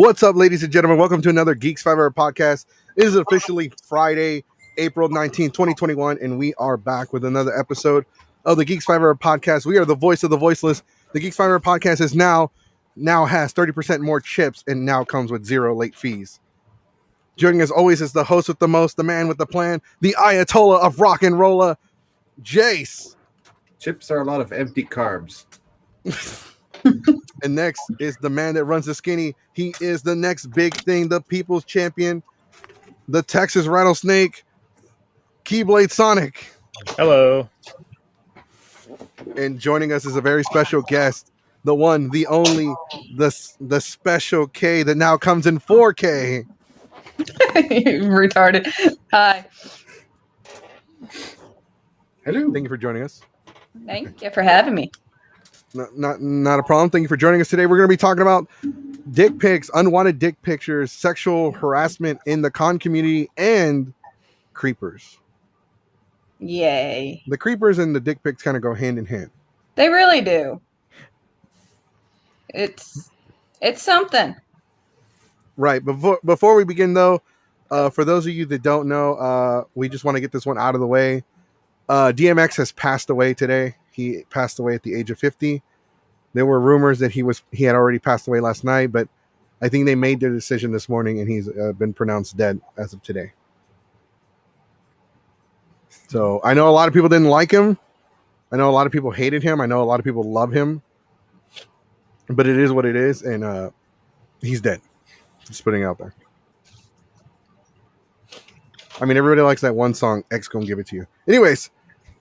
What's up, ladies and gentlemen? Welcome to another Geeks 5-Hour podcast. It is officially Friday, April 19th, 2021, and we are back with another episode of the Geeks 5-Hour podcast. We are the voice of the voiceless. The Geeks 5-Hour podcast is now has 30% more chips and now comes with 0 late fees. Joining us always is the host with the most, the man with the plan, the Ayatollah of rock and rolla, Jace. Chips are a lot of empty carbs. And next is the man that runs the skinny. He is the next big thing, the people's champion, the Texas rattlesnake, Keyblade Sonic. Hello. And joining us is a very special guest, the one, the only, the special K that now comes in 4K. Retarded. Hi. Hello. Thank you for joining us. Thank you for having me. Not a problem. Thank you for joining us today. We're going to be talking about dick pics, unwanted dick pictures, sexual harassment in the con community, and creepers. Yay. The creepers and the dick pics kind of go hand in hand. They really do. It's something. Right. Before we begin, though, for those of you that don't know, we just want to get this one out of the way. DMX has passed away today. He passed away at the age of 50. There were rumors that he had already passed away last night, but I think they made their decision this morning, and he's been pronounced dead as of today. So I know a lot of people didn't like him. I know a lot of people hated him. I know a lot of people love him. But it is what it is, and he's dead. Just putting it out there. I mean, everybody likes that one song, X Gonna Give It To You. Anyways,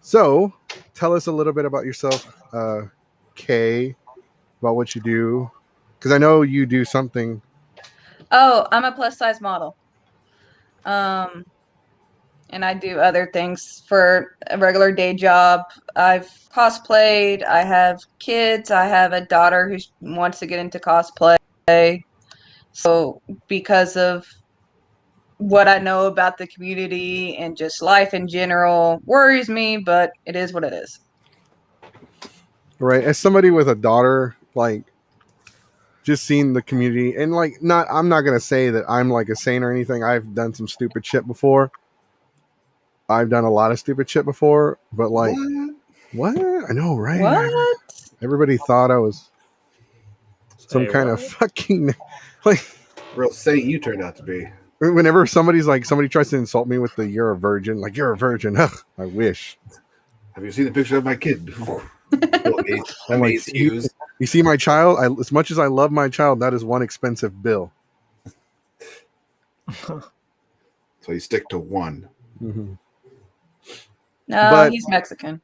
so tell us a little bit about yourself, Kay, about what you do. Because I know you do something. Oh, I'm a plus size model. And I do other things for a regular day job. I've cosplayed. I have kids. I have a daughter who wants to get into cosplay. So because of what I know about the community and just life in general worries me, but it is what it is. Right. As somebody with a daughter, like, just seeing the community and I'm not going to say that I'm like a saint or anything. I've done some stupid shit before. I've done a lot of stupid shit before, but like, what? I know, right? What? Everybody thought I was some kind of fucking, like, Real saint you turned out to be. whenever somebody tries to insult me with the "you're a virgin," like, you're a virgin. Ugh, I wish. Have you seen the picture of my kid? I'm like, you see my child? As much as I love my child, that is one expensive bill. So you stick to one. Mm-hmm. No, he's Mexican.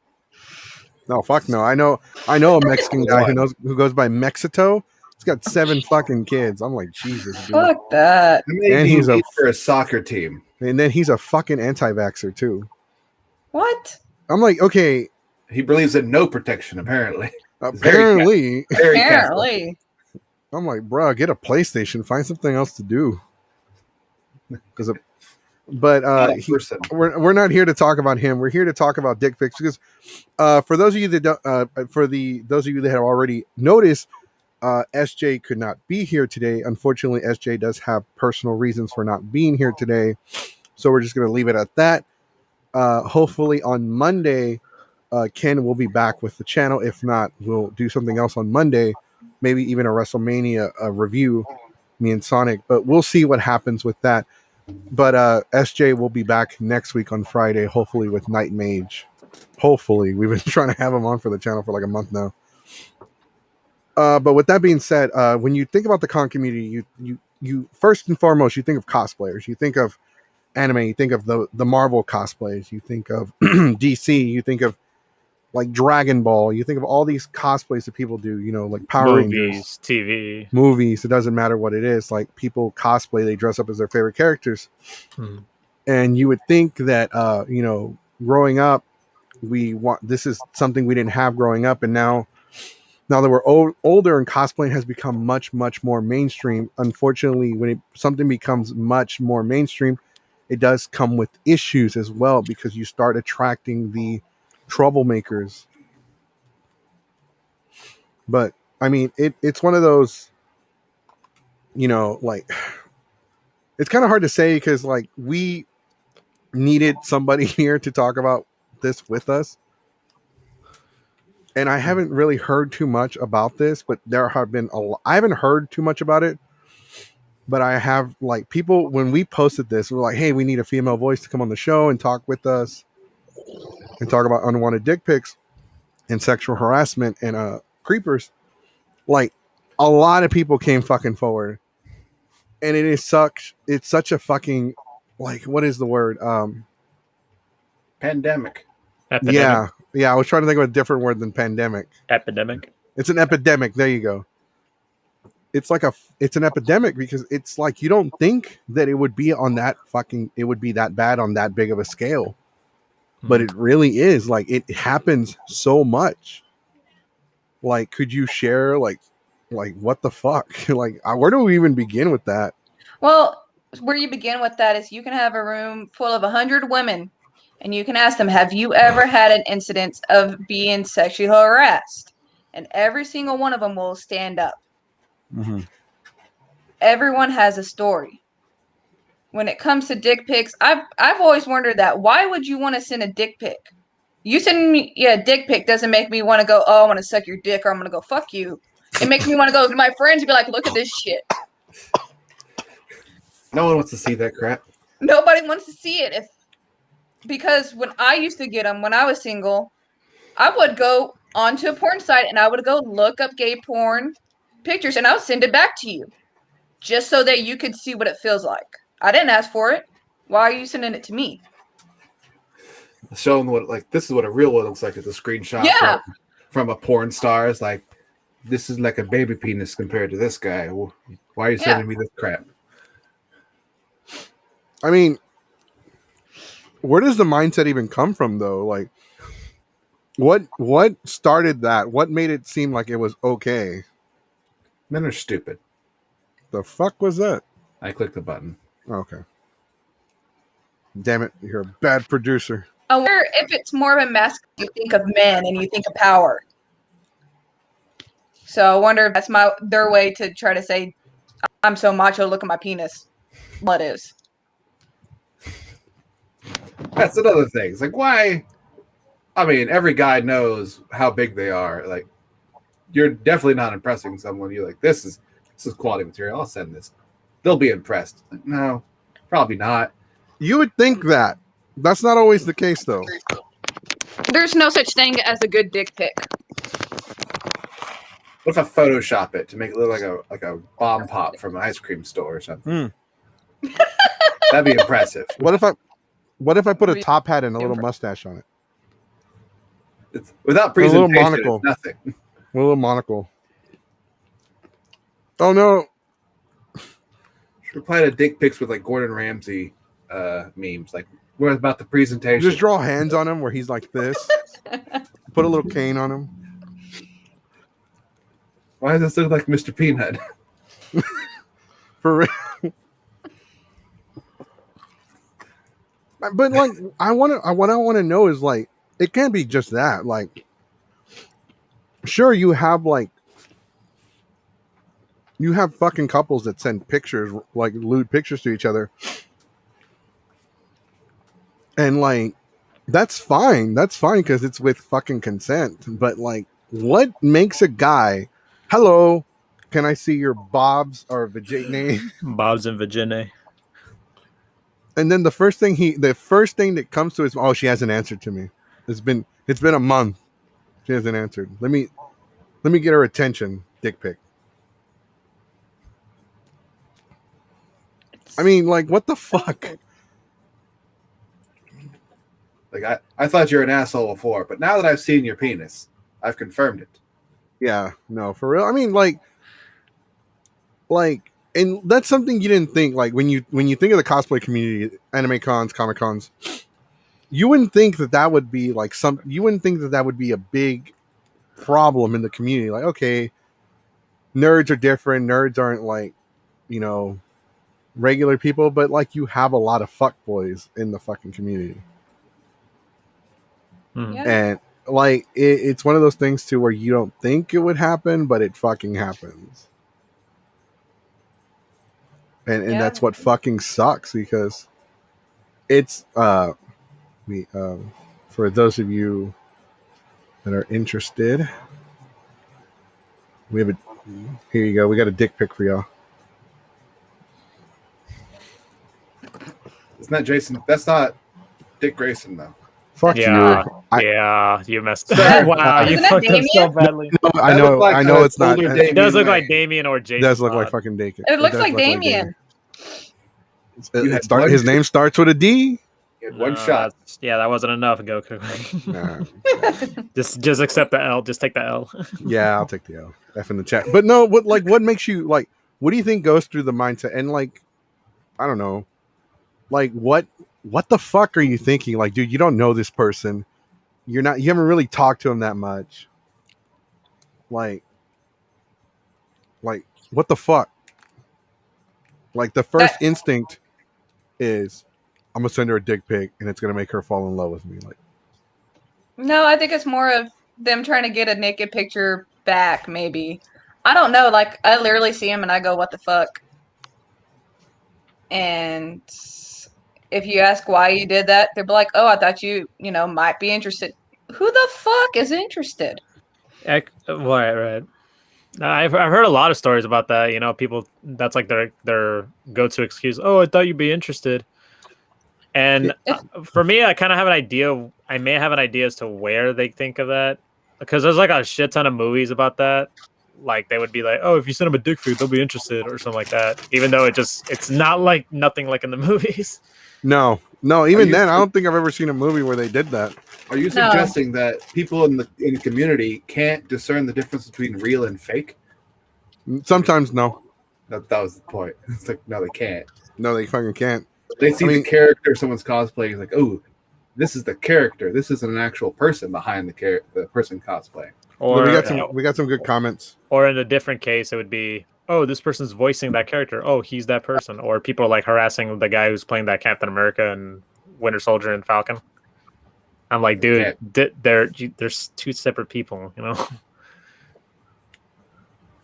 No, fuck no. I know a Mexican guy who goes by Mexito. He's got 7 fucking kids. I'm like, Jesus, dude. Fuck that. And he's for a soccer team. And then he's a fucking anti-vaxxer too. What? I'm like, okay. He believes in no protection, apparently. Apparently. Apparently. I'm like, bro, get a PlayStation. Find something else to do. We're not here to talk about him. We're here to talk about dick pics because for those of you that don't, those of you that have already noticed, SJ could not be here today. Unfortunately, SJ does have personal reasons for not being here today, so we're just going to leave it at that. Hopefully on Monday, Ken will be back with the channel. If not, we'll do something else on Monday, maybe even a WrestleMania review, me and Sonic, but we'll see what happens with that. But SJ will be back next week on Friday, hopefully with Night Mage. Hopefully. We've been trying to have him on for the channel for like a month now. But with that being said, when you think about the con community, you first and foremost, you think of cosplayers. You think of anime. You think of the Marvel cosplays. You think of DC. You think of like Dragon Ball. You think of all these cosplays that people do, like Power Rangers, TV, movies. It doesn't matter what it is. Like, people cosplay, they dress up as their favorite characters. And you would think that, growing up, this is something we didn't have growing up. And now that we're older and cosplaying has become much, much more mainstream. Unfortunately, when something becomes much more mainstream, it does come with issues as well, because you start attracting the troublemakers. But I mean, it's one of those you know, like it's kind of hard to say because like we needed somebody here to talk about this with us. And I haven't really heard too much about this, but there have been I haven't heard too much about it, but I have like people when we posted this, we're like, hey, we need a female voice to come on the show and talk with us and talk about unwanted dick pics and sexual harassment and creepers. Like a lot of people came fucking forward. And it is it's such a fucking like what is the word? Pandemic. Epidemic. Yeah, I was trying to think of a different word than pandemic. Epidemic. It's an epidemic. There you go. It's an epidemic because it's like you don't think that it would be that bad on that big of a scale. But it really is. Like it happens so much. Like, could you share like what the fuck? Like, where do we even begin with that? Well, where you begin with that is you can have a room full of 100 women and you can ask them, have you ever had an incident of being sexually harassed? And every single one of them will stand up. Mm-hmm. Everyone has a story. When it comes to dick pics, I've always wondered that. Why would you want to send a dick pic? You sending me a dick pic doesn't make me want to go, oh, I want to suck your dick or I'm going to go fuck you. It makes me want to go to my friends and be like, look at this shit. No one wants to see that crap. Nobody wants to see it. Because when I used to get them, when I was single, I would go onto a porn site and I would go look up gay porn pictures and I would send it back to you just so that you could see what it feels like. I didn't ask for it. Why are you sending it to me? Showing what this is what a real one looks like. It's a screenshot from a porn star. It's like, this is like a baby penis compared to this guy. Why are you sending me this crap? I mean, where does the mindset even come from though? Like what started that? What made it seem like it was okay? Men are stupid. The fuck was that? I clicked the button. Okay. Damn it, you're a bad producer. I wonder if it's more of a mask you think of men and you think of power. So I wonder if that's their way to try to say, I'm so macho, look at my penis. What is? That's another thing. It's like, why? I mean, every guy knows how big they are. Like, you're definitely not impressing someone. You're like, this is quality material. I'll send this. They'll be impressed. Like, no, probably not. You would think that. That's not always the case, though. There's no such thing as a good dick pic. What if I Photoshop it to make it look like a bomb pop from an ice cream store or something? That'd be impressive. What if I put a top hat and a little mustache on it? It's without presentation, a little monocle. It's nothing. A little monocle. Oh no! Reply to dick pics with like Gordon Ramsay memes. Like, we're about the presentation. Just draw hands on him where he's like this. Put a little cane on him. Why does this look like Mr. Peanut? For real. But like, what I want to know is like, it can't be just that. Like, sure, you have fucking couples that send pictures, like lewd pictures to each other, and like, that's fine. That's fine because it's with fucking consent. But like, what makes a guy? Hello, can I see your bobs or vagina? Bobs and vagina. And then the first thing that comes to his, oh, she hasn't answered to me. It's been a month. She hasn't answered. Let me get her attention. Dick pic. I mean, like, what the fuck? Like, I thought you were an asshole before, but now that I've seen your penis, I've confirmed it. Yeah, no, for real. I mean, like, and that's something you didn't think. Like, when you think of the cosplay community, anime cons, comic cons, you wouldn't think that would be like you wouldn't think that would be a big problem in the community. Like, okay, nerds are different. Nerds aren't like, regular people, but like, you have a lot of fuckboys in the fucking community. Mm-hmm. Yeah. And like, it's one of those things too where you don't think it would happen, but it fucking happens. and that's what fucking sucks because it's we for those of you that are interested, we have a here you go. We got a dick pic for y'all. It's not Jason. That's not Dick Grayson though. Fuck Yeah, you. yeah, you messed That- up. Wow, you Isn't that fucked up so Damien? badly. I That know. looked like I know an it's not. older It It does look like Wayne. Damien or Jason. does look like Todd. fucking Dakin. It looks does like look Damien. You had one His shot. name starts with a D. He had one No, shot. Yeah, that wasn't enough, Goku. Nah. just accept the L. Just take the L. Yeah, I'll take the L. F in the chat. But no, what makes you like? What do you think goes through the mindset? And like, I don't know, like what the fuck are you thinking? Like, dude, you don't know this person. You haven't really talked to him that much. Like, what the fuck? Like the first instinct is, I'm gonna send her a dick pic, and it's gonna make her fall in love with me. Like, No, I think it's more of them trying to get a naked picture back, maybe. I don't know. Like, I literally see him and I go, what the fuck? And if you ask why you did that, they'll be like, oh, I thought you might be interested. Who the fuck is interested? Right. I've heard a lot of stories about that. You know, people that's like their go-to excuse. Oh, I thought you'd be interested. And for me, I kind of have an idea. I may have an idea as to where they think of that, because there's like a shit ton of movies about that. Like they would be like, oh, if you send them a dick pic, they'll be interested or something like that. Even though it's not like nothing like in the movies. no. Even then, I su- don't think I've ever seen a movie where they did that. Are you No. suggesting that people in the community can't discern the difference between real and fake? Sometimes no. That was the point. It's like no, they can't. No, they fucking can't. They see I mean- the character someone's cosplaying, like, oh, this is the character. This isn't an actual person behind the person cosplaying. Or we got some good comments. Or in a different case, it would be, oh, this person's voicing that character. Oh, he's that person. Or people are like harassing the guy who's playing that Captain America and Winter Soldier and Falcon. I'm like, dude, there's two separate people, you know?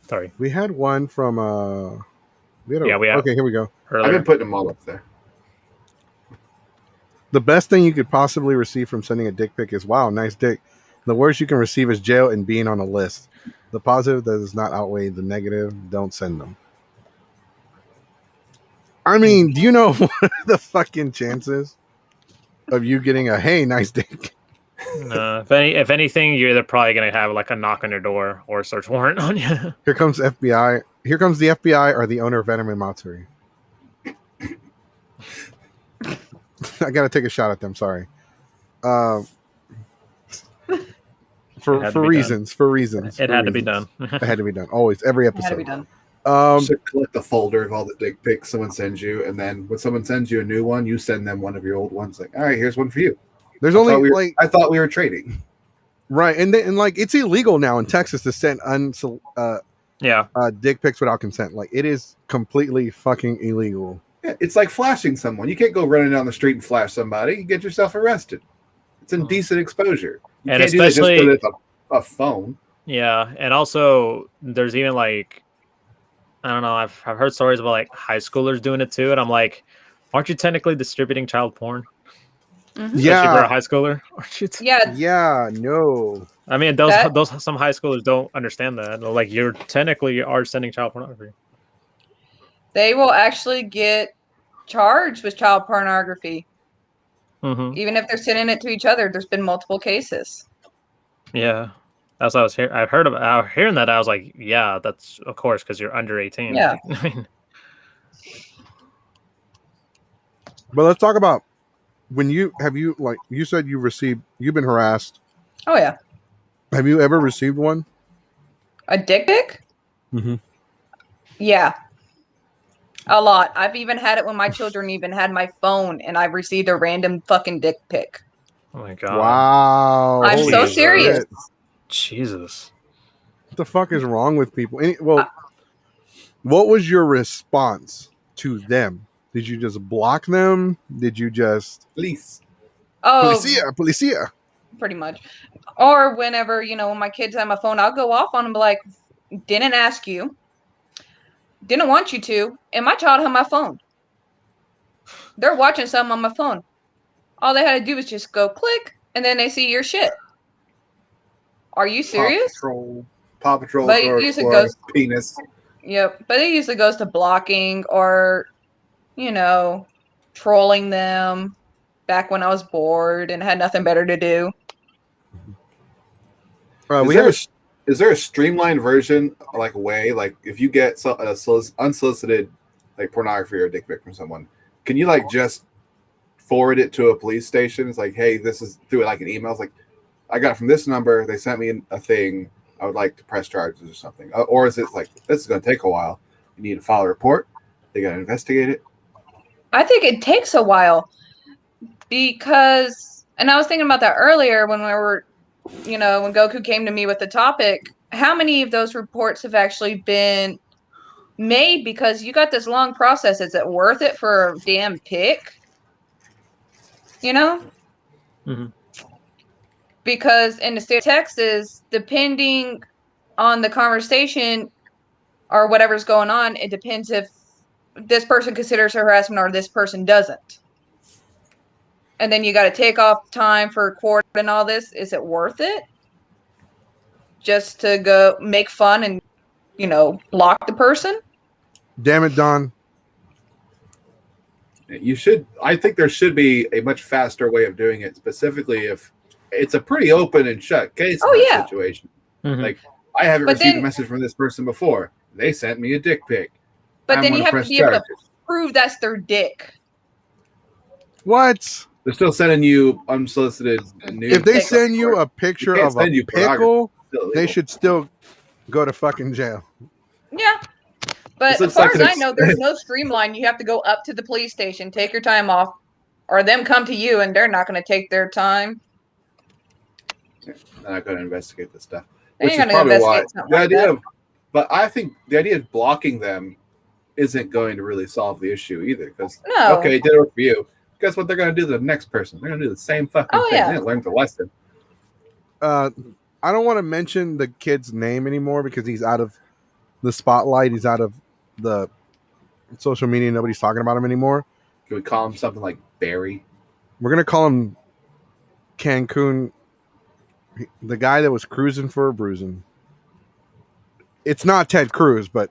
Sorry. We had one from we had okay, here we go. Earlier. I've been putting them all up there. The best thing you could possibly receive from sending a dick pic is, wow, nice dick. The worst you can receive is jail and being on a list. The positive does not outweigh the negative. Don't send them. I mean, do you know what are the fucking chances of you getting a, hey, nice dick? If anything, you're either probably going to have like a knock on your door or a search warrant on you. Here comes FBI. Here comes the FBI or the owner of Venom and Matsuri. I got to take a shot at them. Sorry. For reasons. It had to be done. It had to be done. Always, every It had to be episode. done. So collect the folder of all the dick pics someone sends you, and then when someone sends you a new one, you send them one of your old ones. Like, all right, here's one for you. There's I only thought we were- like I thought we were trading. right, and like it's illegal now in Texas to send Yeah. dick pics without consent. Like it is completely fucking illegal. Yeah, it's like flashing someone. You can't go running down the street and flash somebody. You get yourself arrested. It's indecent exposure. You And can't do that just especially- because it's a phone. Yeah. And also, there's even like, I don't know, I've heard stories about like high schoolers doing it too. And I'm like, aren't you technically distributing child porn? Mhm. Especially for a Yeah, high schooler? Aren't you Yeah, yeah, no. I mean, That- those some high schoolers don't understand that. Like, you're technically are sending child pornography. they will actually get charged with child pornography, Mm-hmm. even if they're sending it to each other. There's been multiple cases. Yeah, that's what I was hearing. I've heard about hearing that. I was like, yeah, that's of course because you're under 18. Yeah. I mean, But let's talk about when you like you said you've been harassed. Oh yeah, Have you ever received one? a dick pic. Mm-hmm. Yeah, a lot. I've even had it when my children even had my phone, and I've received a random fucking dick pic. oh my god, Wow. I'm Holy so shit. serious. Jesus. What the fuck is wrong with people? What was your response to them? Did you just block them? Did you just Police. Oh, policia? pretty much. Or whenever when my kids have my phone, I'll go off on them, be like, didn't ask you. Didn't want you to, and my child had my phone. They're watching something on my phone. All they had to do was just go click, and then they see your shit. Are you serious? Paw Patrol But or it usually Explorer, goes. penis. Yep, but it usually goes to blocking or, trolling them. Back when I was bored and had nothing better to do. Is there a streamlined version, like way, like if you get unsolicited like pornography or dick pic from someone, can you like just forward it to a police station? It's like, hey, this is through like an email. It's like, I got from this number. They sent me a thing. I would like to press charges or something. Or is it like, this is going to take a while? You need to file a report. They got to investigate it. I think it takes a while because, and I was thinking about that earlier when we were, when Goku came to me with the topic, how many of those reports have actually been made because you got this long process? Is it worth it for a damn pic? Mm-hmm. Because in the state of Texas, depending on the conversation or whatever's going on, it depends if this person considers harassment or this person doesn't. And then you got to take off time for court and all this. Is it worth it? Just to go make fun and, block the person? Damn it, Don. I think there should be a much faster way of doing it, specifically if it's a pretty open and shut case in that situation. Mm-hmm. Like, I haven't received a message from this person before. They sent me a dick pic. But then you have to be able to prove that's their dick. What? They're still sending you unsolicited news. If they send you a picture of a pickle, they should still go to fucking jail. Yeah. But as far as I know, there's no streamline. You have to go up to the police station, take your time off, or them come to you, and they're not going to take their time. They're not going to investigate this stuff. Which is probably why the idea of, but I think the idea of blocking them isn't going to really solve the issue either. Because okay, it did work for you. Guess what they're going to do to the next person? They're going to do the same fucking thing. Yeah. They didn't learn the lesson. I don't want to mention the kid's name anymore because he's out of the spotlight. He's out of the social media. Nobody's talking about him anymore. Can we call him something like Barry? We're going to call him Cancun. The guy that was cruising for a bruising. It's not Ted Cruz, but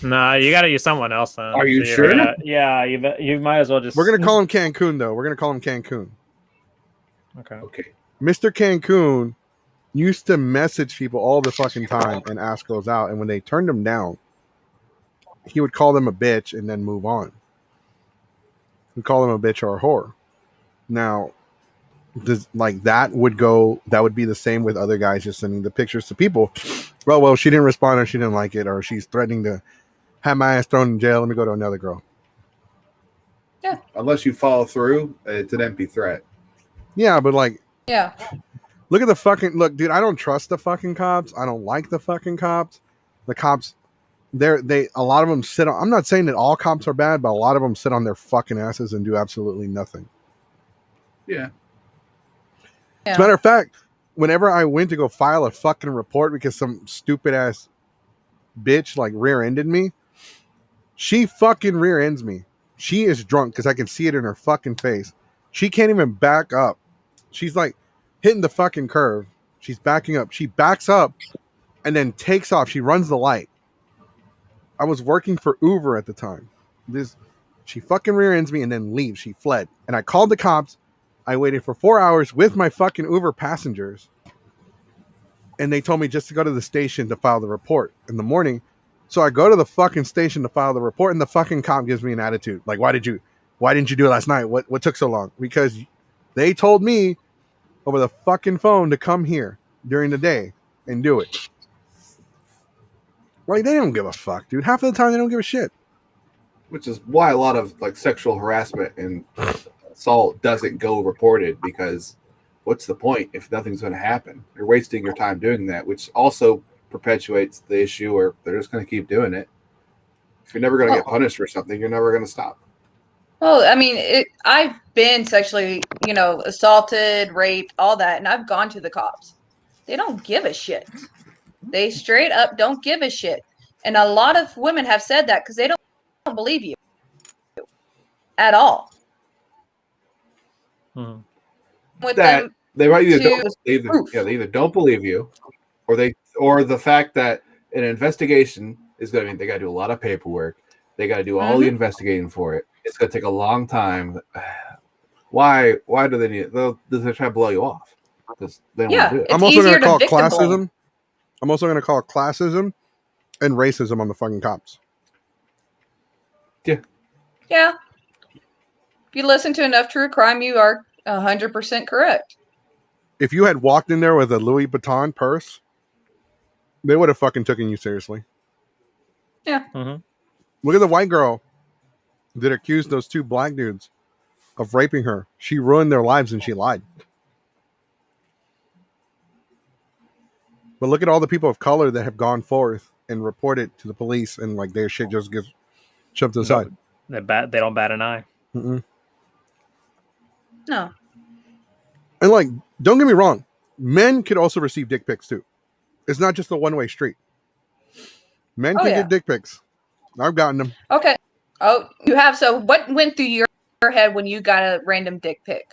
nah, you got to use someone else. Then. Are you sure? Yeah, you might as well just. We're gonna call him Cancun, though. We're gonna call him Cancun. Okay. Mr. Cancun used to message people all the fucking time and ask girls out, and when they turned him down, he would call them a bitch and then move on. He'd call them a bitch or a whore. Now, that would be the same with other guys just sending the pictures to people. Well, she didn't respond or she didn't like it or she's threatening to have my ass thrown in jail. Let me go to another girl. Yeah. Unless you follow through, it's an empty threat. Yeah, but yeah. Look at the fucking dude. I don't trust the fucking cops. I don't like the fucking cops. The cops, a lot of them sit on. I'm not saying that all cops are bad, but a lot of them sit on their fucking asses and do absolutely nothing. Yeah. As a matter of fact, whenever I went to go file a fucking report because some stupid ass bitch rear-ended me, she fucking rear-ends me. She is drunk because I can see it in her fucking face. She can't even back up. She's hitting the fucking curve. She's backing up. She backs up and then takes off. She runs the light. I was working for Uber at the time. She fucking rear-ends me and then leaves. She fled. And I called the cops. I waited for 4 hours with my fucking Uber passengers. And they told me just to go to the station to file the report in the morning. So I go to the fucking station to file the report and the fucking cop gives me an attitude. Why didn't you do it last night? What took so long? Because they told me over the fucking phone to come here during the day and do it. They don't give a fuck, dude. Half of the time they don't give a shit. Which is why a lot of sexual harassment and assault doesn't go reported, because what's the point if nothing's going to happen? You're wasting your time doing that, which also perpetuates the issue where they're just going to keep doing it. If you're never going to get punished for something, you're never going to stop. Well, I mean, I've been sexually, assaulted, raped, all that, and I've gone to the cops. They don't give a shit. They straight up don't give a shit. And a lot of women have said that because they don't believe you at all. Mhm. With That them they might either to don't proof. they either don't believe you, or the fact that an investigation is going to mean they got to do a lot of paperwork. They got to do all the investigating for it. It's going to take a long time. Why do they need it? They're trying to blow you off because they don't want to do it. It's I'm also going easier to call it victim blame. classism. I'm also going to call it classism and racism on the fucking cops. Yeah. If you listen to enough true crime, you are 100% correct. If you had walked in there with a Louis Vuitton purse, they would have fucking taken you seriously. Yeah. Mhm. Look at the white girl that accused those two black dudes of raping her. She ruined their lives and she lied. But look at all the people of color that have gone forth and reported to the police, and like their shit just gets shoved aside. They don't bat an eye. Mm-mm. No. And like, don't get me wrong, men could also receive dick pics too. It's not just a one-way street. Men can get dick pics. I've gotten them. Okay. Oh, you have. So what went through your head when you got a random dick pic?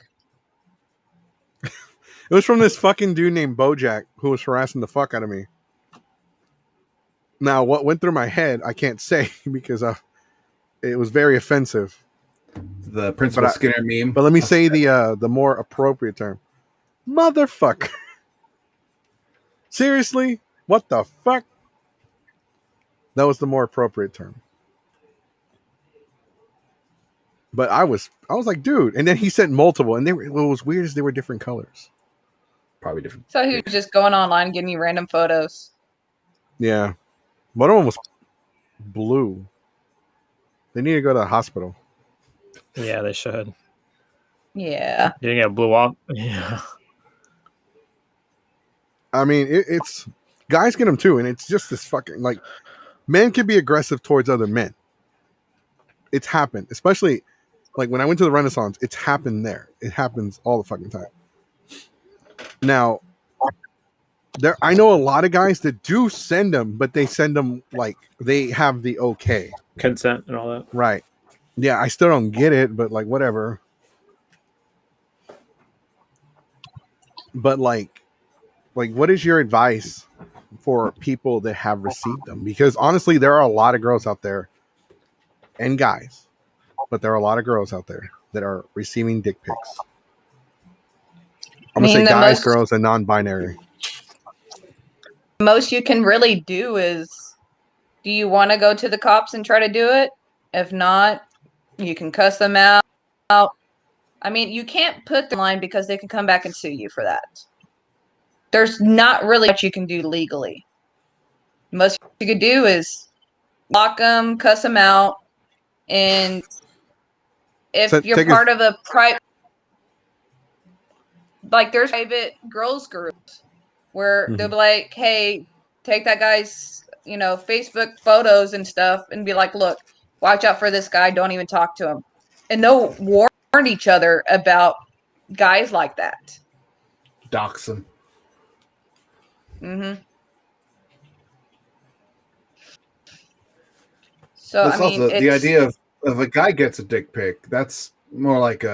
It was from this fucking dude named Bojack who was harassing the fuck out of me. Now, what went through my head, I can't say because it was very offensive. The Principal Skinner meme. But let me say the more appropriate term. Motherfucker. Seriously? What the fuck? That was the more appropriate term. But I was like, dude. And then he sent multiple, and what was weird is they were different colors. Probably different. So he was just going online getting you random photos. Yeah. One of them was blue. They need to go to the hospital. Yeah, they should. Yeah. You didn't get blue off. Yeah. I mean, it's guys get them too, and it's just this fucking like men can be aggressive towards other men. It's happened, especially like when I went to the Renaissance. It's happened there. It happens all the fucking time. Now, I know a lot of guys that do send them, but they send them like they have the okay, Consent and all that. right? Yeah, I still don't get it, but like whatever. But like what is your advice for people that have received them? Because honestly, there are a lot of girls out there and guys, but there are a lot of girls out there that are receiving dick pics. I'm gonna say guys, girls, and non-binary. Most you can really do is, do you want to go to the cops and try to do it? If not, you can cuss them out. I mean, you can't put them online because they can come back and sue you for that. There's not really much you can do legally. Most you could do is lock them, cuss them out, and if you're part of a private, like there's private girls groups where they'll be like, hey, take that guy's, Facebook photos and stuff and be like, look, watch out for this guy. Don't even talk to him. And they'll warn each other about guys like that. Dox them. Mm-hmm. So, I mean, also the idea of a guy gets a dick pic, that's more like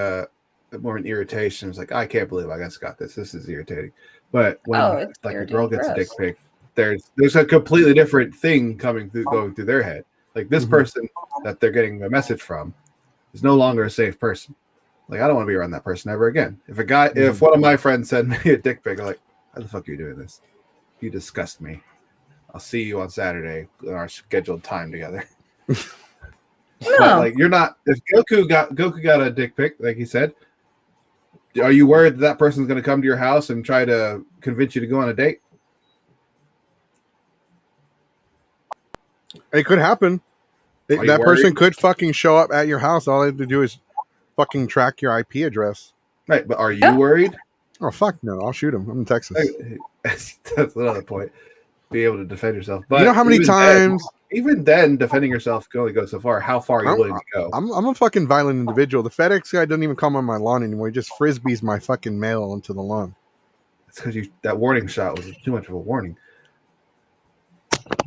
more an irritation. It's like, I can't believe I just got this. This is irritating. But when like a girl gets a dick pic, there's a completely different thing going through their head. Like this person that they're getting a message from is no longer a safe person. Like I don't want to be around that person ever again. If one of my friends sent me a dick pic, I'm like, how the fuck are you doing this? You disgust me. I'll see you on Saturday in our scheduled time together. No. But like you're not. If Goku got a dick pic, like he said, are you worried that person's going to come to your house and try to convince you to go on a date? It could happen. That person could fucking show up at your house. All they have to do is fucking track your IP address. Right, but are you worried? Oh fuck no! I'll shoot him. I'm in Texas. That's another point. Be able to defend yourself. But you know how many times? Even then, defending yourself can only go so far. How far are you willing to go? I'm a fucking violent individual. The FedEx guy doesn't even come on my lawn anymore. He just frisbees my fucking mail onto the lawn. It's because that warning shot was too much of a warning.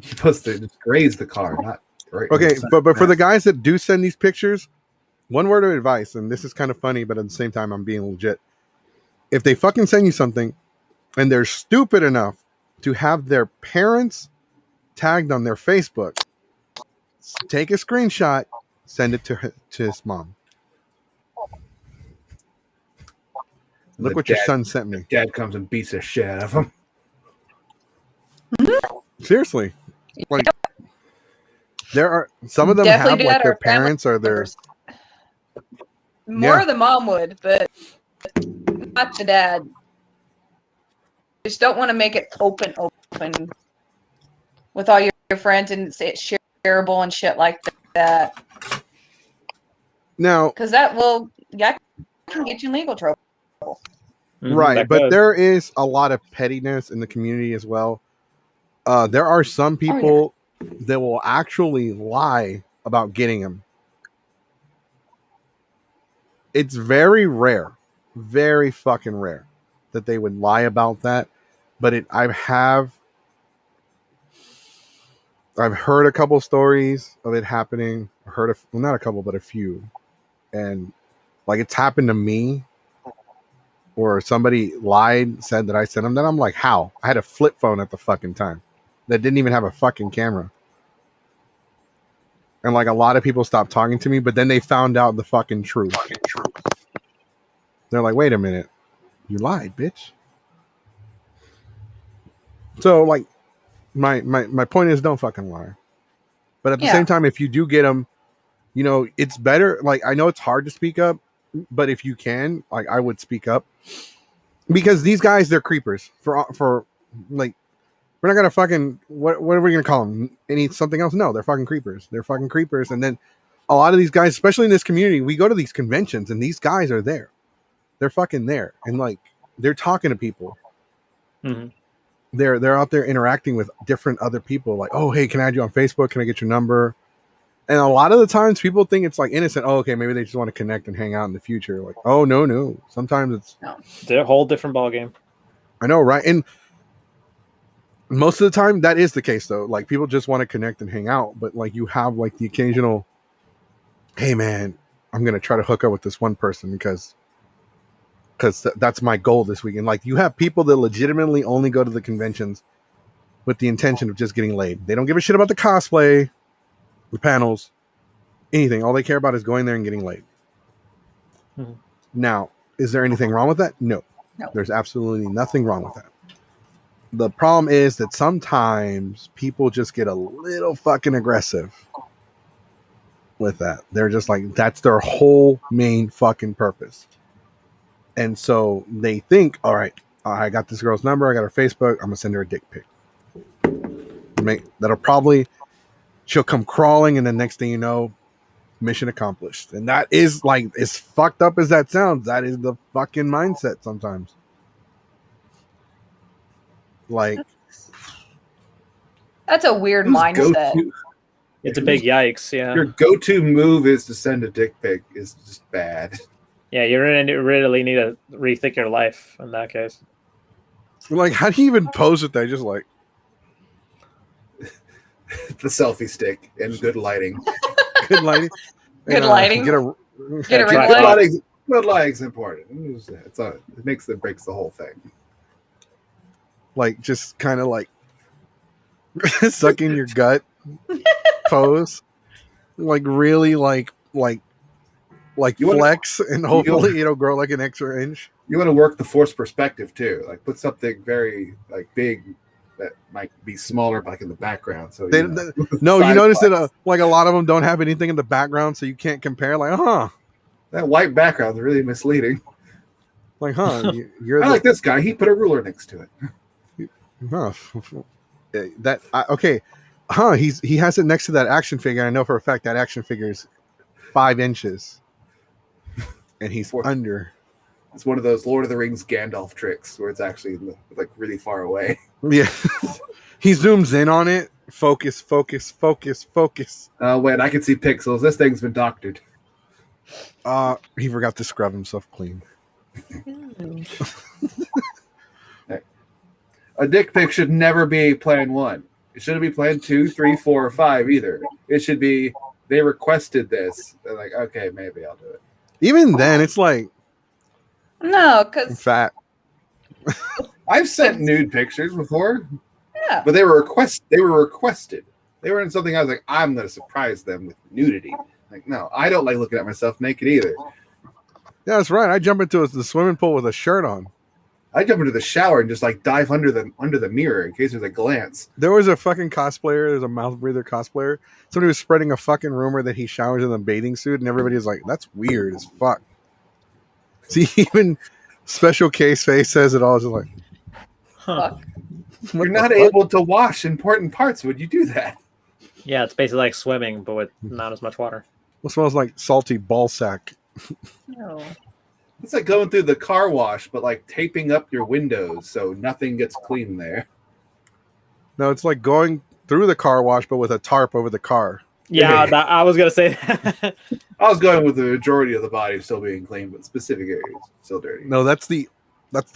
You're supposed to just graze the car, not right. Okay, but for the guys that do send these pictures, one word of advice, and this is kind of funny, but at the same time, I'm being legit. If they fucking send you something and they're stupid enough to have their parents tagged on their Facebook, take a screenshot, send it to his mom. Look what your son sent me. Dad comes and beats the shit out of him. Seriously, like there are some of them Definitely have like dad their or family parents or their members. More the mom would, but not the dad. Just don't want to make it open with all your friends and say it's shareable and shit like that. Now, because that can get you in legal trouble. Right, but there is a lot of pettiness in the community as well. There are some people that will actually lie about getting them. It's very rare, very fucking rare that they would lie about that. But I've heard a couple stories of it happening. Not a couple, but a few, and like it's happened to me. Or somebody lied, said that I sent them that. I'm like, how? I had a flip phone at the fucking time that didn't even have a fucking camera. And like a lot of people stopped talking to me, but then they found out the fucking truth. They're like, wait a minute. You lied, bitch. So like my point is don't fucking lie. But at the same time, if you do get them, you know, it's better. Like, I know it's hard to speak up, but if you can, like, I would speak up. Because these guys, they're creepers. For like, we're not gonna fucking what are we gonna call them? Something else? No, they're fucking creepers. They're fucking creepers. And then a lot of these guys, especially in this community, we go to these conventions and these guys are there. They're fucking there, and like they're talking to people. Mm-hmm. They're out there interacting with different other people. Like, oh hey, can I add you on Facebook? Can I get your number? And a lot of the times people think it's like innocent. Oh, okay, maybe they just want to connect and hang out in the future. Like, oh no. Sometimes it's a whole different ballgame. I know, right? And most of the time that is the case though. Like people just want to connect and hang out, but like you have like the occasional, hey man, I'm gonna try to hook up with this one person because that's my goal this weekend. Like you have people that legitimately only go to the conventions with the intention of just getting laid. They don't give a shit about the cosplay, the panels, anything. All they care about is going there and getting laid. Mm-hmm. Now, is there anything wrong with that? No. There's absolutely nothing wrong with that. The problem is that sometimes people just get a little fucking aggressive with that. They're just like, that's their whole main fucking purpose. And so they think, all right, I got this girl's number. I got her Facebook. I'm going to send her a dick pic. That'll probably, she'll come crawling. And the next thing you know, mission accomplished. And that is like, as fucked up as that sounds, that is the fucking mindset sometimes. Like, that's a weird mindset. It's a big yikes. Yeah. Your go-to move is to send a dick pic is just bad. Yeah, you really need to rethink your life in that case. Like, how do you even pose with that? Just like the selfie stick and good lighting. Good lighting. Good lighting. Get a good lighting's important. It makes it breaks the whole thing. Like just kind of like sucking your gut pose, like really like you flex, and hopefully it'll grow like an extra inch. You want to work the forced perspective too, like put something very like big that might be smaller, like in the background. So you notice that like a lot of them don't have anything in the background, so you can't compare. Like, that white background is really misleading. Like, you're like this guy. He put a ruler next to it. Okay. He has it next to that action figure. I know for a fact that action figure is 5 inches, and he's under. It's one of those Lord of the Rings Gandalf tricks where it's actually like really far away. Yeah, he zooms in on it. Focus. Wait, I can see pixels. This thing's been doctored. He forgot to scrub himself clean. A dick pic should never be plan one. It shouldn't be plan 2, 3, 4, or 5 either. It should be they requested this. They're like, okay, maybe I'll do it. Even then, it's like No, I'm because fat. I've sent nude pictures before, yeah, but they were requested. They were in something I was like, I'm gonna surprise them with nudity. Like, no, I don't like looking at myself naked either. Yeah, that's right. I jump into the swimming pool with a shirt on. I jump into the shower and just like dive under the mirror in case there's a glance. There was a fucking cosplayer. There's a mouth breather cosplayer. Somebody was spreading a fucking rumor that he showers in a bathing suit, and everybody was like, "That's weird as fuck." See, even Special Case Face says it all. It's just like, Huh. fuck. what You're the not fuck? able to wash important parts. Would you do that? Yeah, it's basically like swimming, but with not as much water. What smells like salty ball sack? No. It's like going through the car wash, but like taping up your windows so nothing gets clean there. No, it's like going through the car wash, but with a tarp over the car. Yeah, I was gonna say that. I was going with the majority of the body still being clean, but specific areas still dirty. No, that's the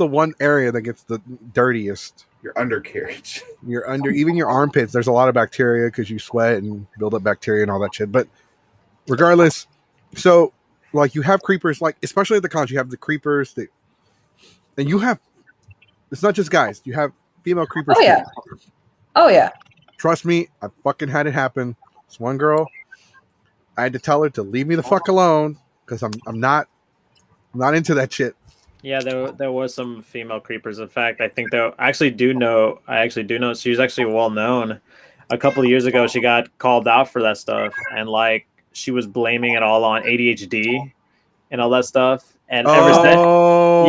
one area that gets the dirtiest. Your undercarriage. You're under even your armpits. There's a lot of bacteria because you sweat and build up bacteria and all that shit. But regardless, so like you have creepers, like especially at the cons, you have the creepers that, and you have. It's not just guys. You have female creepers. Oh yeah. too. Oh yeah. Trust me, I fucking had it happen. This one girl, I had to tell her to leave me the fuck alone because I'm not into that shit. Yeah, there was some female creepers. In fact, I think I actually do know she was actually well known. A couple of years ago, she got called out for that stuff, and like she was blaming it all on ADHD and all that stuff. And ever since,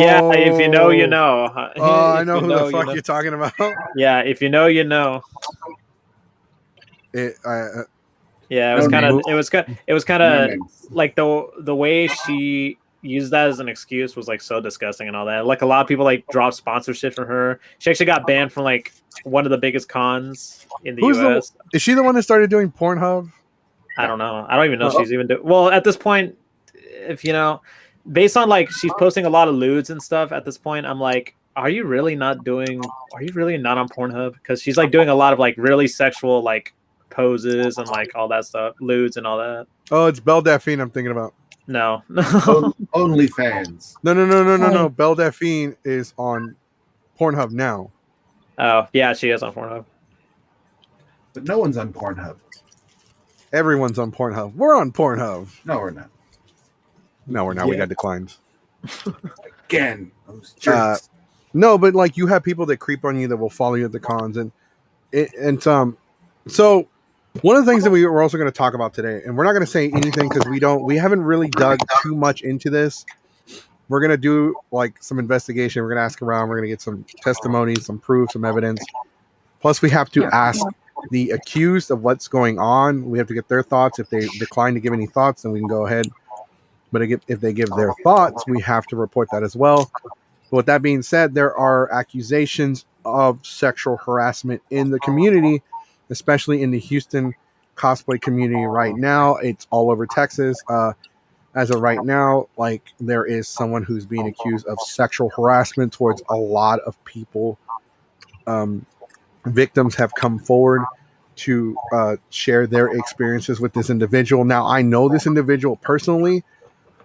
yeah, if you know, you know. Oh, I If know you who know, the you fuck know. you're talking about. Yeah, if you know, you know. Yeah, it was No kind of names. it was kind No of names. like the way she used that as an excuse was like so disgusting and all that. Like a lot of people like dropped sponsorship from her. She actually got banned from like one of the biggest cons in the Who's US. Is she the one that started doing Pornhub? I don't know. I don't even know if Uh-oh. she's even doing well at this point. If you know, based on like she's posting a lot of lewds and stuff at this point, I'm like, are you really not on Pornhub? Because she's like doing a lot of like really sexual like poses and like all that stuff, lewds and all that. Oh, it's Belle Delphine I'm thinking about. No. Only fans. No. Belle Delphine is on Pornhub now. Oh, yeah, she is on Pornhub. But no one's on Pornhub. Everyone's on Pornhub. We're on Pornhub. No, we're not. No, we're not. We Yeah. got declines. Again, those jerks. No, but like you have people that creep on you that will follow you at the cons, so one of the things that we're also going to talk about today, and we're not going to say anything because we haven't really dug too much into this. We're going to do like some investigation. We're going to ask around. We're going to get some testimonies, some proof, some evidence. Plus, we have to ask the accused of what's going on. We have to get their thoughts. If they decline to give any thoughts, then we can go ahead. But if they give their thoughts, we have to report that as well. But with that being said, there are accusations of sexual harassment in the community, especially in the Houston cosplay community right now. It's all over Texas. As of right now, like there is someone who's being accused of sexual harassment towards a lot of people. Victims have come forward to share their experiences with this individual. Now, I know this individual personally.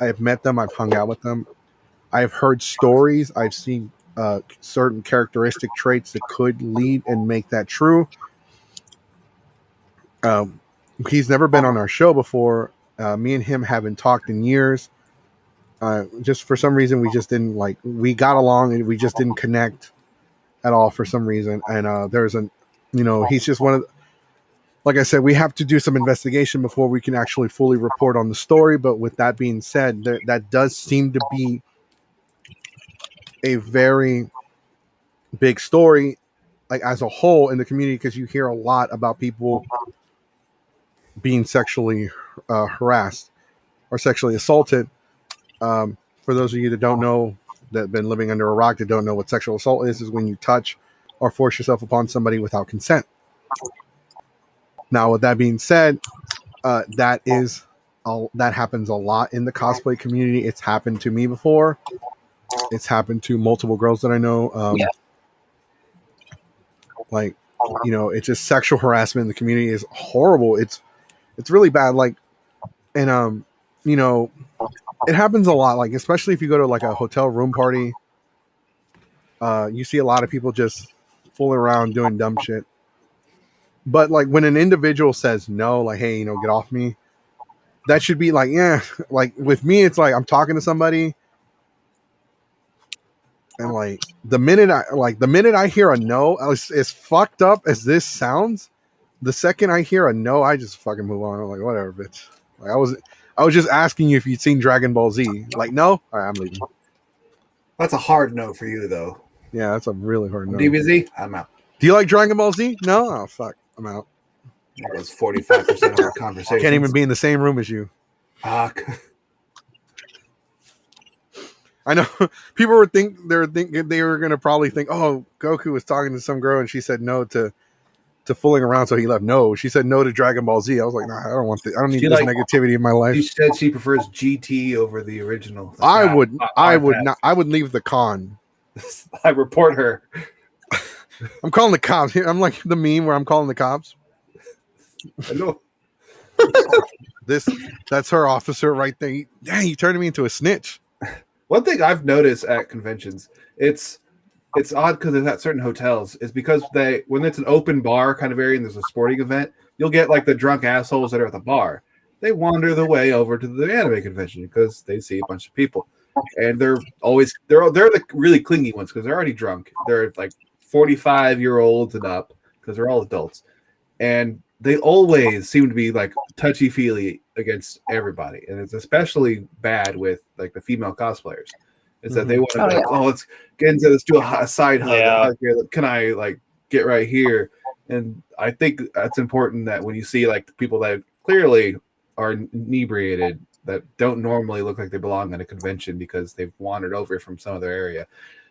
I've met them. I've hung out with them. I've heard stories. I've seen certain characteristic traits that could lead and make that true. He's never been on our show before. Me and him haven't talked in years. Just for some reason, we just didn't like. We got along and we just didn't connect at all for some reason. And he's just one of. Like I said, we have to do some investigation before we can actually fully report on the story. But with that being said, that does seem to be a very big story, like as a whole in the community, because you hear a lot about people being sexually harassed or sexually assaulted. For those of you that don't know, that have been living under a rock, that don't know what sexual assault is when you touch or force yourself upon somebody without consent. Now, with that being said, that happens a lot in the cosplay community. It's happened to me before. It's happened to multiple girls that I know. Yeah. Like you know, it's just sexual harassment in the community is horrible. It's really bad. Like, and you know, it happens a lot. Like, especially if you go to like a hotel room party, you see a lot of people just fooling around doing dumb shit. But like when an individual says no, like, hey, you know, get off me, that should be like, yeah. Like with me, it's like I'm talking to somebody, and like the minute I hear a no, as fucked up as this sounds, the second I hear a no, I just fucking move on. I'm like, whatever, bitch. Like I was just asking you if you'd seen Dragon Ball Z. Like, no, all right, I'm leaving. That's a hard no for you, though. Yeah, that's a really hard no. DBZ, I'm out. Do you like Dragon Ball Z? No, oh fuck, I'm out. That was 45% of our conversation. Can't even be in the same room as you. Fuck. I know people were thinking they were gonna probably think, oh, Goku was talking to some girl and she said no to fooling around, so he left. No, she said no to Dragon Ball Z. I was like, nah, I don't want this. I don't need this negativity in my life. She said she prefers GT over the original. Like, I would not. I would leave the con. I report her. I'm calling the cops. I'm like the meme where I'm calling the cops. I know. That's her officer right there. Dang, you turned me into a snitch. One thing I've noticed at conventions, it's odd because it's at certain hotels, is because when it's an open bar kind of area and there's a sporting event, you'll get like the drunk assholes that are at the bar. They wander the way over to the anime convention because they see a bunch of people. And they're the really clingy ones because they're already drunk. They're like 45-year-olds and up because they're all adults. And they always seem to be like touchy-feely against everybody. And it's especially bad with like the female cosplayers. Is that they want to be like, oh, let's get into this, do a side hug. Yeah. Can I like get right here? And I think that's important that when you see like the people that clearly are inebriated that don't normally look like they belong at a convention because they've wandered over from some other area,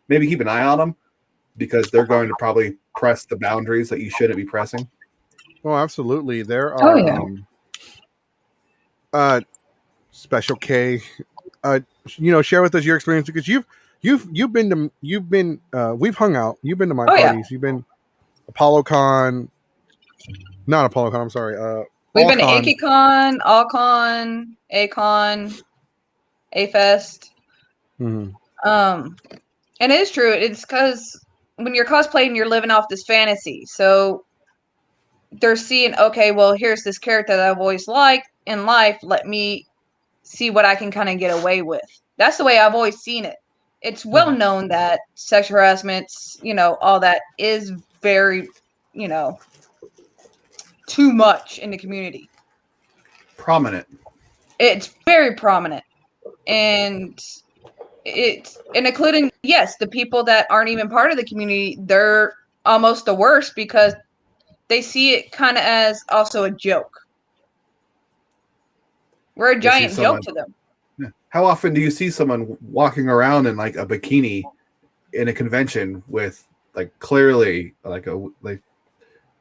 maybe keep an eye on them because they're going to probably press the boundaries that you shouldn't be pressing. Oh, absolutely. There are Special K. You know, share with us your experience because we've hung out. You've been to my parties. You've been not ApolloCon. I'm sorry. We've been to AkiCon, AllCon, ACon, A-Fest. Mm-hmm. And it is true. It's because when you're cosplaying, you're living off this fantasy. So they're seeing, okay, well, here's this character that I've always liked in life. Let me see what I can kind of get away with. That's the way I've always seen it. It's well known that sexual harassment, you know, all that is very, you know, too much in the community. Prominent. It's very prominent. And including, yes, the people that aren't even part of the community, they're almost the worst because they see it kind of as also a joke. We're a giant joke to them. How often do you see someone walking around in like a bikini in a convention with like clearly like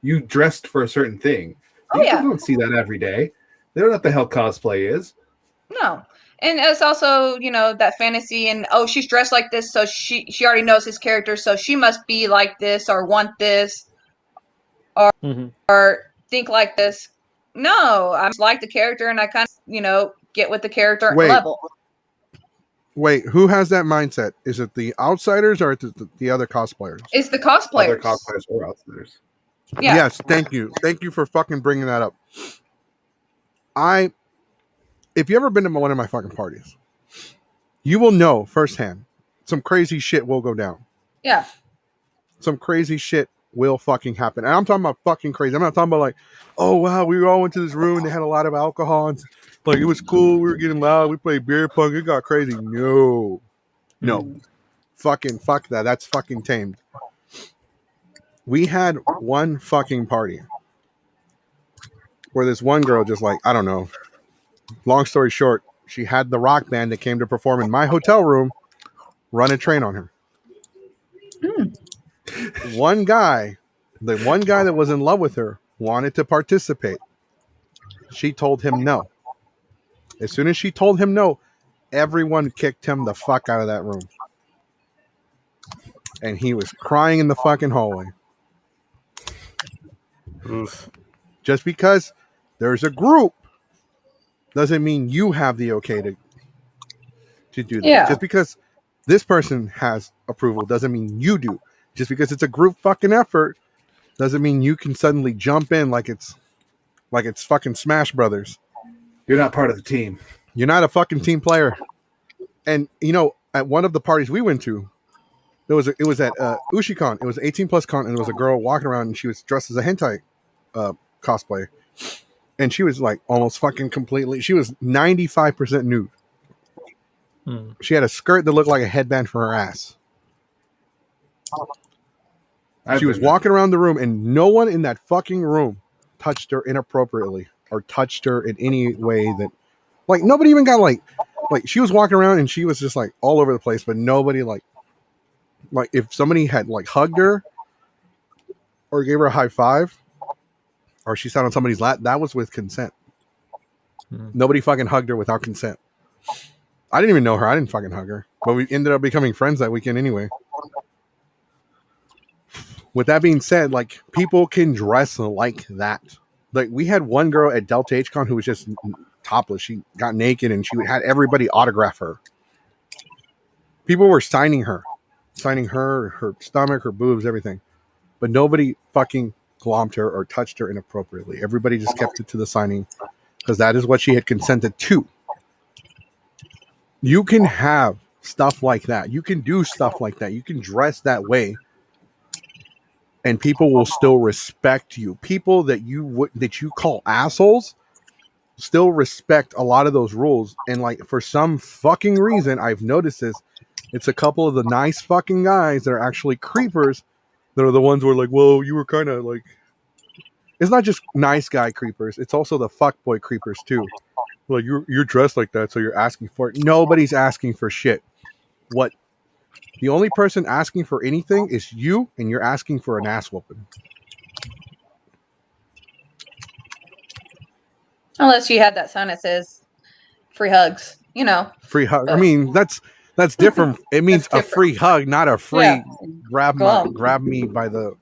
you dressed for a certain thing? You don't see that every day. They don't know what the hell cosplay is. No. And it's also, you know, that fantasy and, oh, she's dressed like this, so she already knows his character, so she must be like this or want this or think like this. No, I just like the character and I kind of, you know, get with the character level. Wait, who has that mindset? Is it the outsiders or the other cosplayers? It's the cosplayers. Other cosplayers or outsiders. Yeah. Yes, thank you. Thank you for fucking bringing that up. If you ever been to one of my fucking parties, you will know firsthand some crazy shit will go down. Yeah. Some crazy shit will fucking happen. And I'm talking about fucking crazy. I'm not talking about like, oh wow, we all went to this room and they had a lot of alcohol and like it was cool, we were getting loud, we played beer pong, it got crazy. No. Fucking fuck that. That's fucking tamed. We had one fucking party where this one girl just like, I don't know. Long story short, she had the rock band that came to perform in my hotel room run a train on her. The one guy that was in love with her wanted to participate. She told him no. As soon as she told him no, everyone kicked him the fuck out of that room. And he was crying in the fucking hallway. Oof. Just because there's a group doesn't mean you have the okay to do that. Yeah. Just because this person has approval doesn't mean you do. Just because it's a group fucking effort doesn't mean you can suddenly jump in like it's fucking Smash Brothers. You're not part of the team. You're not a fucking team player. And at one of the parties we went to, it was at Ushicon. It was 18 plus con, and there was a girl walking around, and she was dressed as a hentai cosplay, and she was like almost fucking completely. She was 95% nude. She had a skirt that looked like a headband for her ass. She was walking around the room, and no one in that fucking room touched her inappropriately or touched her in any way that, like, nobody even got like she was walking around and she was just like all over the place, but nobody like if somebody had like hugged her or gave her a high five or she sat on somebody's lap, that was with consent. Nobody fucking hugged her without consent. I didn't even know her. I didn't fucking hug her, but we ended up becoming friends that weekend anyway. With that being said, like, people can dress like that. Like, we had one girl at Delta HCon who was just topless. She got naked and she had everybody autograph her. People were signing her, her stomach, her boobs, everything. But nobody fucking glommed her or touched her inappropriately. Everybody just kept it to the signing because that is what she had consented to. You can have stuff like that. You can do stuff like that. You can dress that way. And people will still respect you. People that you call assholes still respect a lot of those rules. And like, for some fucking reason, I've noticed this. It's a couple of the nice fucking guys that are actually creepers that are the ones who are like, well, you were kind of like, it's not just nice guy creepers. It's also the fuckboy creepers too. Like, you're dressed like that, so you're asking for it. Nobody's asking for shit. The only person asking for anything is you, and you're asking for an ass whooping. Unless you had that sign that says free hugs, Free hug. I mean, that's different. It means a free hug, not a free grab me by the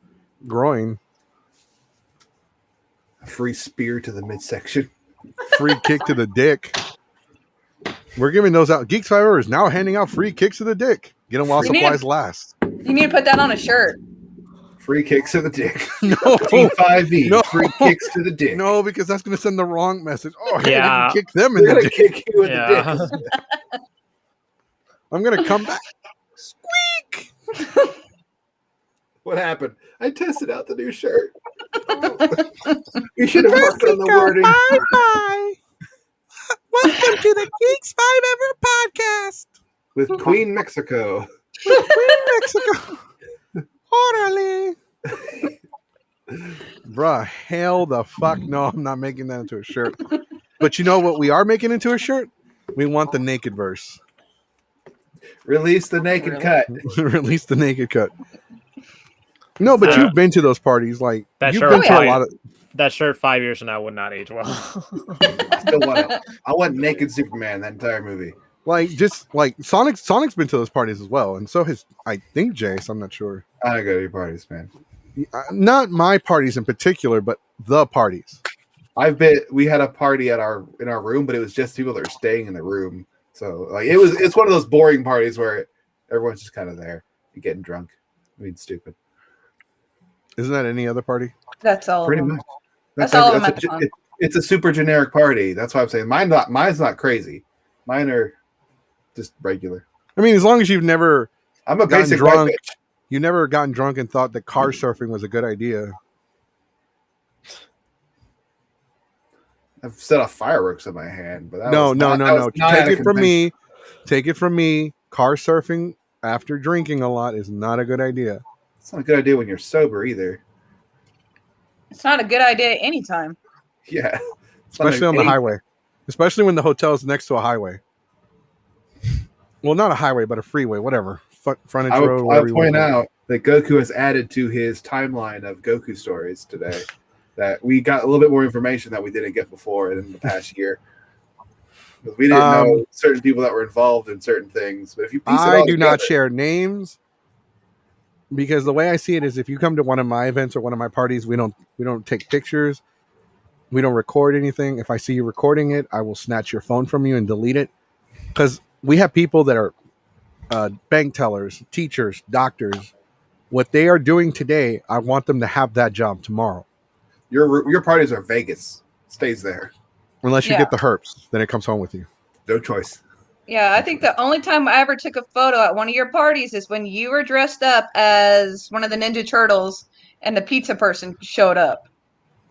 groin. A free spear to the midsection. Free kick to the dick. We're giving those out. Geeks Fiber is now handing out free kicks to the dick. Get them while supplies last. You need to put that on a shirt. Free kicks to the dick. No. T5E. No. Free kicks to the dick. No, because that's going to send the wrong message. Oh, hey, Yeah. I can kick them in the dick. Kick you in the dick. I'm going to come back. Squeak! What happened? I tested out the new shirt. You should have worked on the wording. Bye-bye. Welcome to the Geeks 5 Ever podcast. With Queen Mexico. Queen Mexico. Orale. Bruh, hell the fuck no, I'm not making that into a shirt. But you know what we are making into a shirt? We want the naked verse. Release the naked cut. Release the naked cut. No, but you've been to those parties. Like, that you've shirt been to a lot of... That shirt 5 years from now would not age well. I want naked Superman that entire movie. Like, just like Sonic's been to those parties as well, and so has, I think, Jace. I'm not sure. I don't go to your parties, man. Not my parties in particular, but the parties. We had a party in our room, but it was just people that are staying in the room. So like it's one of those boring parties where everyone's just kind of there and getting drunk. I mean, stupid. Isn't that any other party? That's all. Pretty of them. much. That's all of them at the con. It's a super generic party. That's why I'm saying mine's not crazy. Mine are just regular. I mean, as long as you've never I'm a gotten basic drunk, white bitch. you never gotten drunk and thought that car surfing was a good idea. I've set off fireworks in my hand, but that No. Take Take it from me. Car surfing after drinking a lot is not a good idea. It's not a good idea when you're sober either. It's not a good idea anytime. Yeah. Especially on the highway. Especially when the hotel is next to a highway. Well, not a highway, but a freeway, whatever. Frontage road. I would point out that Goku has added to his timeline of Goku stories today. That we got a little bit more information that we didn't get before in the past year. We didn't know certain people that were involved in certain things. But if you piece it all do together, not share names. because the way I see it is, if you come to one of my events or one of my parties, we don't take pictures, we don't record anything. If I see you recording it, I will snatch your phone from you and delete it. Because we have people that are bank tellers, teachers, doctors. What they are doing today, I want them to have that job tomorrow. Your parties are Vegas. Stays there. Unless you Yeah. get the herps, then it comes home with you. No choice. Yeah, I think the only time I ever took a photo at one of your parties is when you were dressed up as one of the Ninja Turtles and the pizza person showed up.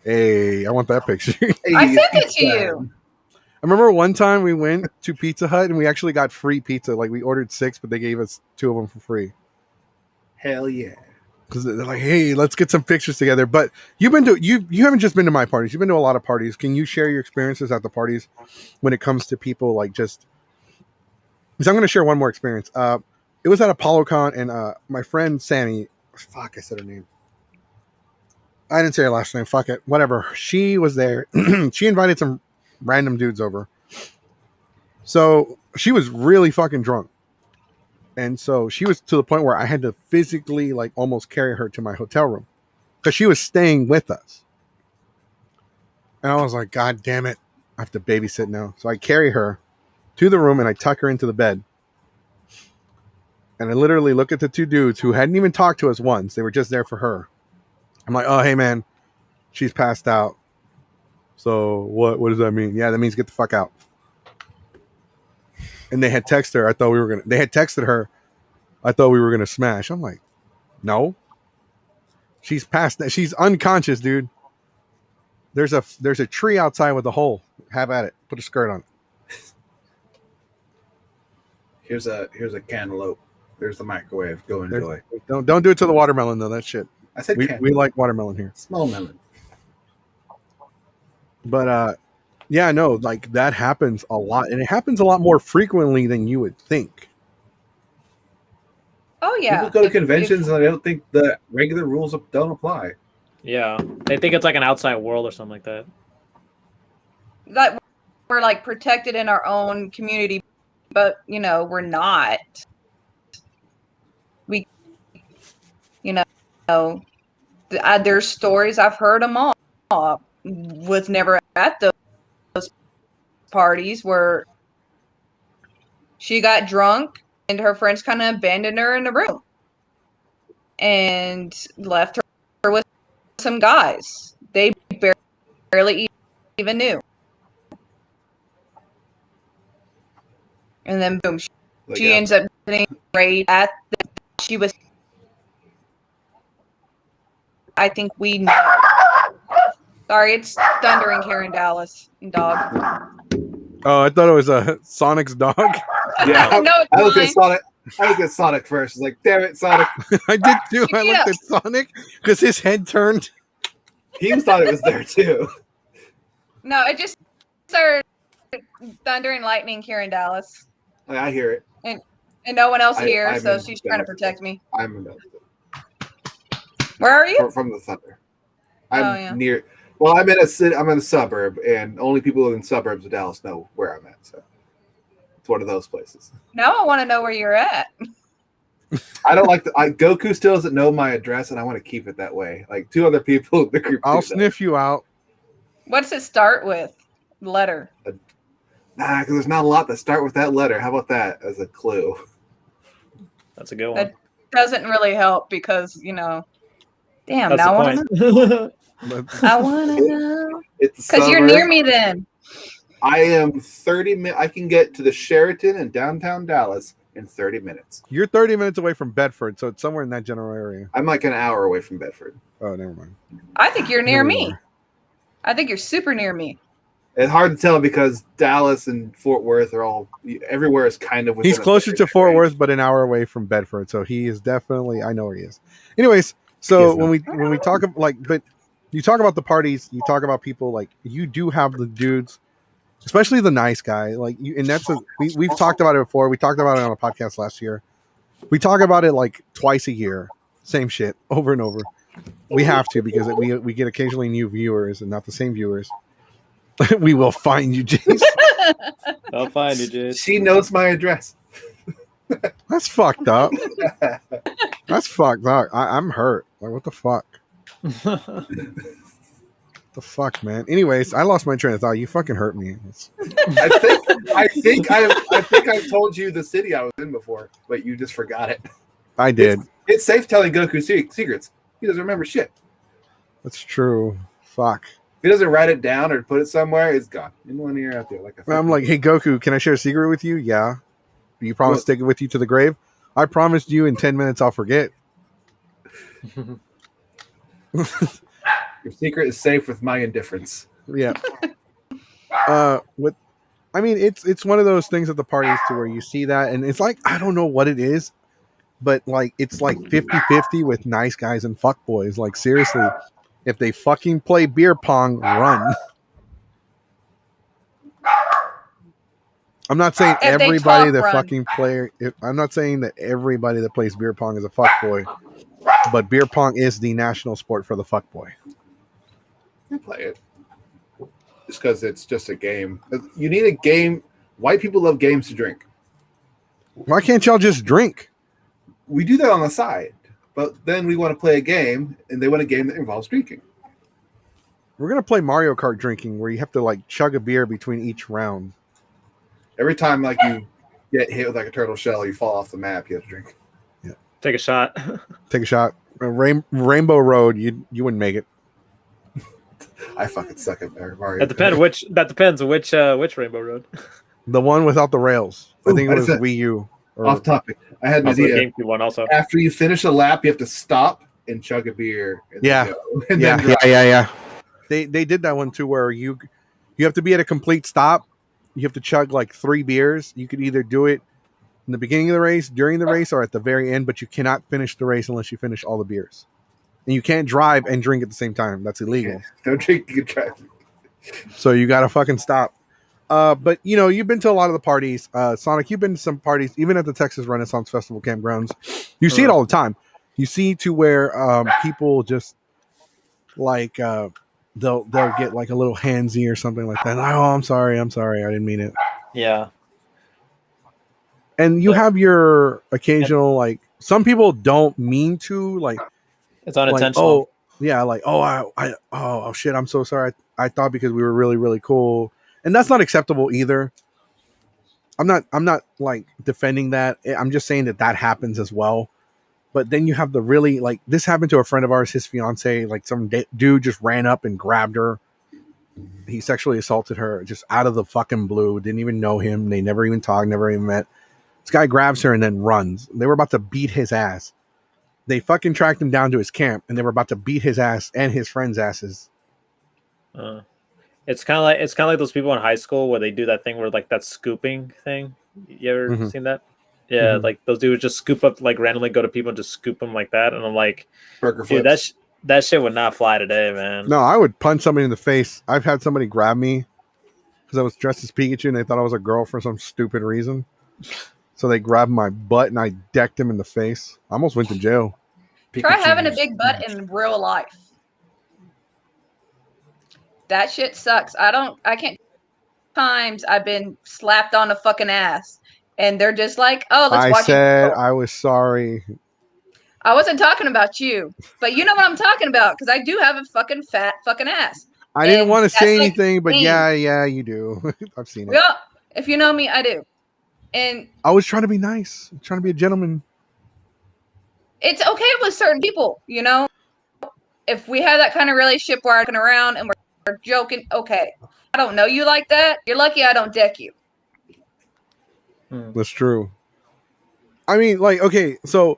Hey, I want that picture. Hey, I sent it's it to you. time. I remember one time we went to Pizza Hut and we actually got free pizza. Like we ordered 6, but they gave us 2 of them for free. Hell yeah. Because they're like, hey, let's get some pictures together. But you haven't just been to my parties. You've been to a lot of parties. Can you share your experiences at the parties when it comes to people like just? Because I'm going to share one more experience. It was at ApolloCon, and my friend Sammy, fuck, I said her name. I didn't say her last name. Fuck it, whatever. She was there. She invited some random dudes over. So she was really fucking drunk. And so she was to the point where I had to physically like almost carry her to my hotel room because she was staying with us. And I was like, God damn it. I have to babysit now. So I carry her to the room and I tuck her into the bed. And I literally look at the 2 dudes who hadn't even talked to us once. They were just there for her. I'm like, oh, hey, man, she's passed out. So what does that mean? Yeah, that means get the fuck out. And they had texted her. They had texted her. I thought we were going to smash. I'm like, no. She's passed that. She's unconscious, dude. There's a tree outside with a hole. Have at it. Put a skirt on it. Here's a cantaloupe. There's the microwave. Go enjoy. Don't do it to the watermelon though. That shit. I said we like watermelon here. Small melon. But yeah, no, like that happens a lot, and it happens a lot more frequently than you would think. Oh yeah. People go to conventions and I don't think the regular rules don't apply. Yeah, they think it's like an outside world or something like that. That we're like protected in our own community, but we're not. We, there's stories I've heard them all. Was never at those parties where she got drunk and her friends kind of abandoned her in the room and left her with some guys they barely even knew. And then boom, she ends up getting raped at she was. I think we know. Sorry, it's thundering here in Dallas. Dog. Oh, I thought it was a Sonic's dog. Yeah, No, it's I looked mine. at Sonic. I looked at Sonic first. I was like, damn it, Sonic. I did too. I Yeah. looked at Sonic because his head turned. He thought it was there too. No, it just started thunder and lightning here in Dallas. I hear it. And no one else I'm here, so in she's trying to Dallas. protect me. I'm in Dallas. Where are you? From the thunder. I'm Oh, yeah. near. Well, I'm in a city. I'm in a suburb, and only people in suburbs of Dallas know where I'm at. So it's one of those places. Now I want to know where you're at. I don't like Goku still doesn't know my address, and I want to keep it that way. Like 2 other people in the group. I'll do that. sniff you out. What does it start with? Letter. Nah, because there's not a lot that start with that letter. How about that as a clue? That's a good one. That doesn't really help because, damn, That's now I want the to know. point. I want to know. It's Because you're near me then. I am 30 minutes. I can get to the Sheraton in downtown Dallas in 30 minutes. You're 30 minutes away from Bedford, so it's somewhere in that general area. I'm like an hour away from Bedford. Oh, never mind. I think you're near Never me. mind. I think you're super near me. It's hard to tell because Dallas and Fort Worth are all everywhere is kind of within He's a closer to 30-minute Fort range. Worth, but an hour away from Bedford, so he is definitely. I know where he is. Anyways, so when we talk but you talk about the parties, you talk about people like you do have the dudes, especially the nice guy, like you, and that's we've talked about it before. We talked about it on a podcast last year. We talk about it like twice a year, same shit over and over. We have to because we get occasionally new viewers and not the same viewers. We will find you, Jace. I'll find you, Jace. She knows my address. That's fucked up. That's fucked up. I'm hurt. Like, what the fuck? The fuck, man. Anyways, I lost my train of thought. You fucking hurt me. I think I've told you the city I was in before, but you just forgot it. I did. It's safe telling Goku secrets. He doesn't remember shit. That's true. Fuck. If he doesn't write it down or put it somewhere, it's gone. In one ear, out there. I'm like, hey Goku, can I share a secret with you? Yeah. You promise to take it with you to the grave? I promised you in 10 minutes I'll forget. Your secret is safe with my indifference. Yeah. It's one of those things at the parties to where you see that and it's like, I don't know what it is, but like it's like 50-50 with nice guys and fuck boys. Like seriously, if they fucking play beer pong, run. I'm not saying everybody that fucking play. I'm not saying that everybody that plays beer pong is a fuck boy, but beer pong is the national sport for the fuck boy. I play it just because it's just a game. You need a game. White people love games to drink. Why can't y'all just drink? We do that on the side, but then we want to play a game, and they want a game that involves drinking. We're gonna play Mario Kart drinking, where you have to like chug a beer between each round. Every time like you get hit with like a turtle shell, you fall off the map. You have to drink. Yeah, Take a shot. Take a shot. Rainbow Road, you wouldn't make it. I fucking suck at Mario. That depends which Rainbow Road. The one without the rails. I think it was Wii U. Off topic. I had an Also the idea. GameCube one also. After you finish a lap, you have to stop and chug a beer. And Yeah. Yeah. They did that one too, where you have to be at a complete stop. You have to chug like 3 beers. You could either do it in the beginning of the race, during the race, or at the very end, but you cannot finish the race unless you finish all the beers. And you can't drive and drink at the same time. That's illegal. Yeah. Don't drink, you can drive. So you gotta fucking stop. But you know, you've been to a lot of the parties. Sonic, you've been to some parties, even at the Texas Renaissance Festival campgrounds. You see it all the time. You see to where people just like they'll get like a little handsy or something like that. Oh, I'm sorry, I didn't mean it. Yeah. And you have your occasional like some people don't mean to like it's unintentional. Like, yeah, like oh shit, I'm so sorry. I thought because we were really, really cool. And that's not acceptable either. I'm not like defending that. I'm just saying that happens as well. But then you have the really like this happened to a friend of ours, his fiance, like some dude just ran up and grabbed her. He sexually assaulted her just out of the fucking blue. Didn't even know him. They never even talked, never even met. This guy grabs her and then runs. They were about to beat his ass. They fucking tracked him down to his camp and they were about to beat his ass and his friends' asses. It's kind of like those people in high school where they do that thing where like that scooping thing. You ever seen that? Yeah, like those dudes just scoop up, like randomly go to people and just scoop them like that. And I'm like, dude, that shit would not fly today, man. No, I would punch somebody in the face. I've had somebody grab me because I was dressed as Pikachu and they thought I was a girl for some stupid reason. So they grabbed my butt and I decked him in the face. I almost went to jail. Try having a big butt in real life. That shit sucks. I can't. Times I've been slapped on the fucking ass, and they're just like, "Oh, let's watch." I said I was sorry. I wasn't talking about you, but you know what I'm talking about because I do have a fucking fat fucking ass. I didn't want to say anything, but yeah, you do. I've seen it. Yeah, if you know me, I do. And I was trying to be nice, trying to be a gentleman. It's okay with certain people, you know. If we have that kind of relationship where I'm around and we're joking, okay. I don't know you like that. You're lucky I don't deck you. That's true. I mean, like, okay, so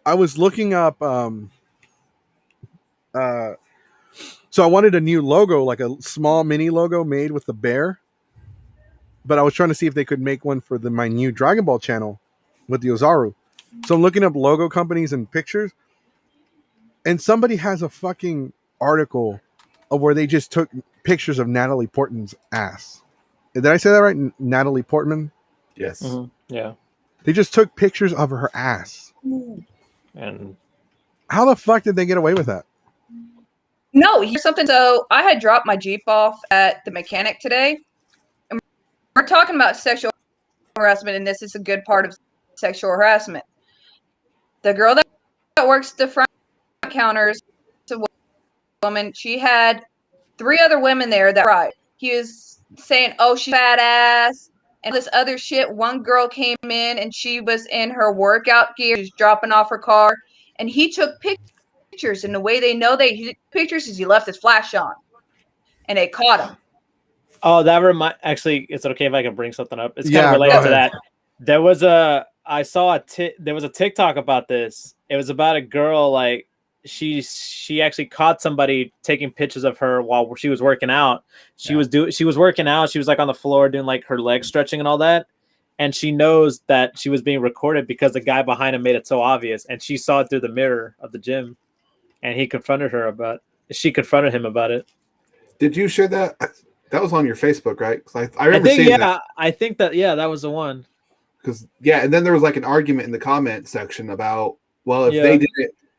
I was looking up so I wanted a new logo, like a small mini logo made with the bear. But I was trying to see if they could make one for my new Dragon Ball channel with the Ozaru. So I'm looking up logo companies and pictures. And somebody has a fucking article of where they just took pictures of Natalie Portman's ass. Did I say that right? Natalie Portman? Yes. Yeah. They just took pictures of her ass. And how the fuck did they get away with that? No, here's something. So I had dropped my Jeep off at the mechanic today. And we're talking about sexual harassment, and this is a good part of sexual harassment. The girl that that works the front counters. A woman. She had 3 other women there that right. He was saying, "Oh, she's fat ass," and this other shit. One girl came in and she was in her workout gear, she's dropping off her car, and he took pictures. And the way they know they took pictures is he left his flash on, and they caught him. Oh, actually, is it okay if I can bring something up? It's kind Yeah, of related go to ahead. that. There was a TikTok about this. It was about a girl, like she actually caught somebody taking pictures of her while she was working out. She was working out. She was like on the floor doing like her leg stretching and all that. And she knows that she was being recorded because the guy behind him made it so obvious. And she saw it through the mirror of the gym. And she confronted him about it. Did you share that? That was on your Facebook, right? Because I remember seeing that. I think that that was the one. Because and then there was like an argument in the comment section about, well,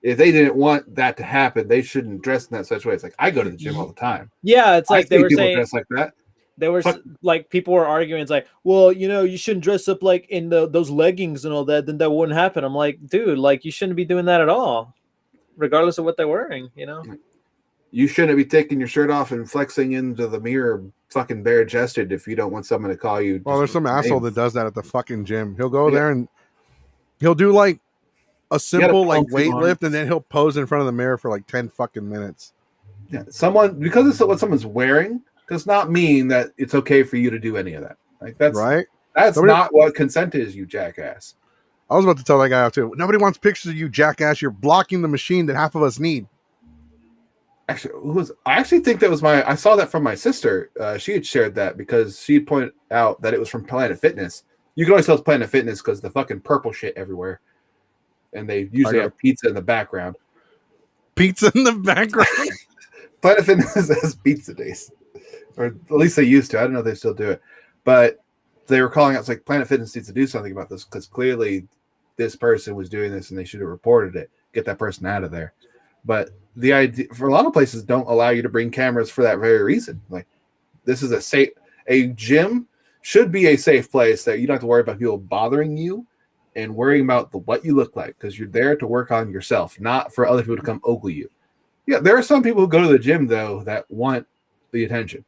if they didn't want that to happen, they shouldn't dress in that such way. It's like, I go to the gym all the time. Yeah, it's like they were people saying dress like that. There was like people were arguing. It's like, well, you shouldn't dress up like in those leggings and all that. Then that wouldn't happen. I'm like, dude, like you shouldn't be doing that at all, regardless of what they're wearing. You shouldn't be taking your shirt off and flexing into the mirror, fucking bare chested, if you don't want someone to call you. Well, there's some asshole that does that at the fucking gym. He'll go there and he'll do like a simple like weight lift, and then he'll pose in front of the mirror for like 10 fucking minutes. Yeah, because it's what someone's wearing does not mean that it's okay for you to do any of that. Like that's right. That's not what consent is, you jackass. I was about to tell that guy out too. Nobody wants pictures of you, jackass. You're blocking the machine that half of us need. Actually, I actually think that was I saw that from my sister. She had shared that because she pointed out that it was from Planet Fitness. You can always tell it's Planet Fitness because the fucking purple shit everywhere. And they usually have pizza in the background. Pizza in the background? Planet Fitness has pizza days. Or at least they used to. I don't know if they still do it. But they were calling out, it's like Planet Fitness needs to do something about this because clearly this person was doing this and they should have reported it. Get that person out of there. But the idea for a lot of places don't allow you to bring cameras for that very reason. Like this is a gym should be a safe place that you don't have to worry about people bothering you and worrying about what you look like because you're there to work on yourself, not for other people to come ogle you. Yeah, there are some people who go to the gym though that want the attention,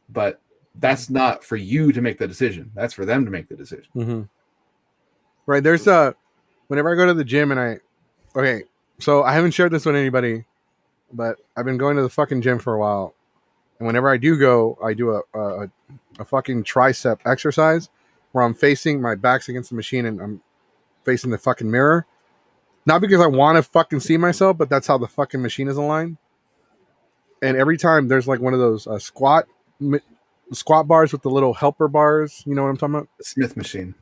but that's not for you to make the decision. That's for them to make the decision. Mm-hmm. Right. There's whenever I go to the gym and so I haven't shared this with anybody, but I've been going to the fucking gym for a while. And whenever I do go, I do a fucking tricep exercise where I'm facing my back's against the machine and I'm facing the fucking mirror. Not because I want to fucking see myself, but that's how the fucking machine is aligned. And every time there's like one of those squat bars with the little helper bars. You know what I'm talking about? The Smith machine.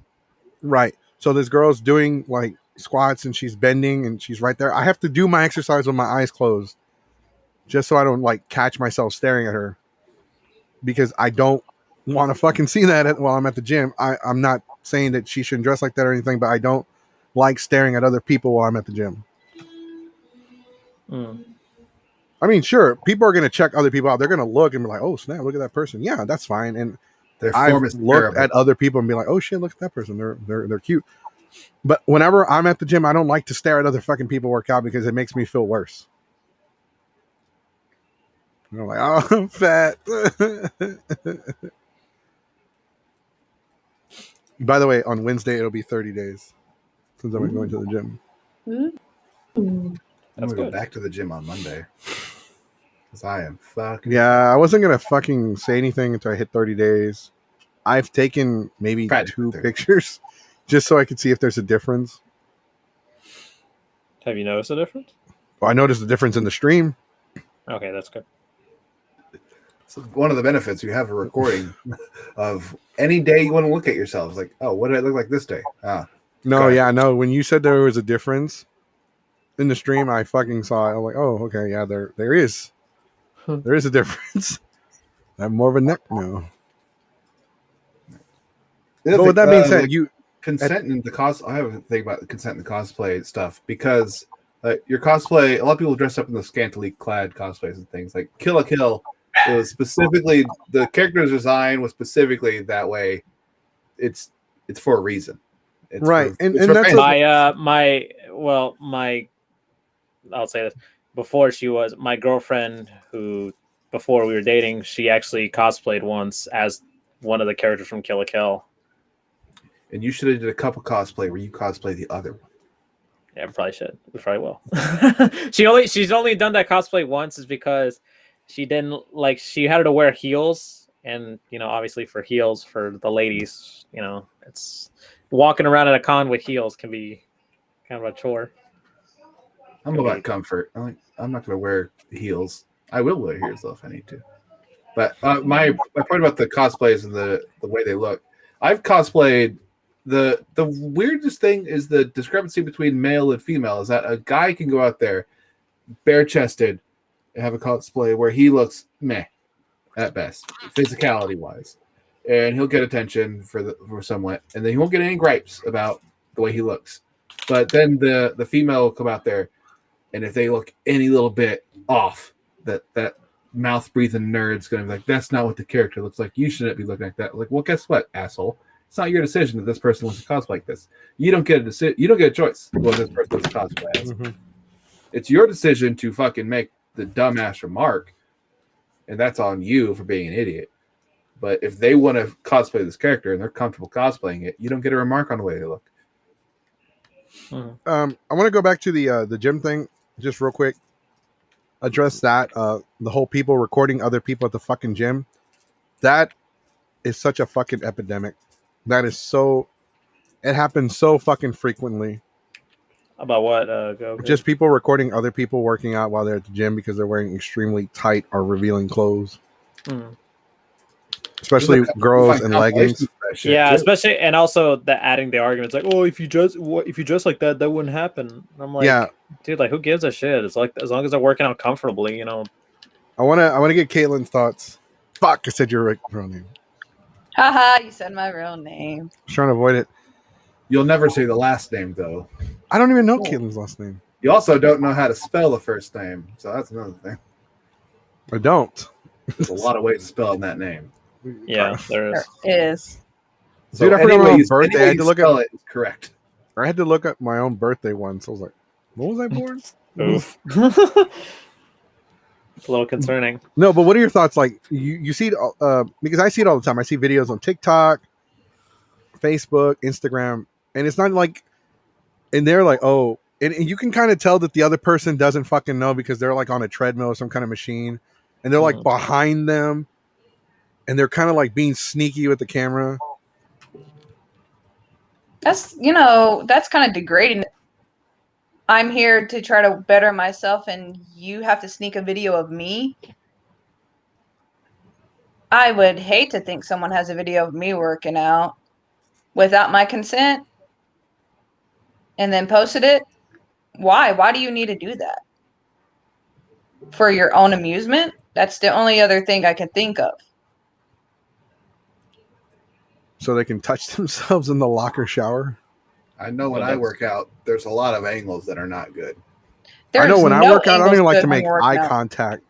Right. So this girl's doing like squats and she's bending and she's right there. I have to do my exercise with my eyes closed just so I don't like catch myself staring at her because I don't want to fucking see that while I'm at the gym. I'm not saying that she shouldn't dress like that or anything, but I don't like staring at other people while I'm at the gym. I mean, sure, people are going to check other people out. They're going to look and be like, oh, snap, look at that person. Yeah, that's fine. And I've looked at other people and be like, oh, shit, look at that person. They're cute. But whenever I'm at the gym, I don't like to stare at other fucking people work out because it makes me feel worse. I'm like, oh, I'm fat. By the way, on Wednesday, it'll be 30 days since I've been going to the gym. I'm going to go back to the gym on Monday. Because I am fucking... Yeah, I wasn't going to fucking say anything until I hit 30 days. I've taken maybe 2 pictures just so I could see if there's a difference. Have you noticed a difference? Well, I noticed a difference in the stream. Okay, that's good. So one of the benefits, you have a recording of any day you want to look at yourself. It's like, oh, what did I look like this day? No. When you said there was a difference in the stream, I fucking saw it. I'm like, oh, okay, yeah, there is. There is a difference. I have more of a neck now. But with that being said, consent in the cos. I have a thing about consent in the cosplay stuff because your cosplay. A lot of people dress up in the scantily clad cosplays and things. Like Kill la Kill, it was specifically the character's design was specifically that way. It's for a reason. It's right, and that's my I'll say this. Before she was my girlfriend, who before we were dating, she actually cosplayed once as one of the characters from Kill la Kill. And you should have did a couple cosplay where you cosplay the other one. Yeah, we probably should. We probably will. She's only done that cosplay once is because she didn't like she had to wear heels, and obviously for heels for the ladies, it's walking around at a con with heels can be kind of a chore. I'm about comfort. I'm not going to wear heels. I will wear heels though if I need to. But my point about the cosplays and the way they look, I've cosplayed. The weirdest thing is the discrepancy between male and female is that a guy can go out there bare chested and have a cosplay where he looks meh at best, physicality wise, and he'll get attention for somewhat, and then he won't get any gripes about the way he looks. But then the female will come out there, and if they look any little bit off, that mouth breathing nerd's gonna be like, that's not what the character looks like. You shouldn't be looking like that. Like, well, guess what, asshole? It's not your decision that this person wants to cosplay like this. You don't get a decision. You don't get a choice what this person wants to cosplay as. Mm-hmm. It's your decision to fucking make the dumbass remark, and that's on you for being an idiot. But if they want to cosplay this character and they're comfortable cosplaying it, you don't get a remark on the way they look. I want to go back to the gym thing just real quick. Address that the whole people recording other people at the fucking gym. That is such a fucking epidemic. That is so. It happens so fucking frequently. About what? Just people recording other people working out while they're at the gym because they're wearing extremely tight or revealing clothes. Especially girls in leggings. Yeah, especially and also the adding the arguments like, oh, if you dress like that, that wouldn't happen. And I'm like, yeah, dude, like who gives a shit? It's like as long as they're working out comfortably, I wanna get Caitlin's thoughts. Fuck, I said your real name. Haha, you said my real name. I was trying to avoid it. You'll never say the last name though. I don't even know Caitlin's last name. You also don't know how to spell the first name, so that's another thing. I don't. There's a lot of ways to spell that name. Yeah, there is. There is. So dude, I forgot my own birthday. I had to look at it. Correct. I had to look at my own birthday once. I was like, when was I born? Oof. It's a little concerning. No, but what are your thoughts? Like, you see it, because I see it all the time. I see videos on TikTok, Facebook, Instagram, and it's not like, and they're like, oh, and you can kind of tell that the other person doesn't fucking know because they're like on a treadmill or some kind of machine, and they're like behind them, and they're kind of like being sneaky with the camera. That's kind of degrading. I'm here to try to better myself, and you have to sneak a video of me. I would hate to think someone has a video of me working out without my consent and then posted it. Why? Why do you need to do that? For your own amusement? That's the only other thing I can think of. So they can touch themselves in the locker shower? I know when I work out, there's a lot of angles that are not good. I know when I work out, I don't even like to make eye contact.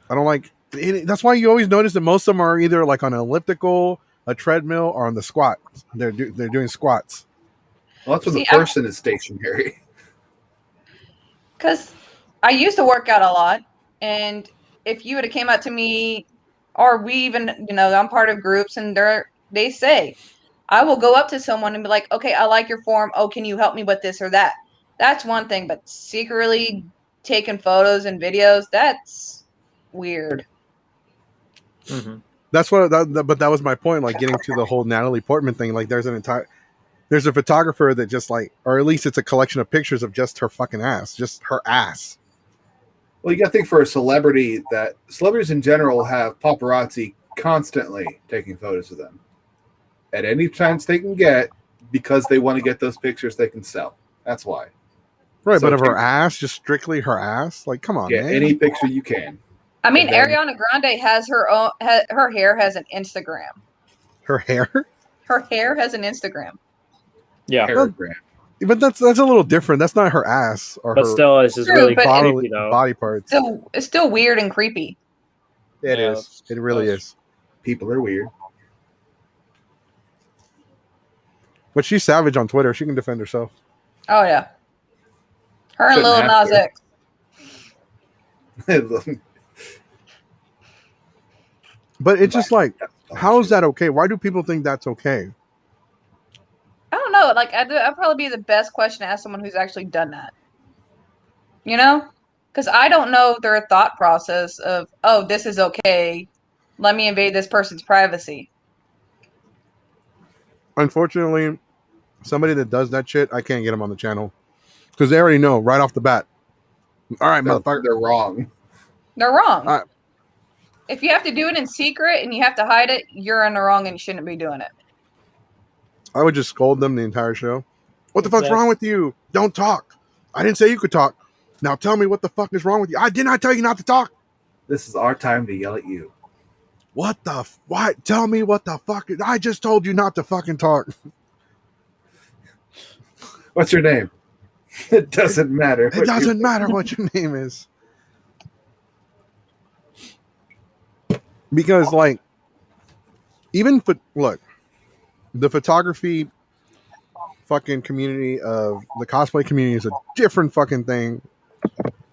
I don't like. That's why you always notice that most of them are either like on an elliptical, a treadmill, or on the squat. They're doing squats. Well, that's when the person is stationary. Because I used to work out a lot, and if you would have came out to me, or we even, I'm part of groups, and they say, I will go up to someone and be like, okay, I like your form. Oh, can you help me with this or that? That's one thing, but secretly taking photos and videos, that's weird. Mm-hmm. That's what, but that was my point. Like getting to the whole Natalie Portman thing. Like there's a photographer that just like, or at least it's a collection of pictures of just her fucking ass, just her ass. Well, you got to think for a celebrity that celebrities in general have paparazzi constantly taking photos of them at any chance they can get because they want to get those pictures they can sell. That's why. Right, so but of her ass, just strictly her ass? Like, come on, man. Any picture you can. I mean, Ariana Grande has her own, her hair has an Instagram. Her hair? Her hair has an Instagram. Yeah. But that's a little different. That's not her ass. But still, it's just really body parts. It's still weird and creepy. It is. It really is. People are weird. But she's savage on Twitter. She can defend herself. Oh, yeah. Her and Shouldn't Lil have Nas to. X. But it's just like, how is that okay? Why do people think that's okay? I don't know. Like, I'd probably be the best question to ask someone who's actually done that. You know? Because I don't know their thought process of, oh, this is okay. Let me invade this person's privacy. Unfortunately, somebody that does that shit, I can't get them on the channel because they already know right off the bat. All right, motherfucker. They're wrong. They're wrong. All right. If you have to do it in secret and you have to hide it, you're in the wrong and you shouldn't be doing it. I would just scold them the entire show. What the fuck's Exactly. wrong with you? Don't talk. I didn't say you could talk. Now tell me what the fuck is wrong with you. I did not tell you not to talk. This is our time to yell at you. What the why? Tell me what the fuck. I just told you not to fucking talk. What's your name? It doesn't matter. It doesn't matter what your name is. Because like, even look, the photography fucking community of the cosplay community is a different fucking thing.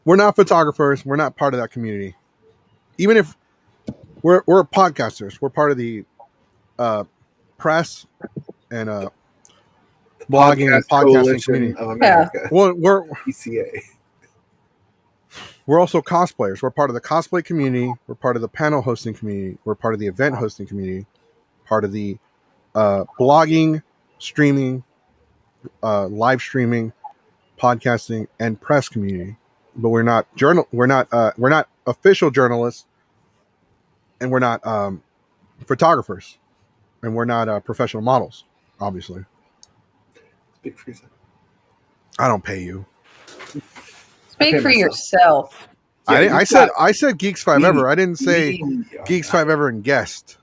We're not photographers. We're not part of that community. Even if we're podcasters, we're part of the press and blogging and podcasting Coalition community. of America. Well, PCA. we're also cosplayers. We're part of the cosplay community. We're part of the panel hosting community. We're part of the event hosting community. Part of the blogging, streaming, live streaming, podcasting, and press community. But we're not We're not official journalists, and we're not photographers, and we're not professional models. Obviously, Speak for yourself. I don't pay you. Speak for myself. yourself. Yeah, I said Geeks 5 Ever. I didn't say Geeks 5 Ever and guest.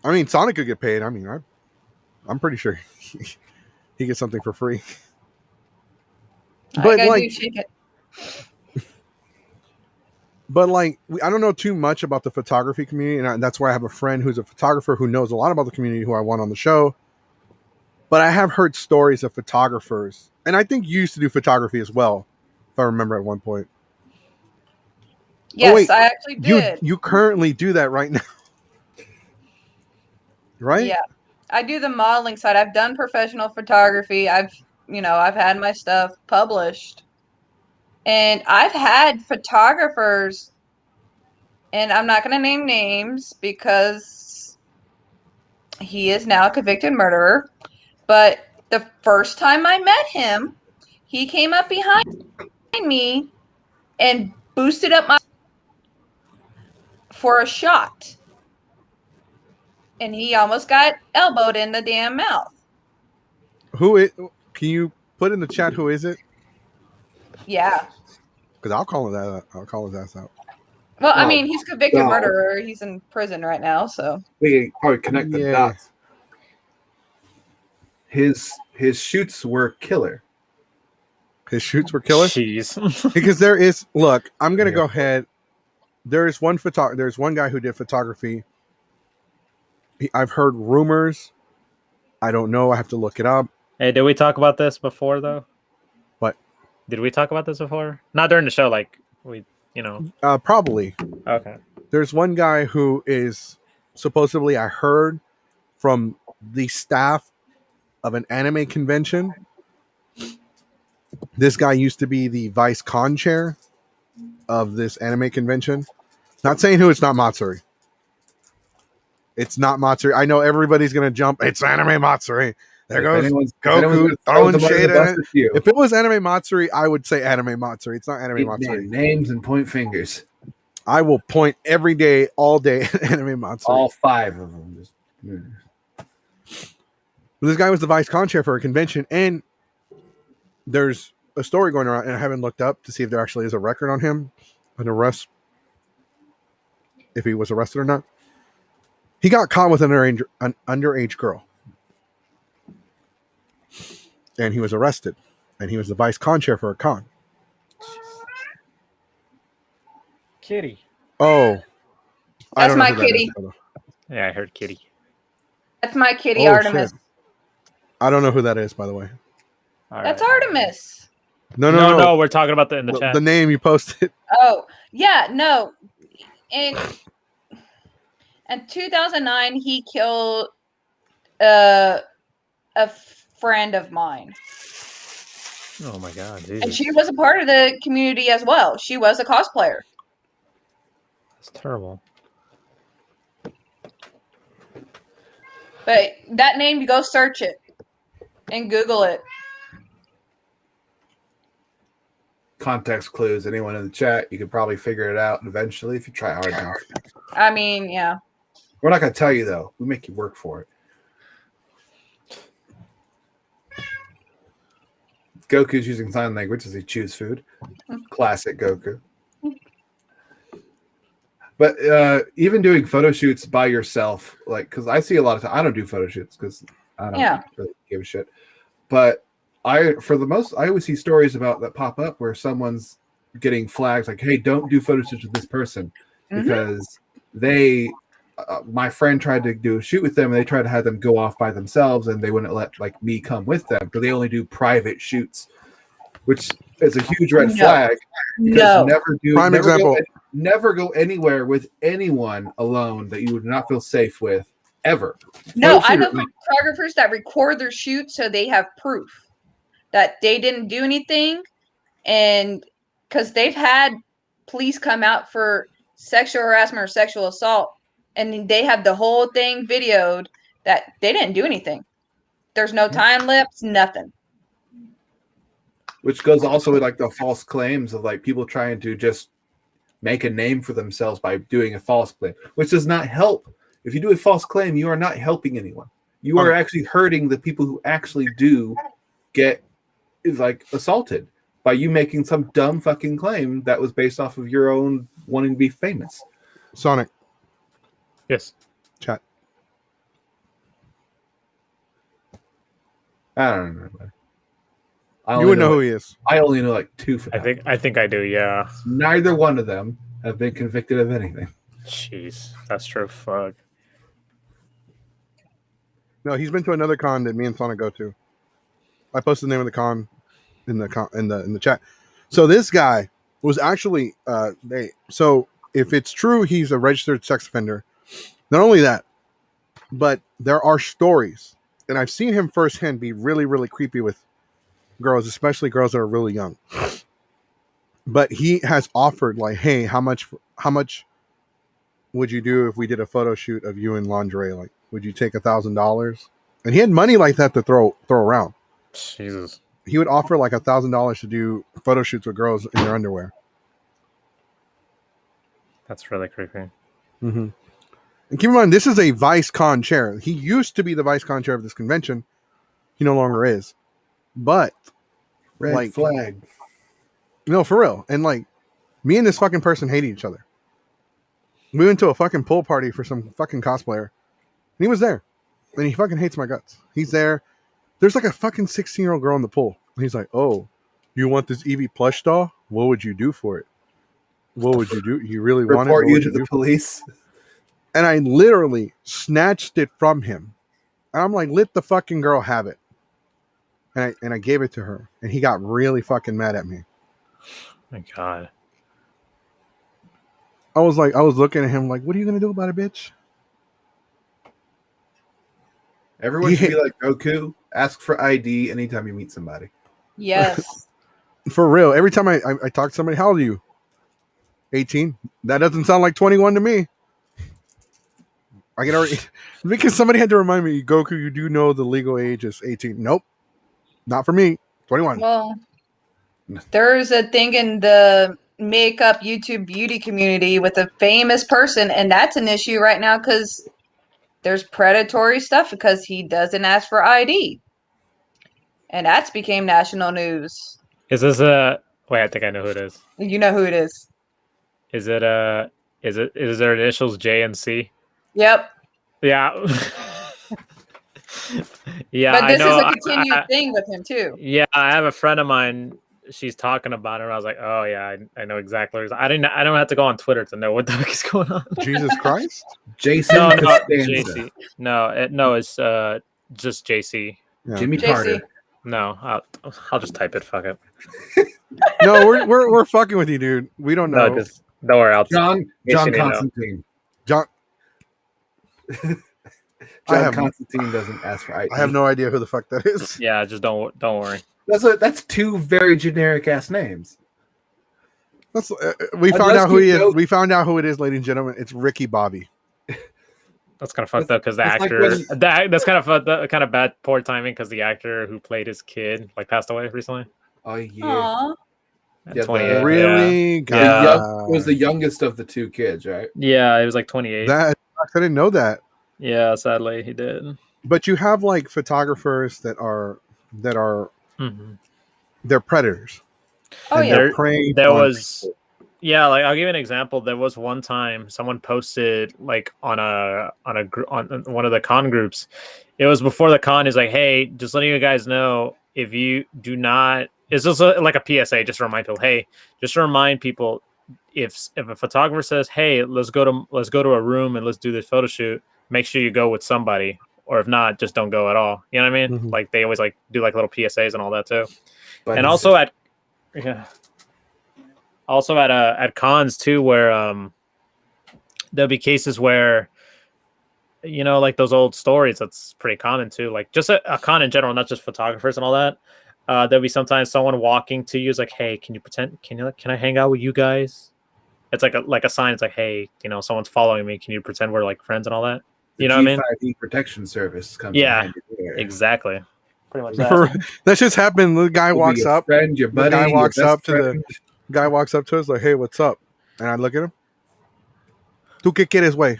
I mean, Sonic could get paid. I mean, I'm pretty sure he gets something for free. But like, shake it. but like, I don't know too much about the photography community, and that's why I have a friend who's a photographer who knows a lot about the community, who I want on the show. But I have heard stories of photographers, and I think you used to do photography as well, if I remember at one point. Yes, wait, I actually did. You currently do that right now, right? Yeah, I do the modeling side. I've done professional photography. I've had my stuff published, and I've had photographers, and I'm not going to name names because he is now a convicted murderer. But the first time I met him, he came up behind me and boosted up my for a shot. And he almost got elbowed in the damn mouth. Can you put in the chat who is it? Yeah. Because I'll call his ass out. Well, I mean, he's convicted murderer. He's in prison right now, so We can probably connect the dots. His shoots were killer. His shoots were killer. Jeez. Because there is. Look, I'm gonna go ahead. There's one guy who did photography. I've heard rumors. I don't know. I have to look it up. Hey, did we talk about this before though? What? Did we talk about this before? Not during the show, like Probably. Okay. There's one guy who is supposedly, I heard from the staff of an anime convention. This guy used to be the vice con chair of this anime convention. Not saying who, it's not Matsuri. It's not Matsuri. I know everybody's going to jump. It's anime Matsuri. There goes Goku throwing shade at it. If it was anime Matsuri, I would say anime Matsuri. It's not anime Matsuri. Names and point fingers. I will point every day, all day at anime Matsuri. All 5 of them. This guy was the vice con chair for a convention, and there's a story going around, and I haven't looked up to see if there actually is a record on him, an arrest, if he was arrested or not. He got caught with an underage girl, and he was arrested, and he was the vice con chair for a con. Kitty. Oh, that's my kitty. Yeah, I heard kitty. That's my kitty, Artemis. Shit. I don't know who that is, by the way. All That's right. Artemis. No. We're talking about in the chat. The name you posted. Oh, yeah, no. In 2009, he killed a friend of mine. Oh my god, And Jesus. she was a part of the community as well. She was a cosplayer. That's terrible. But that name, you go search it and Google it. Context clues. Anyone in the chat, you could probably figure it out eventually if you try hard enough. I mean, yeah. We're not going to tell you, though. We make you work for it. Goku's using sign language as he chews food. Classic Goku. But even doing photo shoots by yourself, like, because I see a lot of time, I don't do photo shoots because I don't really give a shit. But I always see stories about that pop up where someone's getting flags like, hey, don't do photo shoots with this person because they, my friend tried to do a shoot with them and they tried to have them go off by themselves and they wouldn't let like me come with them because they only do private shoots, which is a huge red flag. Because never go anywhere with anyone alone that you would not feel safe with ever. No, I know photographers that record their shoots so they have proof that they didn't do anything, and because they've had police come out for sexual harassment or sexual assault, and they have the whole thing videoed that they didn't do anything. There's no time lapse, nothing. Which goes also with like the false claims of like people trying to just make a name for themselves by doing a false claim, which does not help. If you do a false claim, you are not helping anyone. You are actually hurting the people who actually do get assaulted by you making some dumb fucking claim that was based off of your own wanting to be famous. Sonic. Yes. Chat. I don't know. You would know who he is. I only know like two. I think I do. Yeah. Neither one of them have been convicted of anything. Jeez, that's true. Fuck. No, he's been to another con that me and Sonic go to. I posted the name of the con in the chat. So this guy was actually so if it's true he's a registered sex offender. Not only that, but there are stories, and I've seen him firsthand be really, really creepy with girls, especially girls that are really young. But he has offered like, hey, how much would you do if we did a photo shoot of you in lingerie? Like, would you take $1,000? And he had money like that to throw around. Jesus. He would offer like $1,000 to do photo shoots with girls in their underwear. That's really creepy. Mm-hmm. And keep in mind, this is a Vice Con chair. He used to be the Vice Con chair of this convention. He no longer is. But red flag. No, for real. And like, me and this fucking person hated each other. We went to a fucking pool party for some fucking cosplayer. And he was there. And he fucking hates my guts. He's there. There's like a fucking 16-year-old girl in the pool. And he's like, oh, you want this Eevee plush doll? What would you do for it? What would you do? You really want it? Report you to the police. And I literally snatched it from him. And I'm like, let the fucking girl have it. And I gave it to her. And he got really fucking mad at me. My God. I was looking at him like, what are you going to do about it, bitch? Everyone should be like Goku. Ask for ID anytime you meet somebody. Yes. For real. Every time I talk to somebody, how old are you? 18? That doesn't sound like 21 to me. I can already... Because somebody had to remind me, Goku, you do know the legal age is 18. Nope. Not for me. 21. Well, there's a thing in the makeup YouTube beauty community with a famous person, and that's an issue right now because there's predatory stuff because he doesn't ask for ID. And that's became national news. Is this a... Wait, I think I know who it is. You know who it is. Is it is their initials J and C? Yep. Yeah. Yeah, but this I know. is a continued thing with him too. Yeah, I have a friend of mine. She's talking about it. And I was like, oh yeah, I know exactly. I don't have to go on Twitter to know what the heck is going on. Jesus Christ, Jason. No, JC. No, it's just JC. Yeah. Jimmy Carter. No, I'll just type it. Fuck it. No, we're fucking with you, dude. We don't know. No, just don't worry. John Yes, you know. Constantine. John. John Constantine doesn't ask for ID. I have no idea who the fuck that is. Yeah, just don't worry. That's two very generic ass names. That's, we found out who he is. We found out who it is, ladies and gentlemen. It's Ricky Bobby. That's kind of fucked up because the That's like actor. That's kind of kind of bad, poor timing because the actor who played his kid passed away recently. Oh yeah. Aww. At Yeah, 28, Really? Yeah. Was the youngest of the two kids, right? Yeah, he was like 28. That I didn't know that. Yeah, sadly he did. But you have like photographers that are Mhm. they're predators. Oh And yeah. they're preying There on was, people. yeah, like I'll give you an example. There was one time someone posted like on one of the con groups. It was before the con. Is like, hey, just letting you guys know, if you do not, it's just like a PSA, just to remind people. Hey, just to remind people, if a photographer says, hey, let's go to a room and let's do this photo shoot, make sure you go with somebody, or if not, just don't go at all. You know what I mean? Mhm. Like they always like do like little PSAs and all that too. But And also at cons too, where there'll be cases where, you know, like those old stories, that's pretty common too, like just a con in general, not just photographers and all that. There'll be sometimes someone walking to you is like, hey, can I hang out with you guys? It's like a sign. It's like, hey, you know, someone's following me, can you pretend we're like friends and all that? You know what I mean? G5E protection service comes. Yeah, behind you there. exactly. Pretty much that. That just happened. The guy Could be walks your up. friend, your buddy, the guy your walks best up to friend. the guy walks up to us like, hey, what's up? And I look at him. ¿Tú qué quieres, güey?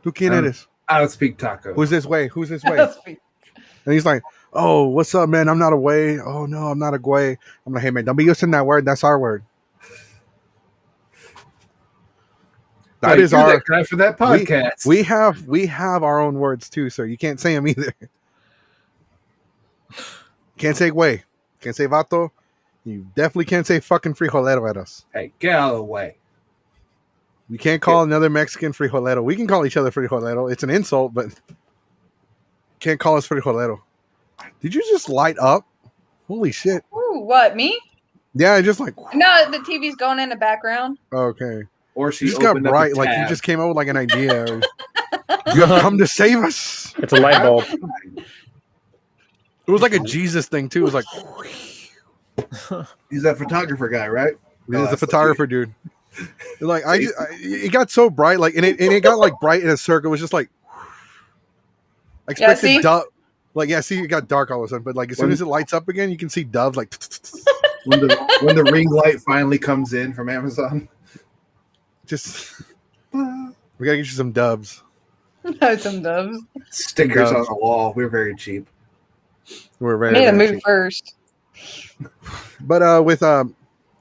¿Tú quién eres? I don't speak taco. Who's this way? Who's this way? And he's like, oh, what's up, man? I'm not a way. Oh, no, I'm not a way. I'm like, hey, man, don't be using that word. That's our word. That is You're our that guy for that podcast. We have our own words too, so you can't say them either. Can't say güey. Can't say vato. You definitely can't say fucking frijolero at us. Hey, get out of the way. You can't call another Mexican frijolero. We can call each other frijolero. It's an insult, but can't call us frijolero. Did you just light up? Holy shit. Ooh, what, me? Yeah, just like, No, the TV's going in the background. okay. Or she You just got opened up a bright, like you tab. just came up with like an idea. You have come to save us. It's a light bulb. It was like a Jesus thing too. It was like, He's that photographer guy, right? he's a that's photographer, dude. Like it got so bright, like and it got like bright in a circle. It was just like I expected see? dove. Like see, it got dark all of a sudden, but like as soon as it lights up again, you can see dove like. when the ring light finally comes in from Amazon. Just we gotta get you some doves. Some doves. Stickers Doves. on the wall. We're very cheap. We're I very, need to very move cheap. first. But with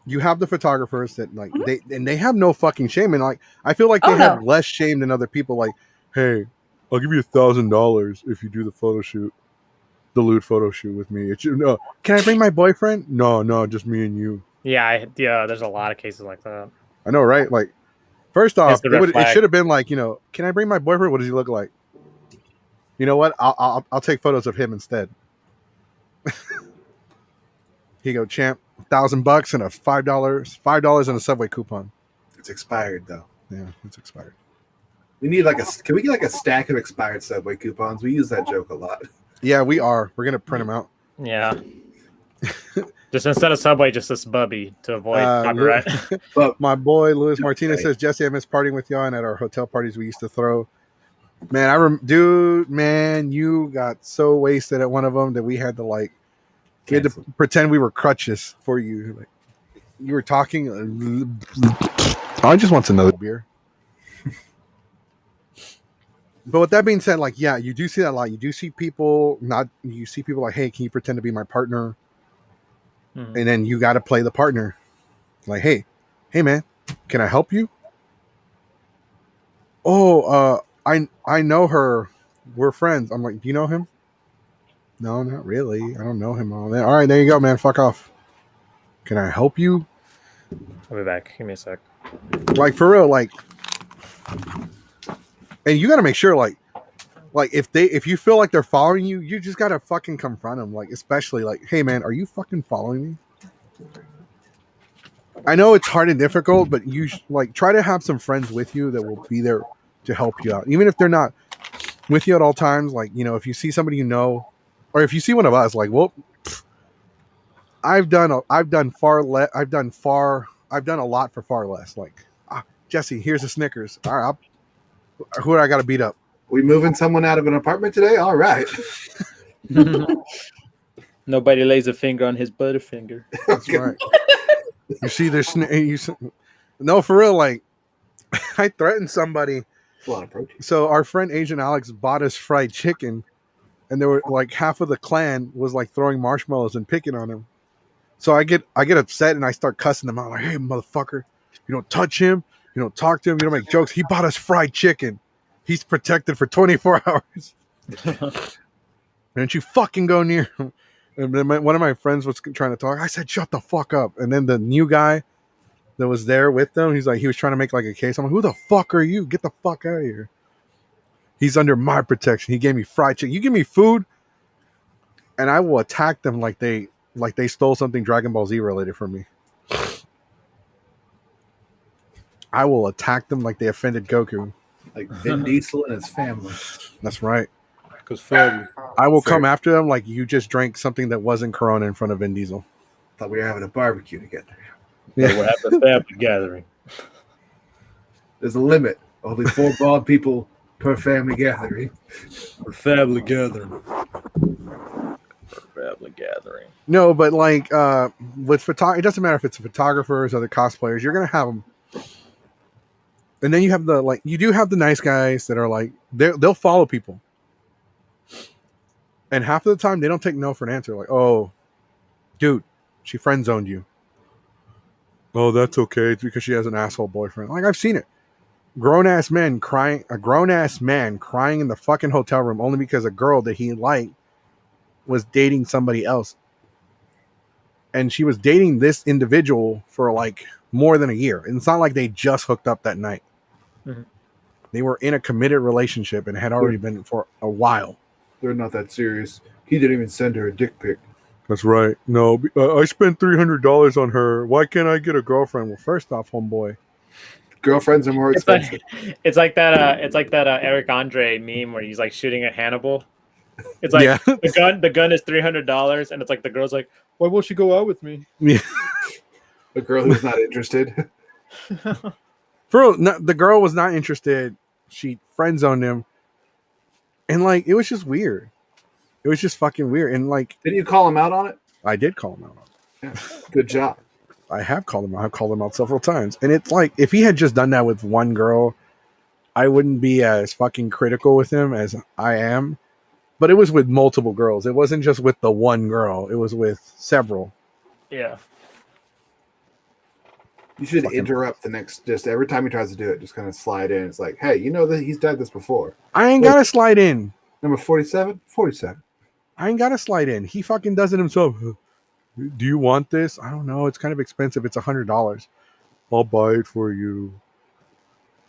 you have the photographers that like they have no fucking shame, and like I feel like they have no. less shame than other people. Like, hey, I'll give you $1,000 if you do the photo shoot, the lewd photo shoot with me. No, can I bring my boyfriend? No, just me and you. Yeah, there's a lot of cases like that. I know, right? Like, first off, the red it flag. should have been like, can I bring my boyfriend? What does he look like? You know what? I'll take photos of him instead. Here you go, champ. $1,000 and a $5 and a Subway coupon. It's expired though. Yeah, it's expired. We need can we get like a stack of expired Subway coupons? We use that joke a lot. Yeah, we are. We're gonna print them out. Yeah. Just instead of Subway, just this Bubby to avoid copyright. But My boy Luis Martinez Okay. says, Jesse, I miss partying with y'all and at our hotel parties we used to throw. Man, man, you got so wasted at one of them that we had to cancel. pretend we were crutches for you. Like, you were talking. I just want another beer. But with that being said, like, yeah, you do see that a lot. You do see people like, hey, can you pretend to be my partner? Mhm. And then you got to play the partner. Like, hey man, can I help you? Oh, I know her. We're friends. I'm like, do you know him? No, not really. I don't know him. All right, there you go, man. Fuck off. Can I help you? I'll be back. Give me a sec. Like, for real, like, and you got to make sure, like, Like if you feel like they're following you, you just gotta fucking confront them. Like especially like, hey man, are you fucking following me? I know it's hard and difficult, but you like try to have some friends with you that will be there to help you out, even if they're not with you at all times. Like if you see somebody or if you see one of us, like, well, I've done a lot for far less. Like, Jesse, here's a Snickers. All right, who do I got to beat up? We moving someone out of an apartment today? All right. Nobody lays a finger on his butterfinger. That's right. You see, no, for real. Like, I threatened somebody. A lot of protein. So our friend Asian Alex bought us fried chicken, and there were like half of the clan was like throwing marshmallows and picking on him. So I get upset and I start cussing them out like, "Hey, motherfucker! You don't touch him. You don't talk to him. You don't make jokes. He bought us fried chicken. He's protected for 24 hours. Don't you fucking go near him." And then one of my friends was trying to talk. I said, "Shut the fuck up." And then the new guy that was there with them, he was trying to make like a case. I'm like, "Who the fuck are you? Get the fuck out of here." He's under my protection. He gave me fried chicken. You give me food, and I will attack them like they stole something Dragon Ball Z related from me. I will attack them like they offended Goku. Like Vin Diesel and his family. That's right. Because family. I will come after them like you just drank something that wasn't Corona in front of Vin Diesel. Thought we were having a barbecue together. Yeah, we're having a family gathering. There's a limit. Only 4 bald people per family gathering. Family gathering. Family gathering. No, but like with it doesn't matter if it's photographers or the cosplayers. You're gonna have them, and then you have you do have the nice guys that are like they'll follow people, and half of the time they don't take no for an answer. Like, "Oh, dude, she friend zoned you." "Oh, that's okay. It's because she has an asshole boyfriend." Like, I've seen it. A grown ass man crying in the fucking hotel room only because a girl that he liked was dating somebody else. And she was dating this individual for like more than a year. And it's not like they just hooked up that night. Mm-hmm. They were in a committed relationship and had already been for a while. They're not that serious. He didn't even send her a dick pic. That's right. No, I spent $300 on her. Why can't I get a girlfriend? Well, first off, homeboy, Girlfriends are more expensive. It's like that Eric Andre meme where he's like shooting at Hannibal. It's like the gun is $300, and it's like the girl's like, "Why won't she go out with me?" Yeah. The girl who's not interested. The girl was not interested. She friend zoned him, and like it was just weird. It was just fucking weird. And like, Did you call him out on it? I did call him out on it. Yeah. Good job. I have called him out. I've called him out several times. And it's like, if he had just done that with one girl, I wouldn't be as fucking critical with him as I am. But it was with multiple girls. It wasn't just with the one girl. It was with several. Yeah. You should interrupt just every time he tries to do it, just kind of slide in. It's like, hey, you know that he's done this before. I ain't got to slide in. Number 47? 47. I ain't got to slide in. He fucking does it himself. Do you want this? I don't know. It's kind of expensive. It's $100. I'll buy it for you.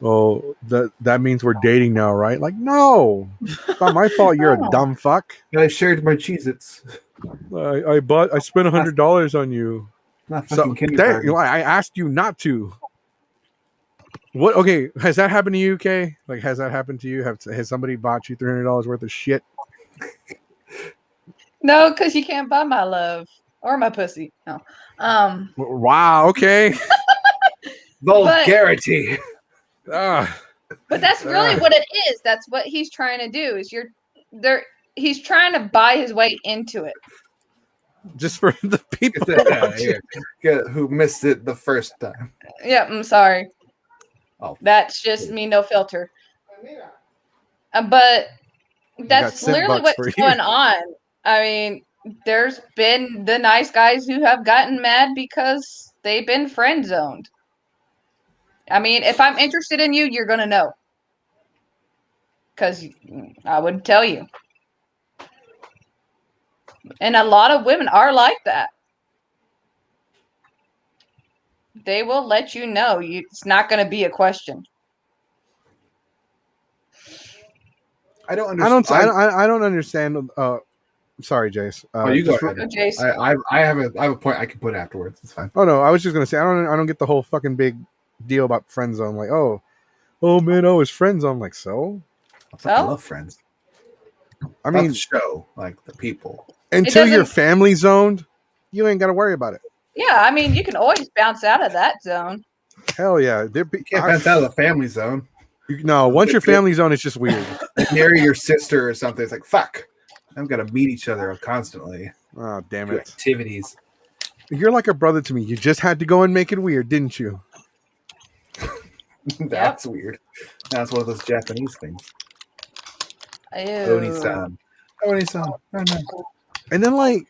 Oh, that means we're dating now, right? Like, no. It's not my fault you're a dumb fuck. I shared my Cheez-Its. I spent $100 on you. Not fucking I asked you not to. What? Okay, has that happened to you, Kay? Like, has that happened to you? Has somebody bought you $300 worth of shit? No, because you can't buy my love or my pussy. No. Wow. Okay. Vulgarity. But that's really what it is. That's what he's trying to do. He's trying to buy his way into it. Just for the people who missed it the first time. Yeah, I'm sorry. Oh, that's just me, no filter. But that's literally what's going on. I mean, there's been the nice guys who have gotten mad because they've been friend zoned. I mean, if I'm interested in you, you're gonna know, because I would tell you. And a lot of women are like that. They will let you know. It's not going to be a question. I don't I don't. understand. I don't understand. Sorry, Jace. Oh, you go just ahead. Oh, Jace. I have a point I can put afterwards. It's fine. Oh no, I was just gonna say I don't get the whole fucking big deal about friend zone. Like, oh man, it's friend zone. Like, so I fucking So? love Friends. I Not mean, the show, like the people. until you're doesn't- family zoned, you ain't got to worry about it. Yeah, I mean, you can always bounce out of that zone. Hell yeah, You can't bounce out of the family zone. No, once you're family zone, it's just weird. Marry your sister or something. It's like fuck. I'm gonna meet each other constantly. Oh damn Do it! activities. You're like a brother to me. You just had to go and make it weird, didn't you? That's weird. That's one of those Japanese things. Ew. Oni-san. Oni-san. Oh, no. And then like,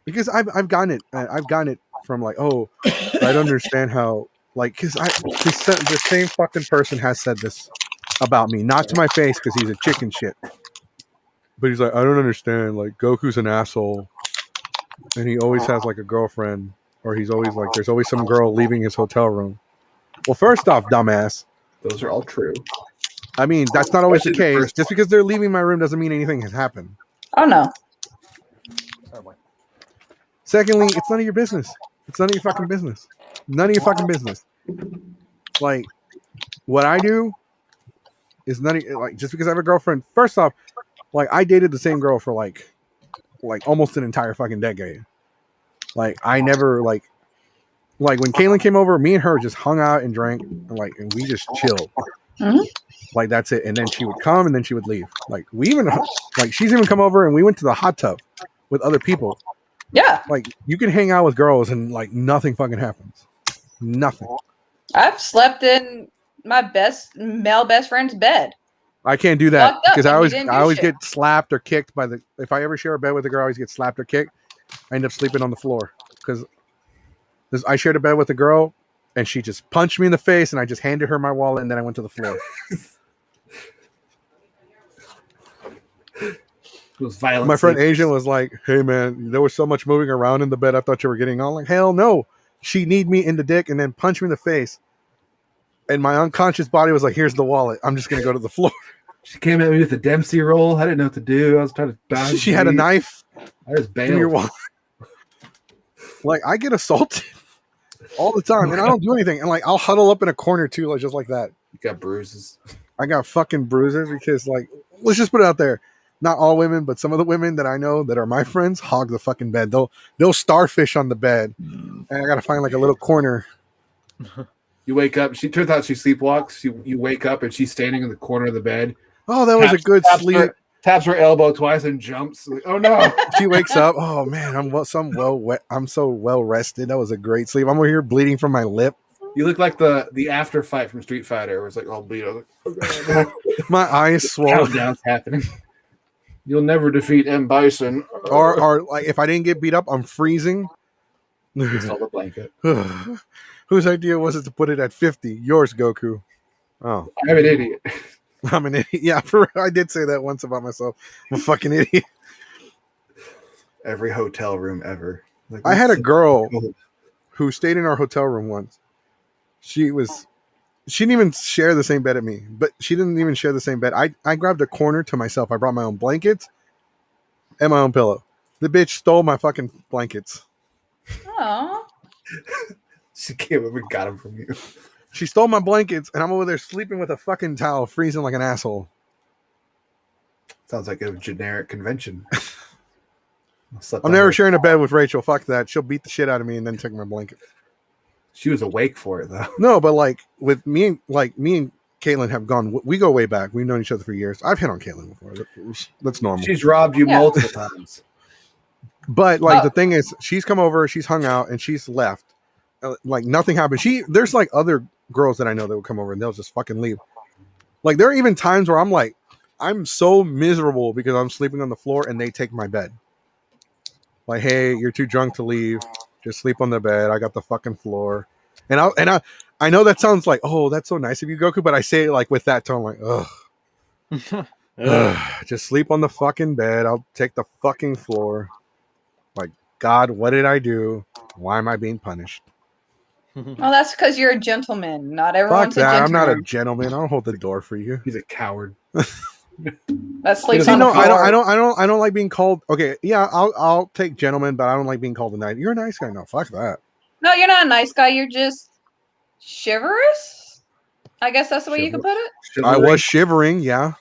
because I've gotten it from like, oh, I don't understand how like, because the same fucking person has said this about me, not to my face because he's a chicken shit, but he's like, I don't understand, like Goku's an asshole, and he always has like a girlfriend, or he's always like, there's always some girl leaving his hotel room. Well, first off, dumbass. Those are all true. I mean, that's not always the Especially the case. first Just one. because they're leaving my room doesn't mean anything has happened. Oh no. Secondly, it's none of your business. It's none of your fucking business. None of your fucking business. Like, what I do is none of, like, just because I have a girlfriend. First off, like, I dated the same girl for like almost an entire fucking decade. Like, I never like when Caitlin came over, me and her just hung out and drank and we just chilled. Mhm. Like, that's it. And then she would come and then she would leave. Like, we even like she's even come over and we went to the hot tub with other people. Yeah, Like, you can hang out with girls and like nothing fucking happens. Nothing. I've slept in my male best friend's bed. I can't do that Fucked up, because and I we always didn't do I always shit. get slapped or kicked by the. If I ever share a bed with a girl, I always get slapped or kicked. I end up sleeping on the floor because I shared a bed with a girl and she just punched me in the face and I just handed her my wallet and then I went to the floor. It was violent. My friend sleep. Asian was like, "Hey man, there was so much moving around in the bed. I thought you were getting on." Like, hell no. She kneed me in the dick and then punched me in the face. And my unconscious body was like, "Here's the wallet. I'm just gonna go to the floor." She came at me with a Dempsey roll. I didn't know what to do. I was trying to dodge. She had a knife. I just Give me your bailed. wallet. Like, I get assaulted all the time, and I don't do anything. And like, I'll huddle up in a corner too, like just like that. You got bruises. I got fucking bruises because, like, let's just put it out there. Not all women, but some of the women that I know that are my friends hog the fucking bed. They'll starfish on the bed, and I gotta find like a little corner. You wake up. She turns out she sleepwalks. You wake up and she's standing in the corner of the bed. Oh, that was a good sleep. Taps her elbow twice and jumps. Like, oh no! She wakes up. Oh man, I'm so well rested. That was a great sleep. I'm over here bleeding from my lip. You look like the after fight from Street Fighter, where it's like all bleed. My eyes swollen. Countdown's happening. You'll never defeat M. Bison. Or like, if I didn't get beat up, I'm freezing. It's all the blanket. Whose idea was it to put it at 50? Yours, Goku. Oh, I'm an idiot. I'm an idiot. Yeah, I did say that once about myself. I'm a fucking idiot. Every hotel room ever. Like, I had a girl who stayed in our hotel room once. She didn't even share the same bed as me, but she didn't even share the same bed. I grabbed a corner to myself. I brought my own blankets and my own pillow. The bitch stole my fucking blankets. Oh, She came over and got him from you. She stole my blankets, and I'm over there sleeping with a fucking towel, freezing like an asshole. Sounds like a generic convention. I'm never sharing a bed with Rachel. Fuck that. She'll beat the shit out of me and then take my blanket. She was awake for it though. No, but like with me and Caitlin have gone. We go way back. We've known each other for years. I've hit on Caitlin before. That's normal. She's robbed you Yeah. multiple times. But like the thing is, she's come over, she's hung out, and she's left. Like nothing happened. There's like other girls that I know that will come over and they'll just fucking leave. Like there are even times where I'm like, I'm so miserable because I'm sleeping on the floor and they take my bed. Like, hey, you're too drunk to leave. Just sleep on the bed. I got the fucking floor. And I know that sounds like, oh, that's so nice of you, Goku, but I say it like with that tone, like, ugh. Just sleep on the fucking bed. I'll take the fucking floor. Like, God, what did I do? Why am I being punished? well, that's because you're a gentleman. Not Fuck everyone's a that. I'm gentleman. not a gentleman. I don't hold the door for you. He's a coward. That sleeps See, on the no, floor. I don't like being called. Okay, yeah, I'll take gentleman, but I don't like being called a knight. You're a nice guy. No, fuck that. No, you're not a nice guy. You're just chivalrous. I guess that's the way you could put it. I was shivering. Yeah,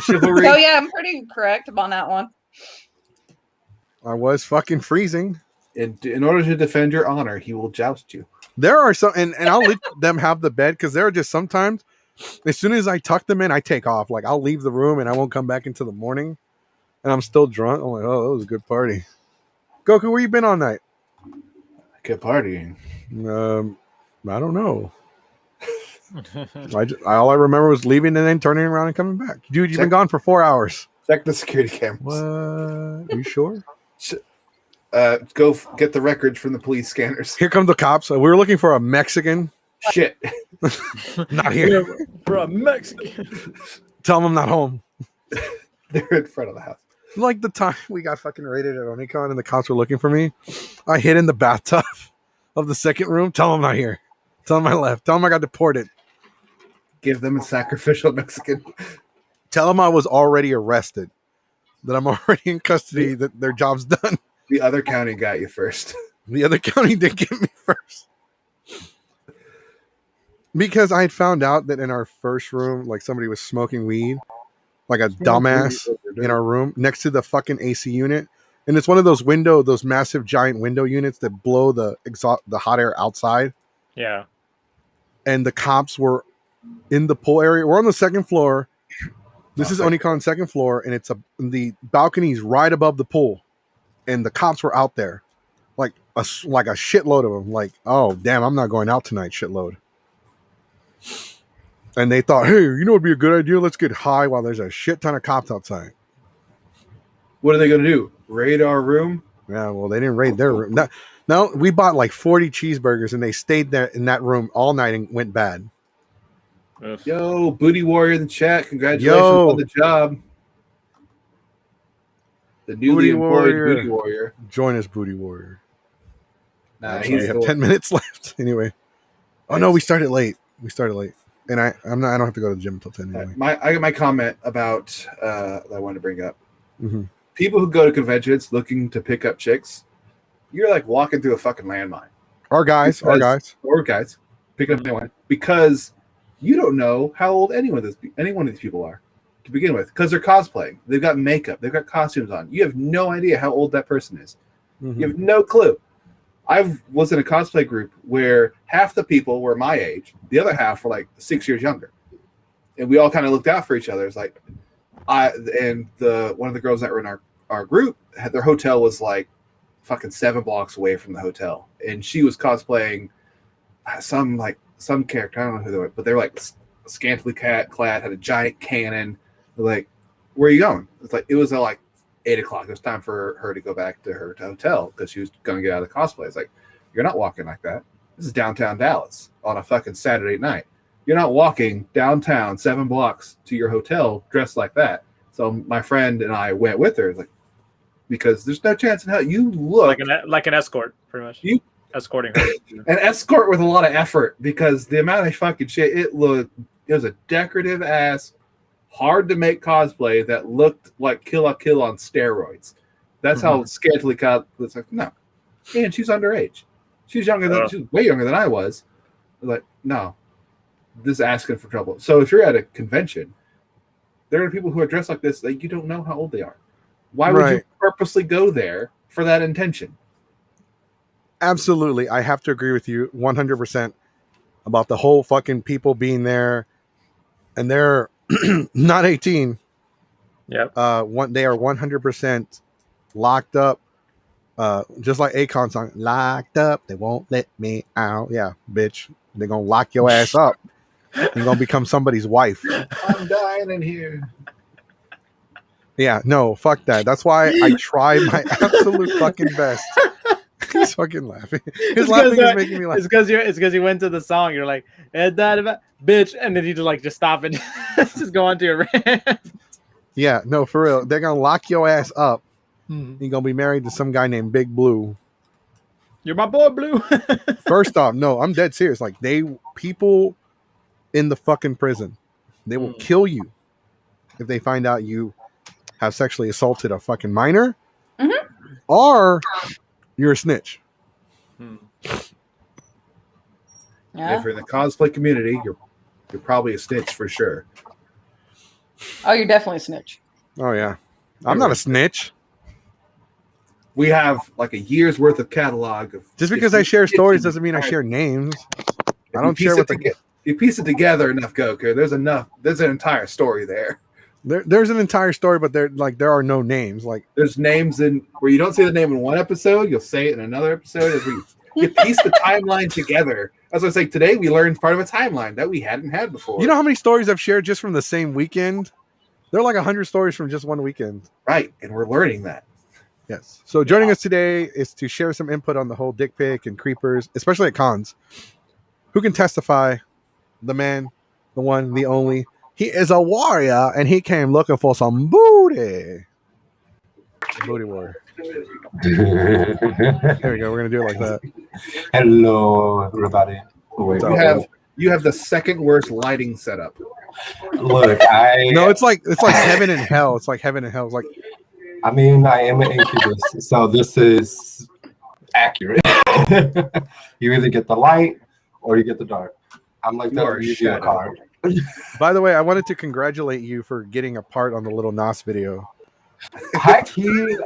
Chivalry. So yeah, I'm pretty correct on that one. I was fucking freezing. In order to defend your honor, he will joust you. There are some, and I'll let them have the bed because there are just sometimes, as soon as I tuck them in, I take off. Like I'll leave the room and I won't come back until the morning, and I'm still drunk. I'm like, oh, that was a good party. Goku, where you been all night? Good partying. I don't know. All I remember was leaving and then turning around and coming back. Dude, you've been gone for 4 hours. Check the security cameras. What? Are you sure? Go get the records from the police scanners. Here come the cops. We were looking for a Mexican. Shit. Not here. For a Mexican. Tell them I'm not home. They're in front of the house. Like the time we got fucking raided at Onicon and the cops were looking for me. I hid in the bathtub of the second room. Tell them I'm not here. Tell them I left. Tell them I got deported. Give them a sacrificial Mexican. Tell them I was already arrested. That I'm already in custody. That their job's done. The other county got you first. The other county did get me first. Because I had found out that in our first room, like somebody was smoking weed, like a dumbass in our room next to the fucking AC unit. And it's one of those those massive giant window units that blow the hot air outside. Yeah. And the cops were in the pool area. We're on the second floor. This is Onicon second floor, and the balcony's right above the pool. And the cops were out there, like a shitload of them. Like, oh damn, I'm not going out tonight. Shitload. And they thought, hey, you know, it'd be a good idea. Let's get high while there's a shit ton of cops outside. What are they going to do? Raid our room? Yeah, well, they didn't raid their room. No, we bought like 40 cheeseburgers, and they stayed there in that room all night and went bad. Yo, Booty Warrior in the chat. Congratulations on the job. The newly employed Booty Warrior. Join us, Booty Warrior. Nah, we have 10 minutes left. Anyway. Oh no, we started late. And I don't have to go to the gym until 10 anyway. I got my comment about that I wanted to bring up. Mm-hmm. People who go to conventions looking to pick up chicks, you're like walking through a fucking landmine. Or guys. Picking up anyone because you don't know how old any one of these people are to begin with, because they're cosplaying. They've got makeup, they've got costumes on. You have no idea how old that person is. Mm-hmm. You have no clue. I was in a cosplay group where half the people were my age, the other half were like 6 years younger, and we all kind of looked out for each other. It's like one of the girls that were in our group, their hotel was like fucking 7 blocks away from the hotel, and she was cosplaying some character. I don't know who they were, but they were like scantily clad, had a giant cannon. They're like, where are you going? It's like, it was like 8 o'clock. It was time for her to go back to her hotel because she was going to get out of the cosplay. It's like, you're not walking like that. This is downtown Dallas on a fucking Saturday night. You're not walking downtown 7 blocks to your hotel dressed like that. So my friend and I went with her, like, because there's no chance in hell you look like an escort, pretty much. You escorting her. An escort with a lot of effort, because the amount of fucking shit it was a decorative ass, hard to make cosplay that looked like Kill la Kill on steroids. That's how scantily cut. It's like, no, and she's underage. She's way younger than I was. Like, no, this is asking for trouble. So if you're at a convention, there are people who are dressed like this that you don't know how old they are. Why would you purposely go there for that intention? Absolutely. I have to agree with you 100% about the whole fucking people being there, and they're not 18. Yep. They are 100% locked up. Just like Akon song, locked up, they won't let me out. Yeah, bitch. They're gonna lock your ass up. You're gonna become somebody's wife. I'm dying in here. Yeah, no, fuck that. That's why I try my absolute fucking best. He's fucking laughing. His laughing is making me laugh. It's because you went to the song. You're like, bitch, and then you just stop and just go on to your rant. Yeah, no, for real. They're gonna lock your ass up. You're gonna be married to some guy named Big Blue. You're my boy, Blue. First off, no, I'm dead serious. Like, people in the fucking prison, they will kill you if they find out you have sexually assaulted a fucking minor, Mhm. or you're a snitch. Yeah. If you're in the cosplay community, you're probably a snitch for sure. Oh, you're definitely a snitch. Oh yeah, I'm not a snitch. We have like a year's worth of catalog of. Just because I share stories doesn't mean I share names. I don't share what you piece it together enough, Goku. There's enough. There's an entire story there. There's an entire story, but there are no names. Like there's names in where you don't say the name in one episode, you'll say it in another episode. As you piece the timeline together. As I was like, today we learned part of a timeline that we hadn't had before. You know how many stories I've shared just from the same weekend? There are like 100 stories from just one weekend. Right, and we're learning that. Yes. So joining us today is to share some input on the whole dick pic and creepers, especially at cons. Who can testify? The man, the one, the only. He is a warrior, and he came looking for some booty. Booty warrior. There we go. We're gonna do it like that. Hello, everybody. Wait, you have the second worst lighting setup. Look, no, it's like heaven and hell. It's like heaven and hell. It's like, I mean, I am an incubus, so this is accurate. You either get the light or you get the dark. I'm like that Yu-Gi-Oh card. By the way, I wanted to congratulate you for getting a part on the Little Nas video. But you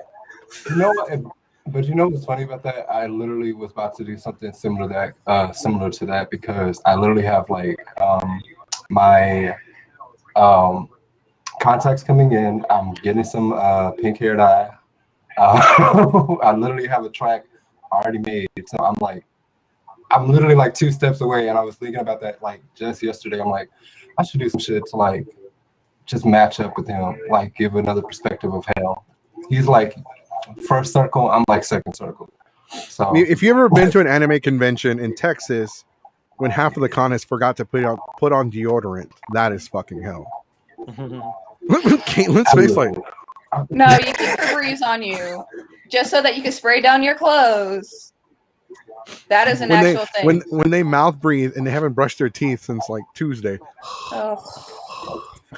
know what's funny about that? I literally was about to do something similar to that because I literally have like my contacts coming in. I'm getting some pink hair dye. I literally have a track already made, so I'm literally like 2 steps away, and I was thinking about that like just yesterday. I'm like, I should do some shit to like just match up with him, like give another perspective of hell. He's like first circle, I'm like second circle. So if you've ever been to an anime convention in Texas when half of the con has forgot to put on deodorant, that is fucking hell. Caitlin's face like, no, you keep Febreze on you just so that you can spray down your clothes. That is an actual thing. When they mouth breathe and they haven't brushed their teeth since like Tuesday. Oh.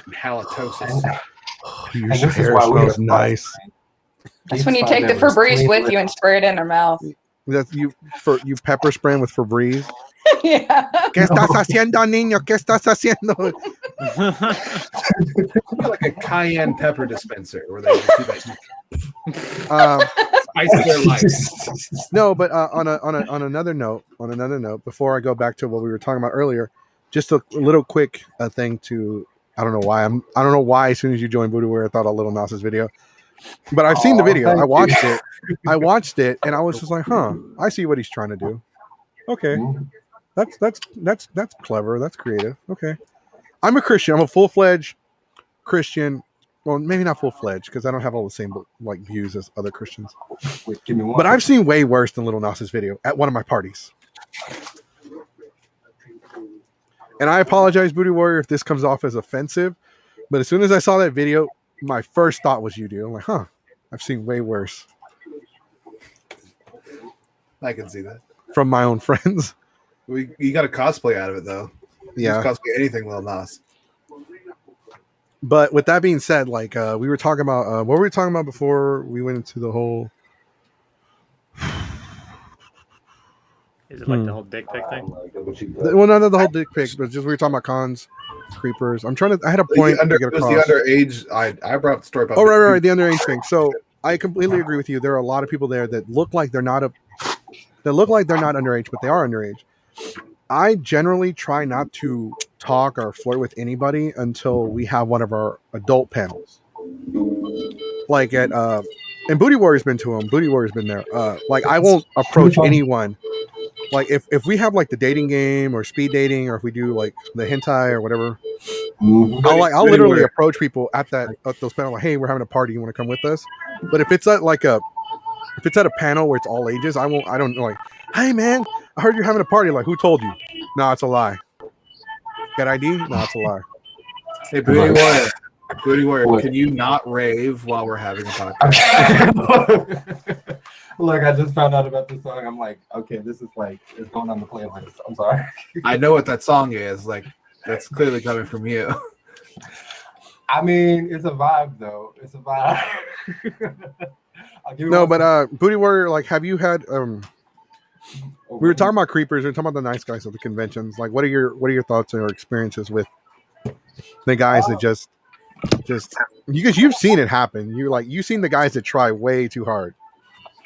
Halitosis. Your hair smells nice. That's when you take the Febreze with you and spray it in their mouth. That's you pepper spraying with Febreze. Yeah. ¿Qué estás haciendo, niño? ¿Qué estás haciendo? Like a cayenne pepper dispenser where they just do that. Spice their life. No, but on another note, before I go back to what we were talking about earlier, just a little quick thing to I don't know why as soon as you joined Voodoo Warrior I thought of Little Nas's video. But I've seen the video. I watched it and I was just like, I see what he's trying to do. Okay. That's clever. That's creative. Okay. I'm a Christian. I'm a full-fledged Christian. Well, maybe not full-fledged because I don't have all the same like views as other Christians. But I've seen way worse than Little Nas's video at one of my parties. And I apologize, Voodoo Warrior, if this comes off as offensive. But as soon as I saw that video, my first thought was you, dude. I'm like, I've seen way worse. I can see that. From my own friends. You got a cosplay out of it, though. Yeah. You just cosplay anything, Lil Nas. But with that being said, like we were talking about, what were we talking about before we went into the whole? Is it like the whole dick pic thing? Well, not the whole dick pic, but just we were talking about cons, creepers. I had a point to get across. The underage. I brought up the story about. Oh, right, the underage thing. So I completely agree with you. There are a lot of people there that look like they're not underage, but they are underage. I generally try not to talk or flirt with anybody until we have one of our adult panels. Like at and Booty Warrior's been to them. Booty Warrior's been there. Like I won't approach anyone. Like if we have like the dating game or speed dating, or if we do like the hentai or whatever, I'll literally approach people at those panels. Like, hey, we're having a party. You want to come with us? But if it's at a panel where it's all ages, I don't like, hey man, I heard you're having a party. Like, who told you? No, it's a lie. Got ID? No, it's a lie. Hey, Booty Warrior, can you not rave while we're having a podcast? Look, I just found out about this song. I'm like, okay, this is like, it's going on the playlist. I'm sorry. I know what that song is. Like, that's clearly coming from you. I mean, it's a vibe though. It's a vibe. I'll give it No, one but Booty Warrior, like, have you had? second. We were talking about creepers. We were talking about the nice guys at the conventions. Like, what are your thoughts or experiences with the guys that just because you've seen it happen. You've seen the guys that try way too hard.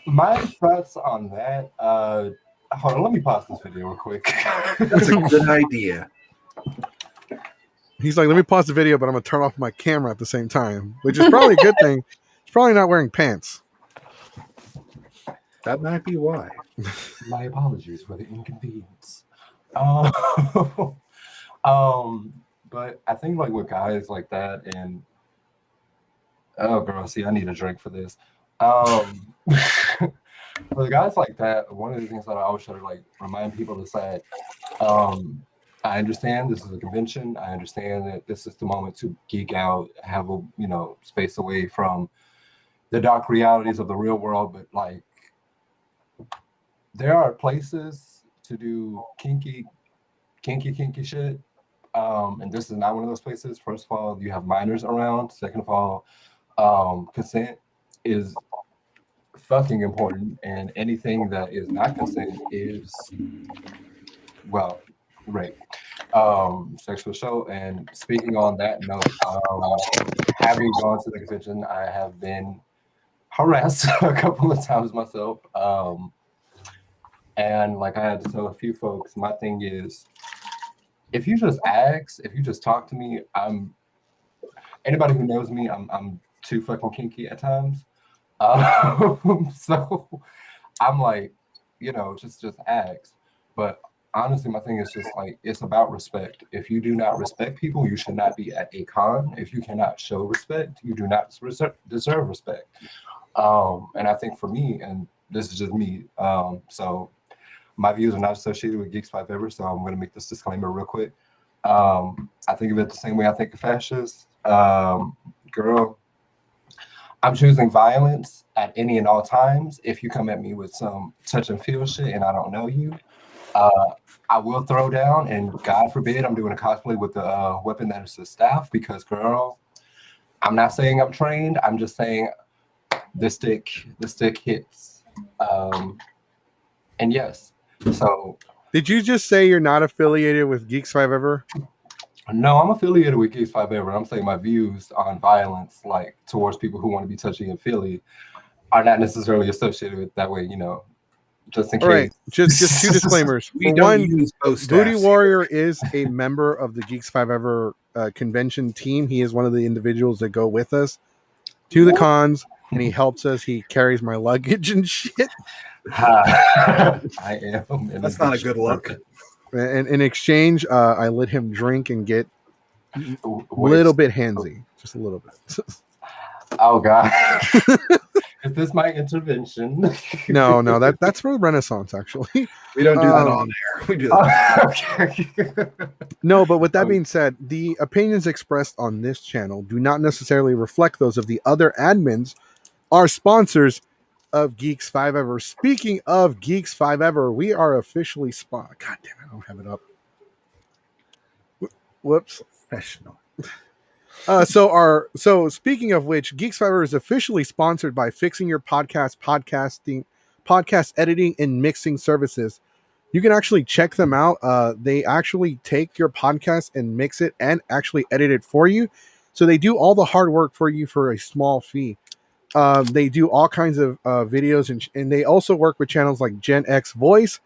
My thoughts on that. Hold on, let me pause this video real quick. That's a good idea. He's like, let me pause the video, but I'm gonna turn off my camera at the same time, which is probably a good thing. He's probably not wearing pants. That might be why. My apologies for the inconvenience. But I think like with guys like that, and oh girl, see, I need a drink for this. For the guys like that, one of the things that I always try to like remind people is that I understand this is a convention. I understand that this is the moment to geek out, have a space away from the dark realities of the real world. But like, there are places to do kinky shit. And this is not one of those places. First of all, you have minors around. Second of all, consent is fucking important, and anything that is not consent is, well, rape, sexual show. And speaking on that note, having gone to the convention, I have been harassed a couple of times myself. And like I had to tell a few folks, my thing is, if you just ask, if you just talk to me, anybody who knows me, I'm too fucking kinky at times. So I'm like, just ask. But honestly, my thing is just like, it's about respect. If you do not respect people, you should not be at a con. If you cannot show respect, you do not deserve respect. And I think for me, and this is just me, so my views are not associated with Geeks 5 Ever, so I'm going to make this disclaimer real quick. I think of it the same way I think of fascists. Girl, I'm choosing violence at any and all times. If you come at me with some touch and feel shit and I don't know you, I will throw down, and God forbid I'm doing a cosplay with a weapon that is a staff, because girl, I'm not saying I'm trained. I'm just saying the stick hits. And yes, so. Did you just say you're not affiliated with Geeks 5 Ever? No, I'm affiliated with Geeks 5 Ever. I'm saying my views on violence, like towards people who want to be touchy and feely, are not necessarily associated with that way, just in case. All right, just two disclaimers. We For don't one, use post Booty Warrior is a member of the Geeks 5 Ever convention team. He is one of the individuals that go with us to the cons, and he helps us. He carries my luggage and shit. I am. That's not a good look. And in exchange, I let him drink and get a little bit handsy, just a little bit. Oh God! Is this my intervention? No, that's for Renaissance. Actually, we don't do that on air. We do that. Okay. No, but with that being said, the opinions expressed on this channel do not necessarily reflect those of the other admins, our sponsors of Geeks 5 Ever. Speaking of Geeks 5 Ever, we are officially God damn it, I don't have it up. Whoops. Professional. So speaking of which, Geeks 5 Ever is officially sponsored by Fixing Your podcast editing and mixing services. You can actually check them out. They actually take your podcast and mix it and actually edit it for you. So they do all the hard work for you for a small fee. They do all kinds of videos, and they also work with channels like Gen X Voice,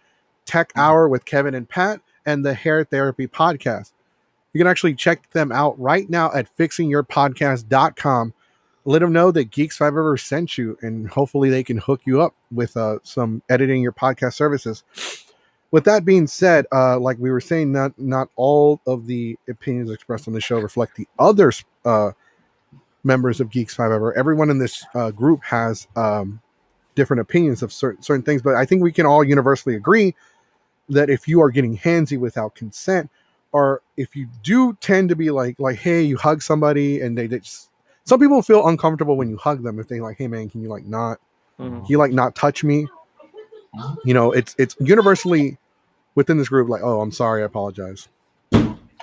Tech Hour with Kevin and Pat, and the Hair Therapy Podcast. You can actually check them out right now at fixingyourpodcast.com. Let them know that Geeks 5 Ever sent you, and hopefully they can hook you up with some editing your podcast services. With that being said, like we were saying, not all of the opinions expressed on the show reflect the other members of Geeks 5 Ever. Everyone in this group has different opinions of certain things, but I think we can all universally agree that if you are getting handsy without consent, or if you do tend to be like, hey, you hug somebody and they just, some people feel uncomfortable when you hug them if they like, hey man, can you like not, can you like not touch me? It's universally within this group like, oh, I'm sorry, I apologize.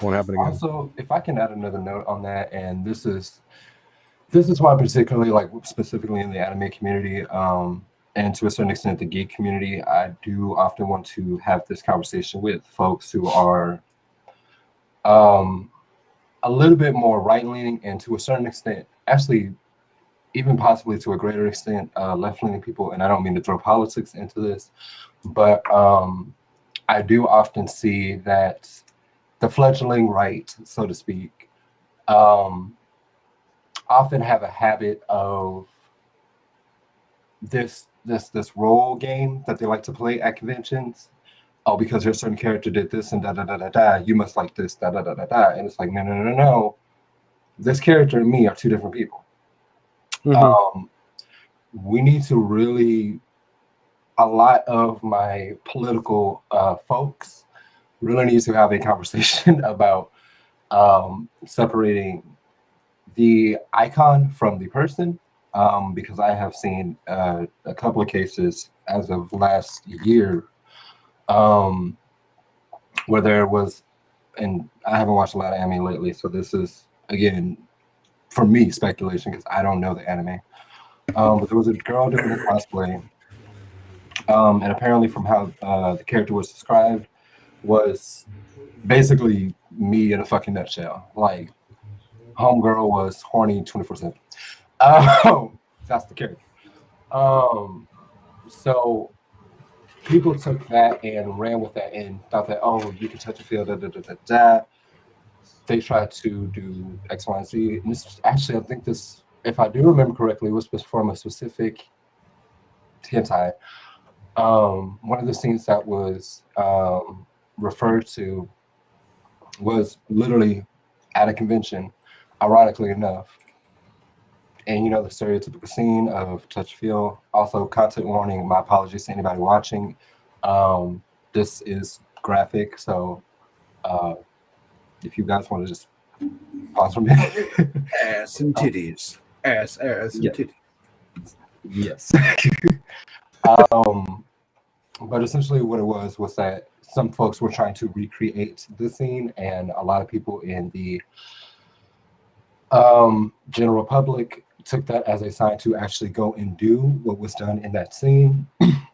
won't happen again. Also, if I can add another note on that, and this is why particularly like specifically in the anime community, and to a certain extent the geek community, I do often want to have this conversation with folks who are a little bit more right-leaning, and to a certain extent, actually, even possibly to a greater extent, left-leaning people. And I don't mean to throw politics into this, but I do often see that the fledgling right, so to speak, often have a habit of this role game that they like to play at conventions. Oh, because your certain character did this and da da da da da, you must like this da da da da da. And it's like, no. This character and me are two different people. We need to really, a lot of my political folks really need to have a conversation about separating the icon from the person, because I have seen a couple of cases as of last year where there was, and I haven't watched a lot of anime lately, so this is, again, for me, speculation, because I don't know the anime. But there was a girl doing a cosplay, and apparently from how the character was described, was basically me in a fucking nutshell. Like, homegirl was horny 24/7. That's the character. So people took that and ran with that and thought that, oh, you can touch a feel, da da da da da. They tried to do X, Y, and Z. And this actually, I think this, if I do remember correctly, was from a specific hentai. One of the scenes that was referred to was literally at a convention, ironically enough. And you know, the stereotypical scene of touch feel. Also, content warning, my apologies to anybody watching. This is graphic, so if you guys want to just pause for a minute. Ass and titties. Ass and titties. Yes. But essentially what it was that some folks were trying to recreate the scene, and a lot of people in the general public took that as a sign to actually go and do what was done in that scene,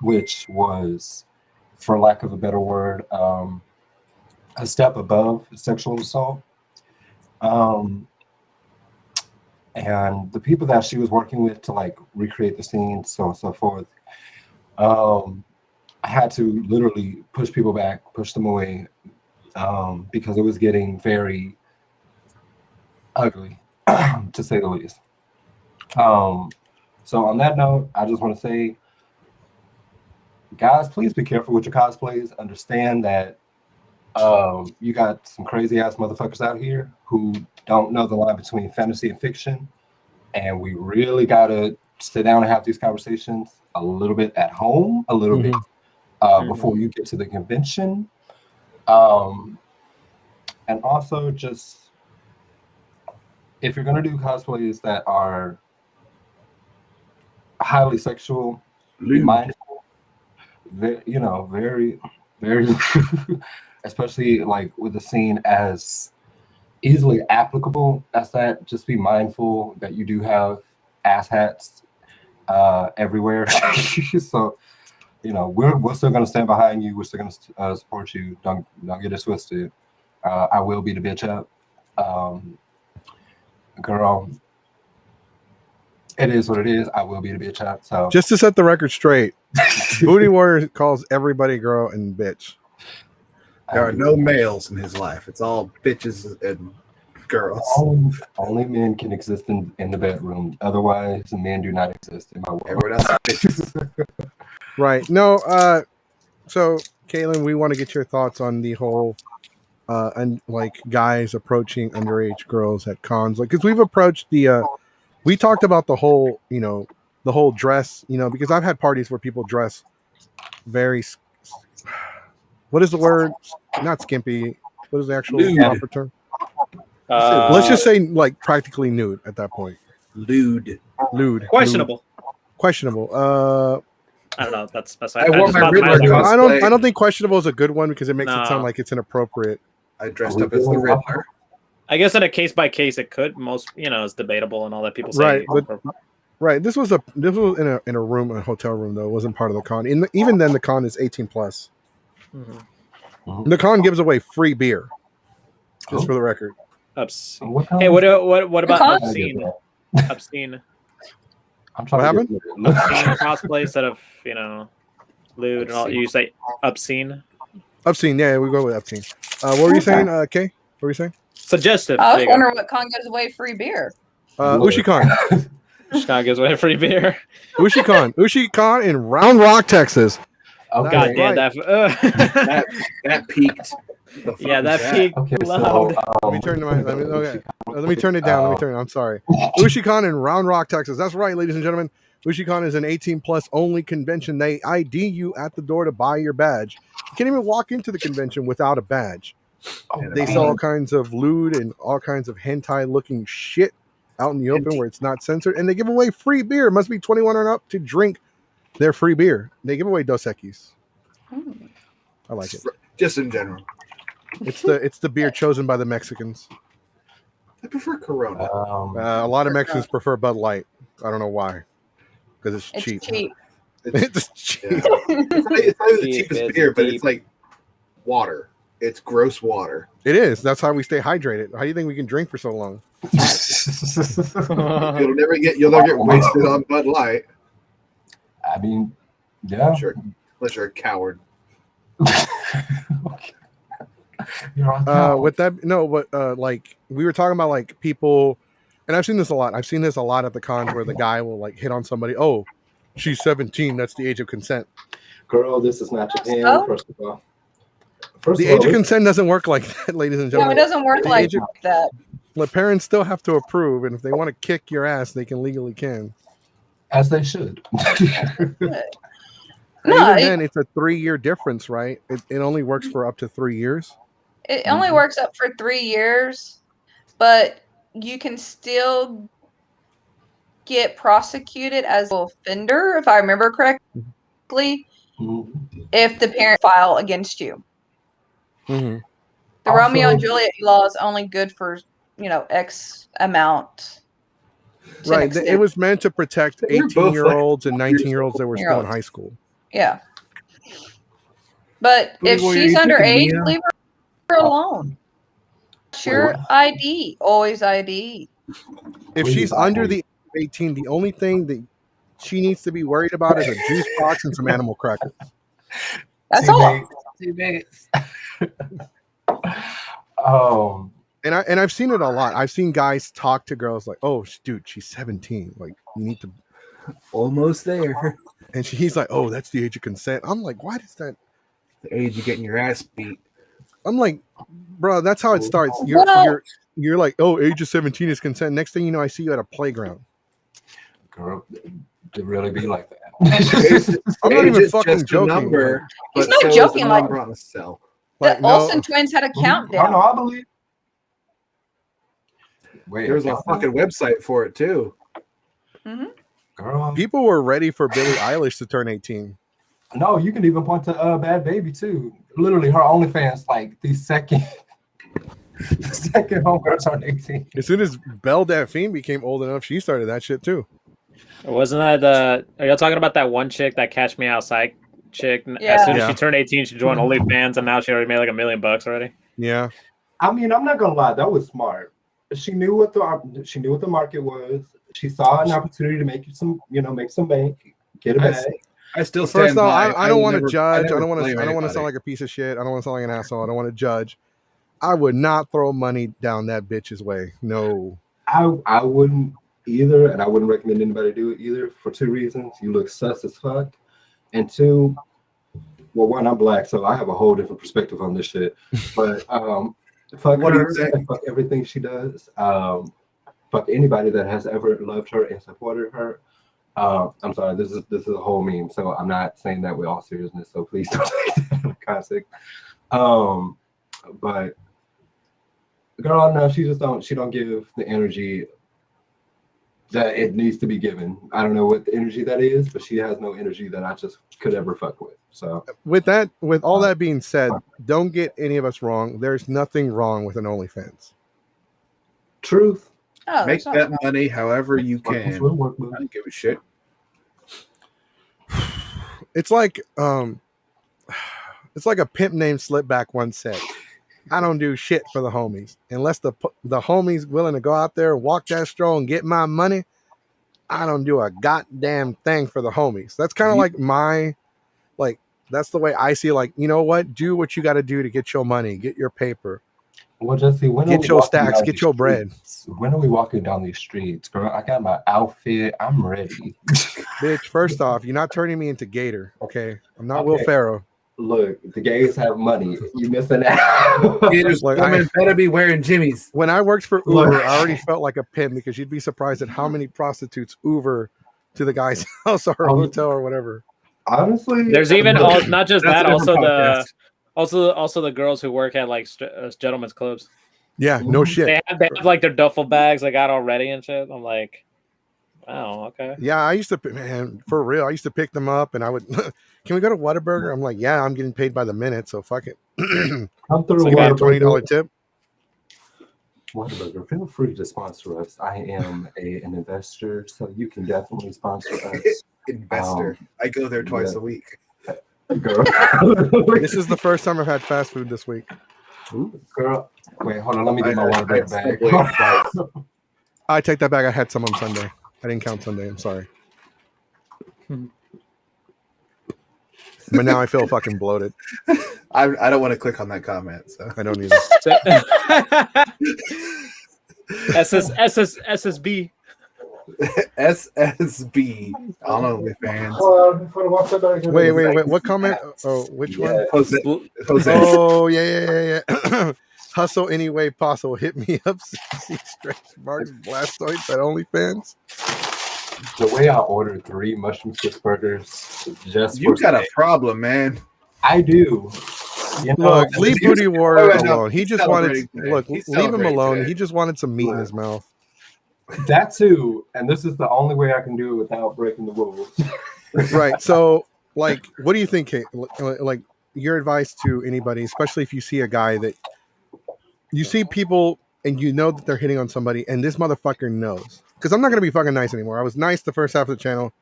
which was, for lack of a better word, a step above sexual assault. And the people that she was working with to like recreate the scene, so on and so forth, I had to literally push people back, push them away, because it was getting very ugly, to say the least. So on that note, I just want to say, guys, please be careful with your cosplays. Understand that you got some crazy ass motherfuckers out here who don't know the line between fantasy and fiction, and we really gotta sit down and have these conversations a little bit at home, a little bit before you get to the convention, and also just, if you're gonna do cosplays that are highly sexual, be mindful, very especially like with a scene as easily applicable as that. Just be mindful that you do have ass hats everywhere. So we're still gonna stand behind you. We're still gonna support you. Don't get it twisted. I will be the bitch up, girl. It is what it is. I will be the bitch up. So just to set the record straight, Booty Warrior calls everybody girl and bitch. There are no males in his life. It's all bitches and girls. Only men can exist in the bedroom. Otherwise, men do not exist in my world. Everyone else is bitches. Right. No. So, Caitlin, we want to get your thoughts on the whole, and like guys approaching underage girls at cons, like, because we've approached the. We talked about the whole, the whole dress, because I've had parties where people dress very. What is the word? Not skimpy. What is the actual proper term? Let's just say like practically nude at that point. Lewd. Questionable. Questionable. I don't know. That's I wore my Riddler I don't think questionable is a good one because it makes it sound like it's inappropriate. I dressed up as the Riddler. I guess in a case by case, it could it's debatable and all that people say. Right, but right. This was in a room, a hotel room though. It wasn't part of the con. Even then, the con is 18 plus. Mhm. The con gives away free beer, just for the record. Obscene. What Hey, what about con? obscene? Obscene. I'm trying What to happened? Obscene cosplay instead of lewd and all. You say obscene. Obscene, yeah, we go with obscene. What were you saying, Kay? What were you saying? Suggestive. I was There you go. wondering what con gives away free beer. Ushicon. Chicago gives away free beer. Ushicon in Round Rock, Texas. Okay. God damn right. That peaked. The Yeah, fuck that is peaked Okay, loud. so Let me turn let me turn it down. Let me turn it. I'm sorry. Ushicon in Round Rock, Texas. That's right, ladies and gentlemen. Ushicon is an 18 plus only convention. They ID you at the door to buy your badge. You can't even walk into the convention without a badge. They sell all kinds of lewd and all kinds of hentai looking shit out in the open where it's not censored, and they give away free beer. It must be 21 or up to drink their free beer. They give away Dos Equis. I like it. Just in general. It's the beer chosen by the Mexicans. I prefer Corona. A lot of Mexicans prefer Bud Light. I don't know why, because it's cheap. It's cheap. Yeah. It's not the Cheap, cheapest it's beer, but deep. it's like water. It's gross water. It is. That's how we stay hydrated. How do you think we can drink for so long? You'll never get wasted on Bud Light. I mean, yeah. Unless you're a coward. You're on top. With that, no, but like we were talking about, like people, and I've seen this a lot. I've seen this a lot at the cons where the guy will like hit on somebody. Oh, she's 17. That's the age of consent. Girl, this is not Japan. Oh. First of all, The age of consent doesn't work like that, ladies and No, gentlemen. it doesn't work The like age of- that. The parents still have to approve, and if they want to kick your ass, they can legally can. as they should. No, Even it- then, it's a 3-year difference, right? It only works for up to 3 years. It only works up for 3 years, but you can still get prosecuted as an offender, if I remember correctly, if the parent file against you. Mm-hmm. The Also- Romeo and Juliet law is only good for, X amount. to an Right. extent. It was meant to protect They're both, 18-year-olds and 19-year-olds that were still in high school. Yeah. But Booty if boy, are she's you taking underage, Mia? leave her alone. Sure, ID. Always ID. If she's under the age of 18, the only thing that she needs to be worried about is a juice box and some animal crackers. That's all. Teammates. And I've seen it a lot. I've seen guys talk to girls like, "Oh, dude, she's 17. Like, you need to." Almost there. And he's like, "Oh, that's the age of consent." I'm like, "Why does that?" The age of getting your ass beat. I'm like, "Bro, that's how it starts. Well- You're like, oh, age of 17 is consent. Next thing you know, I see you at a playground. Girl, to really be like that. I'm not Age even is fucking just a joking. number, He's but not so is joking, the like- number on a cell. Like, The Olsen twins had a countdown. Oh, no, I believe. Wait, There's a fucking website for it too. girl. People were ready for Billie Eilish to turn 18. No, you can even point to Bad Baby too. Literally, her OnlyFans like the second homegirl turned 18. As soon as Belle Delphine became old enough, she started that shit too. Wasn't that are y'all talking about that one chick, that Catch Me Outside chick? Yeah. As soon as Yeah. she turned 18, she joined OnlyFans, and now she already made like $1 million already. Yeah. I mean, I'm not gonna lie, that was smart. She knew what the market was. She saw an opportunity to make some, make some bank, get a bag. I still stand First off, by. I don't want to never- judge. I never don't want blame to anybody. sound like a piece of shit. I don't want to sound like an asshole. I don't want to judge. I would not throw money down that bitch's way. No. I wouldn't either, and I wouldn't recommend anybody do it either for 2 reasons. You look sus as fuck, and 2, well, 1, I'm black, so I have a whole different perspective on this shit. But fuck What do you her, say? and fuck everything she does. Fuck anybody that has ever loved her and supported her. I'm sorry, this is a whole meme, so I'm not saying that with all seriousness. So please don't take that in the context. But girl, no, she don't give the energy that it needs to be given. I don't know what the energy that is, but she has no energy that I just could ever fuck with. So with all that being said, don't get any of us wrong. There's nothing wrong with an OnlyFans. truth. Oh, Make it's not that wrong. money however you can. I don't give a shit. It's like a pimp named Slipback once said, I don't do shit for the homies. Unless the homies willing to go out there and walk that stroll and get my money, I don't do a goddamn thing for the homies. That's kind of like that's the way I see it. Like, you know what? Do what you got to do to get your money, get your paper. Well, Jesse, when get your stacks, get your bread. When are we walking down these streets, girl? I got my outfit. I'm ready. Bitch, first off, you're not turning me into Gator, okay? I'm not Will Ferrell. Look, the gays have money. You missing out. Women better be wearing Jimmys. When I worked for Uber, I already felt like a pimp because you'd be surprised at how many prostitutes Uber to the guy's house or hotel or whatever. Honestly, there's even not just that, also the girls who work at like gentlemen's clubs. Yeah, no shit. They have like their duffel bags like out already and shit. I'm like, wow, okay. Yeah, I used to, man, for real. I used to pick them up and I would. Can we go to Whataburger? I'm like, yeah, I'm getting paid by the minute, so fuck it. Come through. Like $20 tip. Whataburger, feel free to sponsor us. I am an investor, so you can definitely sponsor us. Investor. I go there twice a week. Girl. This is the first time I've had fast food this week. Girl, wait, hold on. Let me get my Whataburger bag. I take that back. I had some on Sunday. I didn't count Sunday. I'm sorry. But now I feel fucking bloated. I don't want to click on that comment, so I don't either. SSB. SSB on OnlyFans. Wait. What comment? Oh, which one? Jose. Oh, yeah. Hustle any way possible. Hit me up. See stretch marks, blastoids at OnlyFans. The way I ordered 3 mushroom Swiss burgers, you got a problem, man. I do. You know, look, leave Booty Warrior alone. He just wanted. Look, He's leave him alone. today. He just wanted some meat in his mouth. That too, and this is the only way I can do it without breaking the rules. Right. So, like, what do you think, Kate? Like, your advice to anybody, especially if you see a guy that you see people and you know that they're hitting on somebody, and this motherfucker knows. Because I'm not gonna be fucking nice anymore. I was nice the first half of the channel.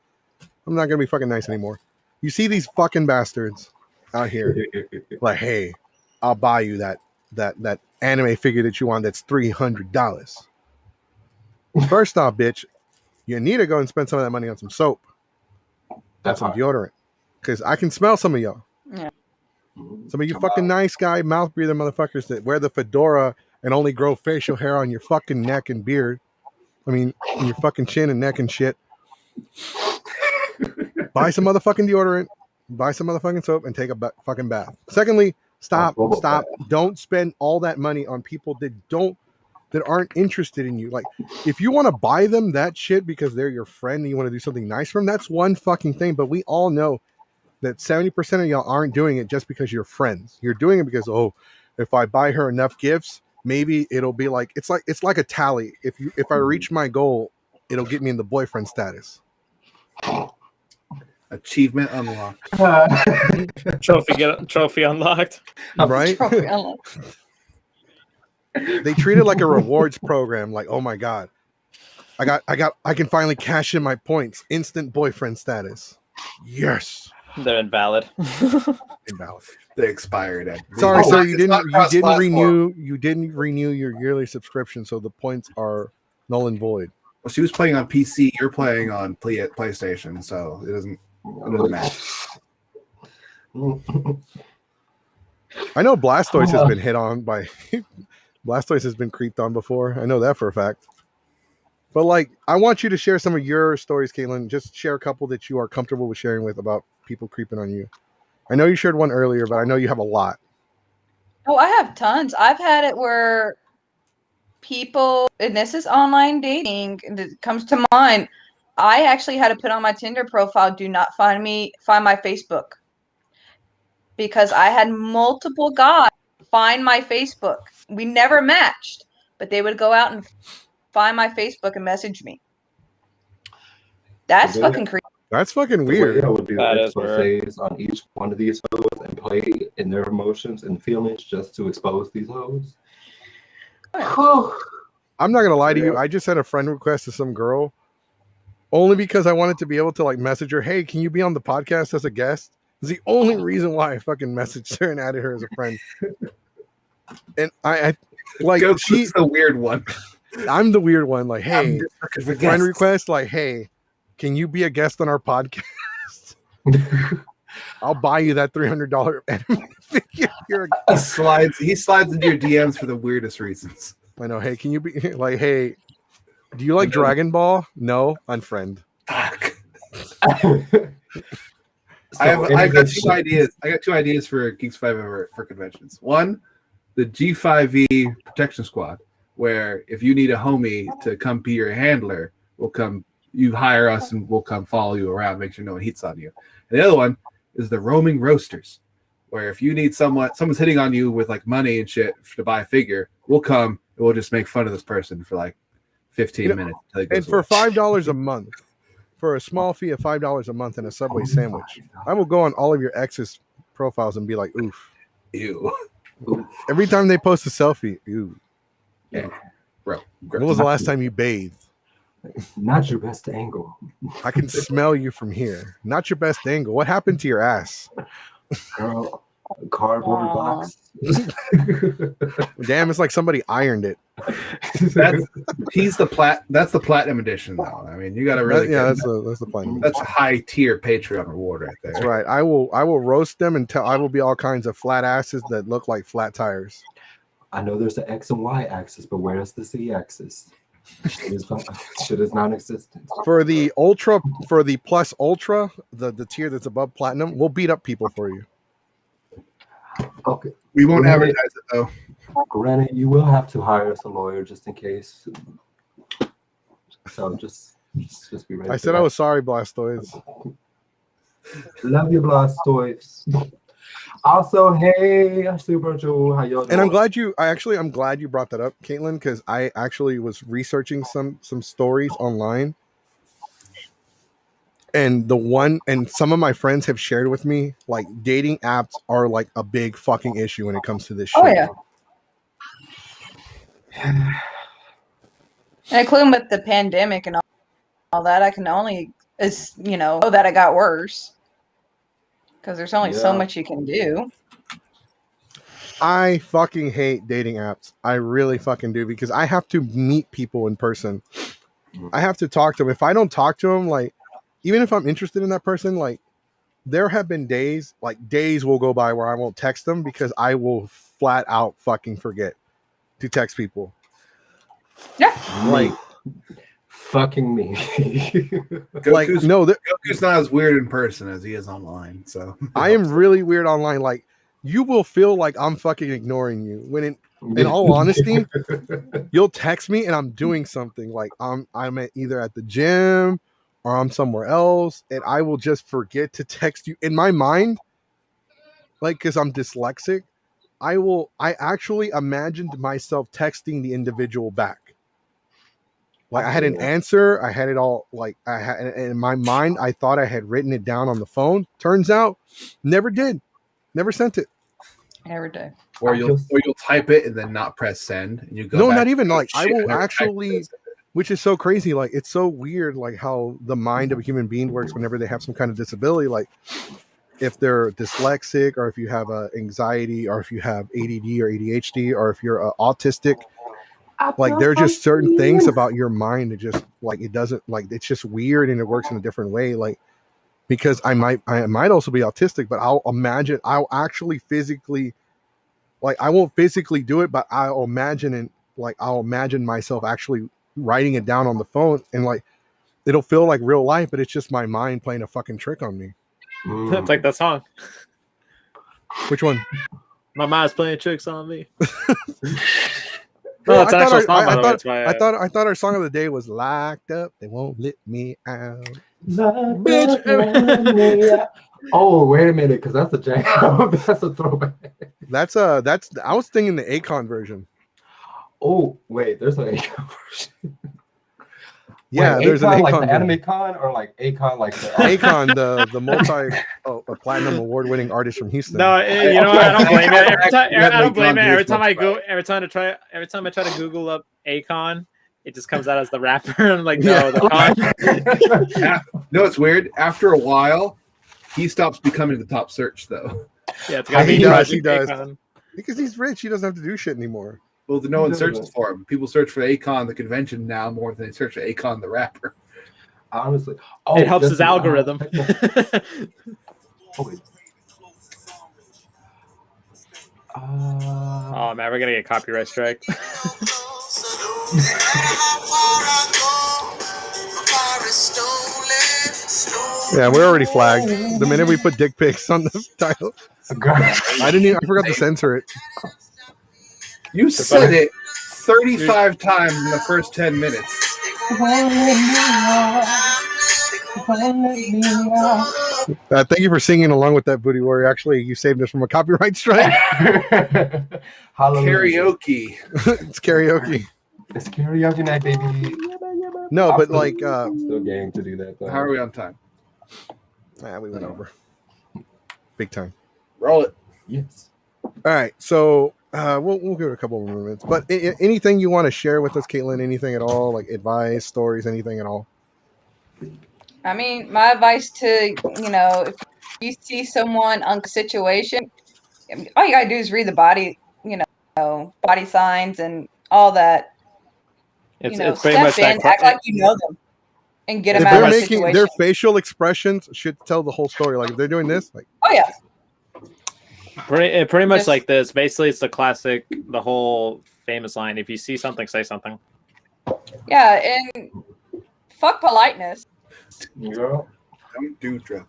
I'm not gonna be fucking nice anymore. You see these fucking bastards out here, like, hey, I'll buy you that anime figure that you want. That's $300. First off, bitch, you need to go and spend some of that money on some soap. That's some deodorant. Because I can smell some of y'all. Yeah. Some of you fucking nice guy, mouth breather motherfuckers that wear the fedora and only grow facial hair on your fucking neck and beard. I mean, on your fucking chin and neck and shit. Buy some motherfucking deodorant, buy some motherfucking soap, and take a fucking bath. Secondly, stop. Don't spend all that money on people that aren't interested in you. Like, if you want to buy them that shit because they're your friend and you want to do something nice for them, that's one fucking thing. But we all know that 70% of y'all aren't doing it just because you're friends. You're doing it because, oh, if I buy her enough gifts, maybe it'll be like it's like a tally. If I reach my goal, it'll get me in the boyfriend status. Achievement unlocked. Trophy unlocked. Right? Trophy unlocked. They treat it like a rewards program. Like, oh my god, I can finally cash in my points. Instant boyfriend status. Yes. They're invalid. Invalid. They expired at. Sorry, sir. You didn't renew your yearly subscription, so the points are null and void. Well, she was playing on PC. You're playing on PlayStation, so it doesn't matter. I know Blastoise has been hit on by. Blastoise has been creeped on before. I know that for a fact. But, like, I want you to share some of your stories, Caitlin. Just share a couple that you are comfortable with sharing with about people creeping on you. I know you shared one earlier, but I know you have a lot. Oh, I have tons. I've had it where people, and this is online dating, and it comes to mind. I actually had to put on my Tinder profile, do not find my Facebook. Because I had multiple guys find my Facebook. We never matched, but they would go out and find my Facebook and message me. That's The fucking creepy. That's fucking way weird. I would do That is exposés on each one of these hoes and play in their emotions and feelings just to expose these hoes. I'm not gonna lie to you. I just sent a friend request to some girl only because I wanted to be able to like message her, hey, can you be on the podcast as a guest? It's the only reason why I fucking messaged her and added her as a friend. And I like Goku's the weird one. I'm the weird one. Like, hey, For friend request, like, hey, can you be a guest on our podcast? I'll buy you that $300 anime figure. He slides into your DMs for the weirdest reasons. I know. Hey, can you be like, hey, do you like Dragon Ball? No, unfriend. Fuck. So I've got two ideas. I got 2 ideas for Geeks 5 for conventions. One, the G5E protection squad, where if you need a homie to come be your handler, we'll come. You hire us and we'll come follow you around, make sure no one hits on you. And the other one is the roaming roasters, where if you need someone's hitting on you with like money and shit to buy a figure, we'll come and we'll just make fun of this person for like 15 minutes. And for $5 a month, for a small fee of $5 a month and a Subway sandwich, I will go on all of your exes' profiles and be like, oof. Ew. Every time they post a selfie, ew. Yeah. Bro. When was the last time you bathed? Not your best angle. I can smell you from here. Not your best angle. What happened to your ass? Girl, cardboard box. Damn, it's like somebody ironed it. That's the platinum edition though. I mean, you got to really that's the platinum. That's a high tier Patreon reward right there. That's right. I will roast them until I will be all kinds of flat asses that look like flat tires. I know there's the X and Y axis, but where's the Z axis? Shit is non-existent. For the plus ultra, the tier that's above platinum, we'll beat up people for you. Okay. We won't advertise it though. Granted, you will have to hire us a lawyer just in case. So just be ready. I said I was sorry, Blastoids. Love you, Blastoids. Also, hey, Super Joe, how y'all doing? And I'm glad you brought that up, Caitlin, because I actually was researching some stories online. And some of my friends have shared with me, like, dating apps are like a big fucking issue when it comes to this shit. Oh yeah. And including with the pandemic and all that, I can only know that it got worse. Because there's only so much you can do. I fucking hate dating apps. I really fucking do, because I have to meet people in person. I have to talk to them. If I don't talk to them, like, even if I'm interested in that person, like, there have been days will go by where I won't text them because I will flat out fucking forget to text people. Yeah. Like, fucking me. Goku's not as weird in person as he is online. So I am really weird online. Like, you will feel like I'm fucking ignoring you when in all honesty, you'll text me and I'm doing something, like I'm either at the gym or I'm somewhere else, and I will just forget to text you. In my mind, like, because I'm dyslexic, I actually imagined myself texting the individual back. Like, I had an answer, I had it all, like, I had in my mind, I thought I had written it down on the phone. Turns out, never did. Never sent it. Every day. Or you'll type it and then not press send, and you go. No, back not even to like I will never actually, which is so crazy. Like, it's so weird, like how the mind of a human being works whenever they have some kind of disability. Like, if they're dyslexic, or if you have anxiety, or if you have ADD or ADHD, or if you're autistic. Like, there are just certain things about your mind that just, like, it doesn't, like, it's just weird, and it works in a different way. Like, because I might also be autistic, but I'll actually physically, like, I won't physically do it, but I'll imagine myself actually writing it down on the phone, and, like, it'll feel like real life, but it's just my mind playing a fucking trick on me. It's like that song. Which one? My mind's playing tricks on me. Well, No, it's an actual song, by the way. It's by, I thought our song of the day was "Locked Up, They Won't Let Me Out." Bitch. Oh, wait a minute, because that's a jam. That's a throwback. That's I was thinking the Akon version. Oh, wait, there's an Akon version. Yeah, Wait, there's an Akon, like Akon the anime con, or like Akon, like the Akon, the platinum award winning artist from Houston. No, you know I don't blame it. I I don't blame it. Every John time I Lewis go, every time I try to Google up Akon, it just comes out as the rapper. I'm like, no, Yeah. the con. No, it's weird. After a while, he stops becoming the top search, though. Yeah, it's gotta be He does, Project he does. Akon. Because he's rich, he doesn't have to do shit anymore. Well, no one searches for him. People search for Akon the convention now more than they search for Akon the rapper. honestly, It helps his just, algorithm. oh, wait. Oh man, we're gonna get copyright strike. Yeah, we're already flagged. The minute we put dick pics on the title, I forgot to censor it. You said it 35 times in the first 10 minutes. Thank you for singing along with that, Booty Warrior. Actually, you saved us from a copyright strike. Karaoke. It's karaoke. It's karaoke night, baby. No, but I'm like, still game to do that. Though. How are we on time? we went over big time. Roll it. Yes. All right, so we'll give it a couple of minutes. But anything you want to share with us, Caitlin? Anything at all? Like advice, stories, anything at all? I mean, my advice to, if you see someone on a situation, all you gotta do is read the body, body signs and all that. It's Step pretty much in, that. act like you know them, and get them If out they're of the making situation. their facial expressions should tell the whole story. Like if they're doing this, like Oh yeah, Pretty much Just- like this. Basically, it's the classic, the whole famous line: "If you see something, say something." yeah, and fuck politeness. Girl. Don't do drugs.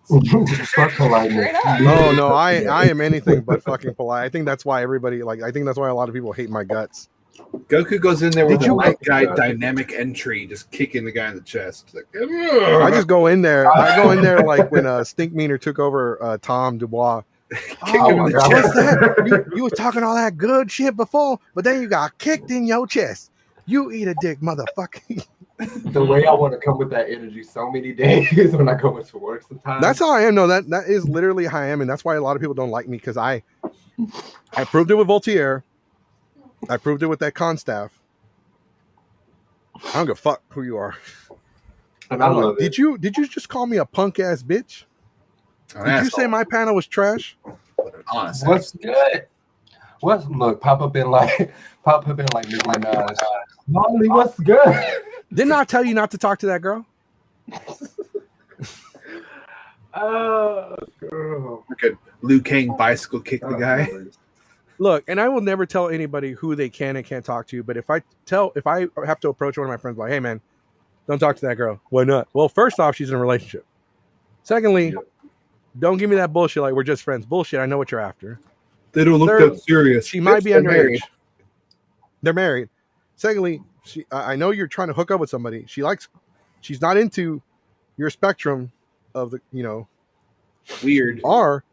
Fuck politeness. Straight up. no, I am anything but fucking polite. I think that's why everybody I think that's why a lot of people hate my guts. Goku goes in there with Did a you- white guy dynamic entry, just kicking the guy in the chest. Like, I just go in there. I go in there like when Stink Meaner took over Tom Dubois. kick him in the what's chest. that? You was talking all that good shit before, but then you got kicked in your chest. You eat a dick, motherfucker. The way I want to come with that energy so many days when I go into work sometimes. That's how I am. No, that is literally how I am, and that's why a lot of people don't like me because I proved it with Voltaire. I proved it with that con staff. I don't give a fuck who you are. And I love Did you just call me a punk ass bitch? Did you say my panel was trash? Honestly, What's good? Look, pop up in like Nicki Minaj. Molly, what's good? Didn't I tell you not to talk to that girl? Oh, girl. Could Liu Kang bicycle kick the guy? Look, and I will never tell anybody who they can and can't talk to. But if I have to approach one of my friends like, hey man, don't talk to that girl. Why not? Well, first off, she's in a relationship. Secondly, don't give me that bullshit like we're just friends. Bullshit. I know what you're after. They don't look Third, that serious. She might be They're underage. married. They're married. Secondly, I know you're trying to hook up with somebody. She's not into your spectrum of the, Weird. or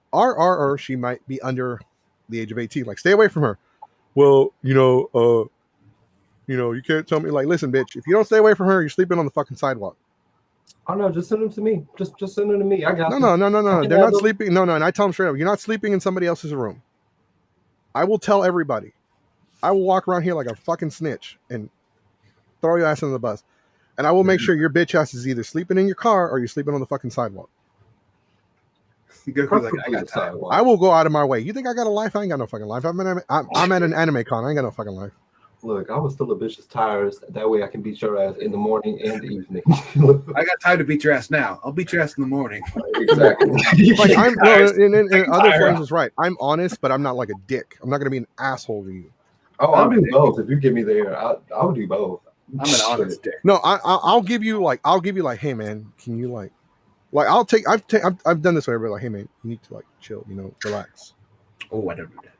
she might be under the age of 18. Like, stay away from her. Well, you can't tell me, like, listen, bitch, if you don't stay away from her, you're sleeping on the fucking sidewalk. Oh no, just send them to me. Just send them to me. I got No. them. They're not sleeping. No. And I tell them straight up, you're not sleeping in somebody else's room. I will tell everybody. I will walk around here like a fucking snitch and throw your ass under the bus. And I will make sure your bitch ass is either sleeping in your car or you're sleeping on the fucking sidewalk. Goku's like, I got time. I will go out of my way. You think I got a life? I ain't got no fucking life. I'm at an anime con. I ain't got no fucking life. Look, I was still a bitch's tires. That way I can beat your ass in the morning and the evening. I got time to beat your ass now. I'll beat your ass in the morning. Exactly. Like and other Tire. friends is right. I'm honest, but I'm not like a dick. I'm not gonna be an asshole to you. Oh, I'll do both. If you give me there, I'll do both. I'm an honest dick. No, I'll give you like, hey man, can you like I've done this with everybody, like, hey man, you need to like chill, relax. Oh, I don't do that.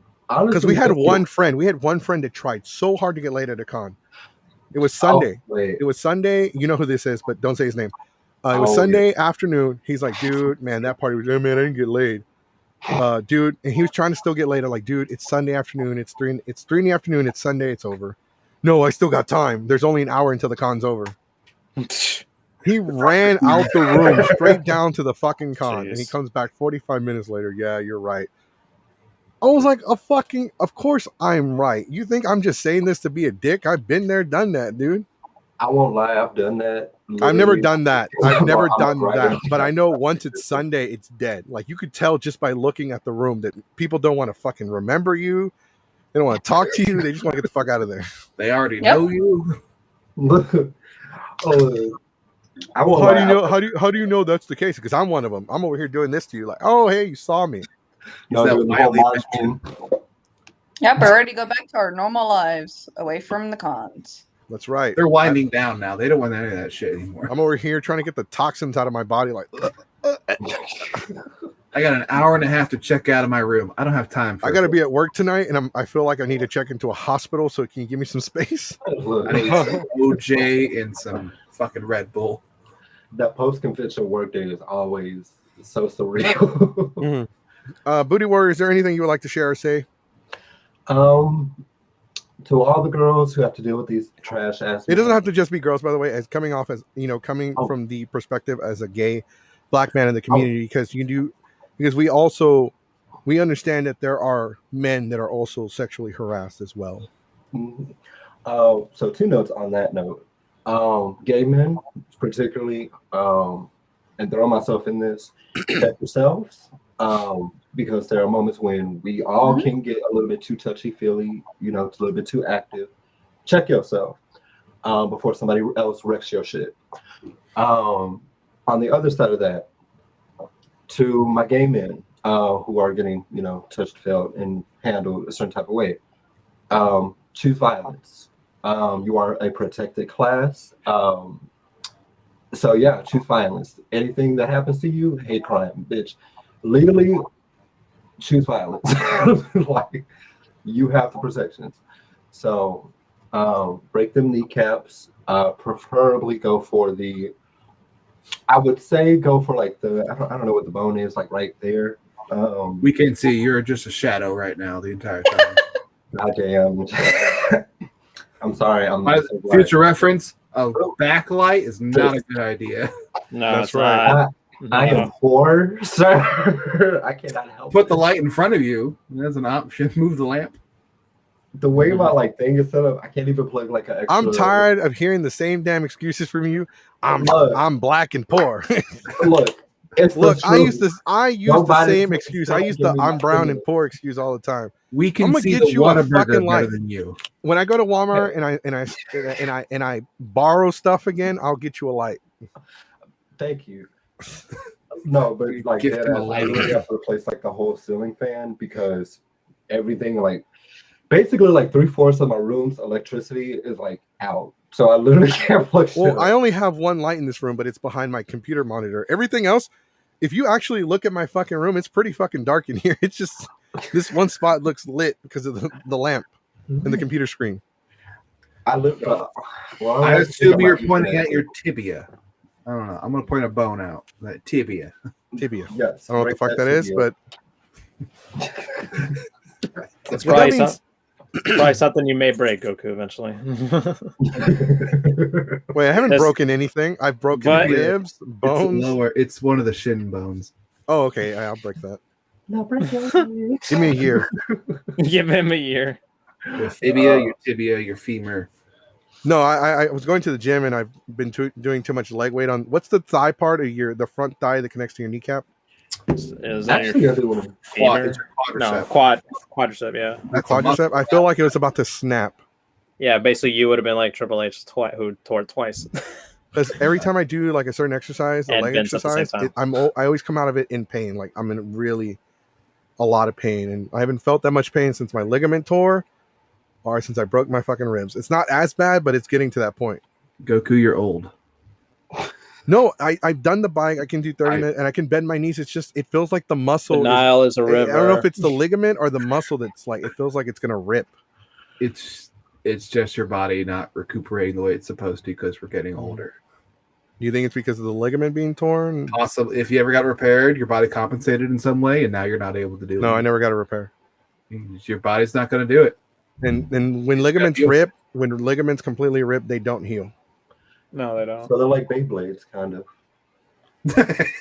Because we had one friend that tried so hard to get laid at a con. It was Sunday. It was Sunday. You know who this is, but don't say his name. It was Sunday afternoon. He's like, dude, man, that party was, man, I didn't get laid. Dude, and he was trying to still get laid. I'm like, dude, it's Sunday afternoon. It's 3 in the afternoon. It's Sunday. It's over. No, I still got time. There's only an hour until the con's over. He ran out the room straight down to the fucking con, and he Jeez. comes back 45 minutes later. Yeah, you're right. I was like, of course I'm right. You think I'm just saying this to be a dick? I've been there, done that, dude. I won't lie, I've done that. I've never literally. done that. I've never I'm done right that. in. But I know once it's Sunday, it's dead. Like you could tell just by looking at the room that people don't want to fucking remember you. They don't want to talk to you. They just want to get the fuck out of there. They already Yep. know you. Oh, I won't How lie, do you know? How do you know that's the case? Because I'm one of them. I'm over here doing this to you, like, oh hey, you saw me. No, Is that doing the whole wily March veteran? thing. Yep, we're ready to go back to our normal lives, away from the cons. That's right. They're winding down now. They don't want any of that shit anymore. I'm over here trying to get the toxins out of my body. Like, I got an hour and a half to check out of my room. I don't have time for I got to be at work tonight, and I feel like I need to check into a hospital. So can you give me some space? Look, I need some OJ and some fucking Red Bull. that post-convention workday is always so surreal. Booty Warrior, is there anything you would like to share or say? To all the girls who have to deal with these trash ass. It doesn't have to just be girls, by the way. As coming off as coming from the perspective as a gay black man in the community, because we understand that there are men that are also sexually harassed as well. Mhm. So 2 notes on that note. Gay men, particularly, and throw myself in this, check yourselves, because there are moments when we all can get a little bit too touchy-feely, it's a little bit too active. Check yourself before somebody else wrecks your shit. On the other side of that, to my gay men who are getting, touched, felt, and handled a certain type of way, choose violence. You are a protected class. So yeah, choose violence. Anything that happens to you, hate crime, bitch. Legally, choose violence. Like, you have the protections. So break them kneecaps. Preferably go for I would say go for like I don't know what the bone is, like right there. We can't see. You're just a shadow right now the entire time. Okay, I'm sorry. Future reference, a backlight is not a good idea. No, That's it's right. not. I am poor, sir. I cannot help Put the it. light in front of you. That's an option. Move the lamp. The way my thing is set up, I can't even plug like an extra. I'm tired of hearing the same damn excuses from you. I'm black and poor. Look, it's Look, the I truth. use the Nobody same can excuse. I use give the me I'm my brown opinion. and poor excuse all the time. We can I'm gonna see get the you a Whataburger fucking better light. than you. When I go to Walmart and I borrow stuff again, I'll get you a light. Thank you. No, but like Gift dead him a ass, I light. literally have to replace like the whole ceiling fan because everything basically like 3/4 of my room's electricity is like out. So I literally can't plug shit Well, I up. only have one light in this room, but it's behind my computer monitor. Everything else, if you actually look at my fucking room, it's pretty fucking dark in here. It's just this one spot looks lit because of the lamp and the computer screen. I live. I assume you're pointing at your tibia. I don't know. I'm gonna point a bone out. That tibia. Tibia. Yes. I don't know what the fuck that is, but It's But probably, that means- probably something you may break, Goku, eventually. wait, I haven't That's- broken anything. I've broken But- ribs, bones. It's lower. It's one of the shin bones. Oh, okay. I'll break that. No, break your Give me a year. Give him a year. Your fibia, your tibia, your femur. No, I was going to the gym and I've been doing too much leg weight on. What's the thigh part of the front thigh that connects to your kneecap? Is that Actually, your I do want to. Quad, femur? it's your No, quadricep. quadricep, yeah. The quadricep. I feel like it was about to snap. Yeah, basically you would have been like Triple H who tore it twice. Because every time I do like a certain exercise, a And leg Vince at the same exercise, time. I always come out of it in pain. Like I'm in really a lot of pain, and I haven't felt that much pain since my ligament tore, or since I broke my fucking ribs. It's not as bad, but it's getting to that point. Goku, you're old. No, I've done the bike. I can do 30 minutes, and I can bend my knees. It's just it feels like the The muscle. Nile is a I river. don't know if it's the ligament or the muscle that's like it feels like it's gonna rip. It's just your body not recuperating the way it's supposed to because we're getting older. Do you think it's because of the ligament being torn? Possibly, if you ever got repaired, your body compensated in some way, and now you're not able to do it. No, I never got a repair. Your body's not going to do it. And when ligaments heal. rip, when ligaments completely rip, they don't heal. No, they don't. So they're like Beyblades, kind of.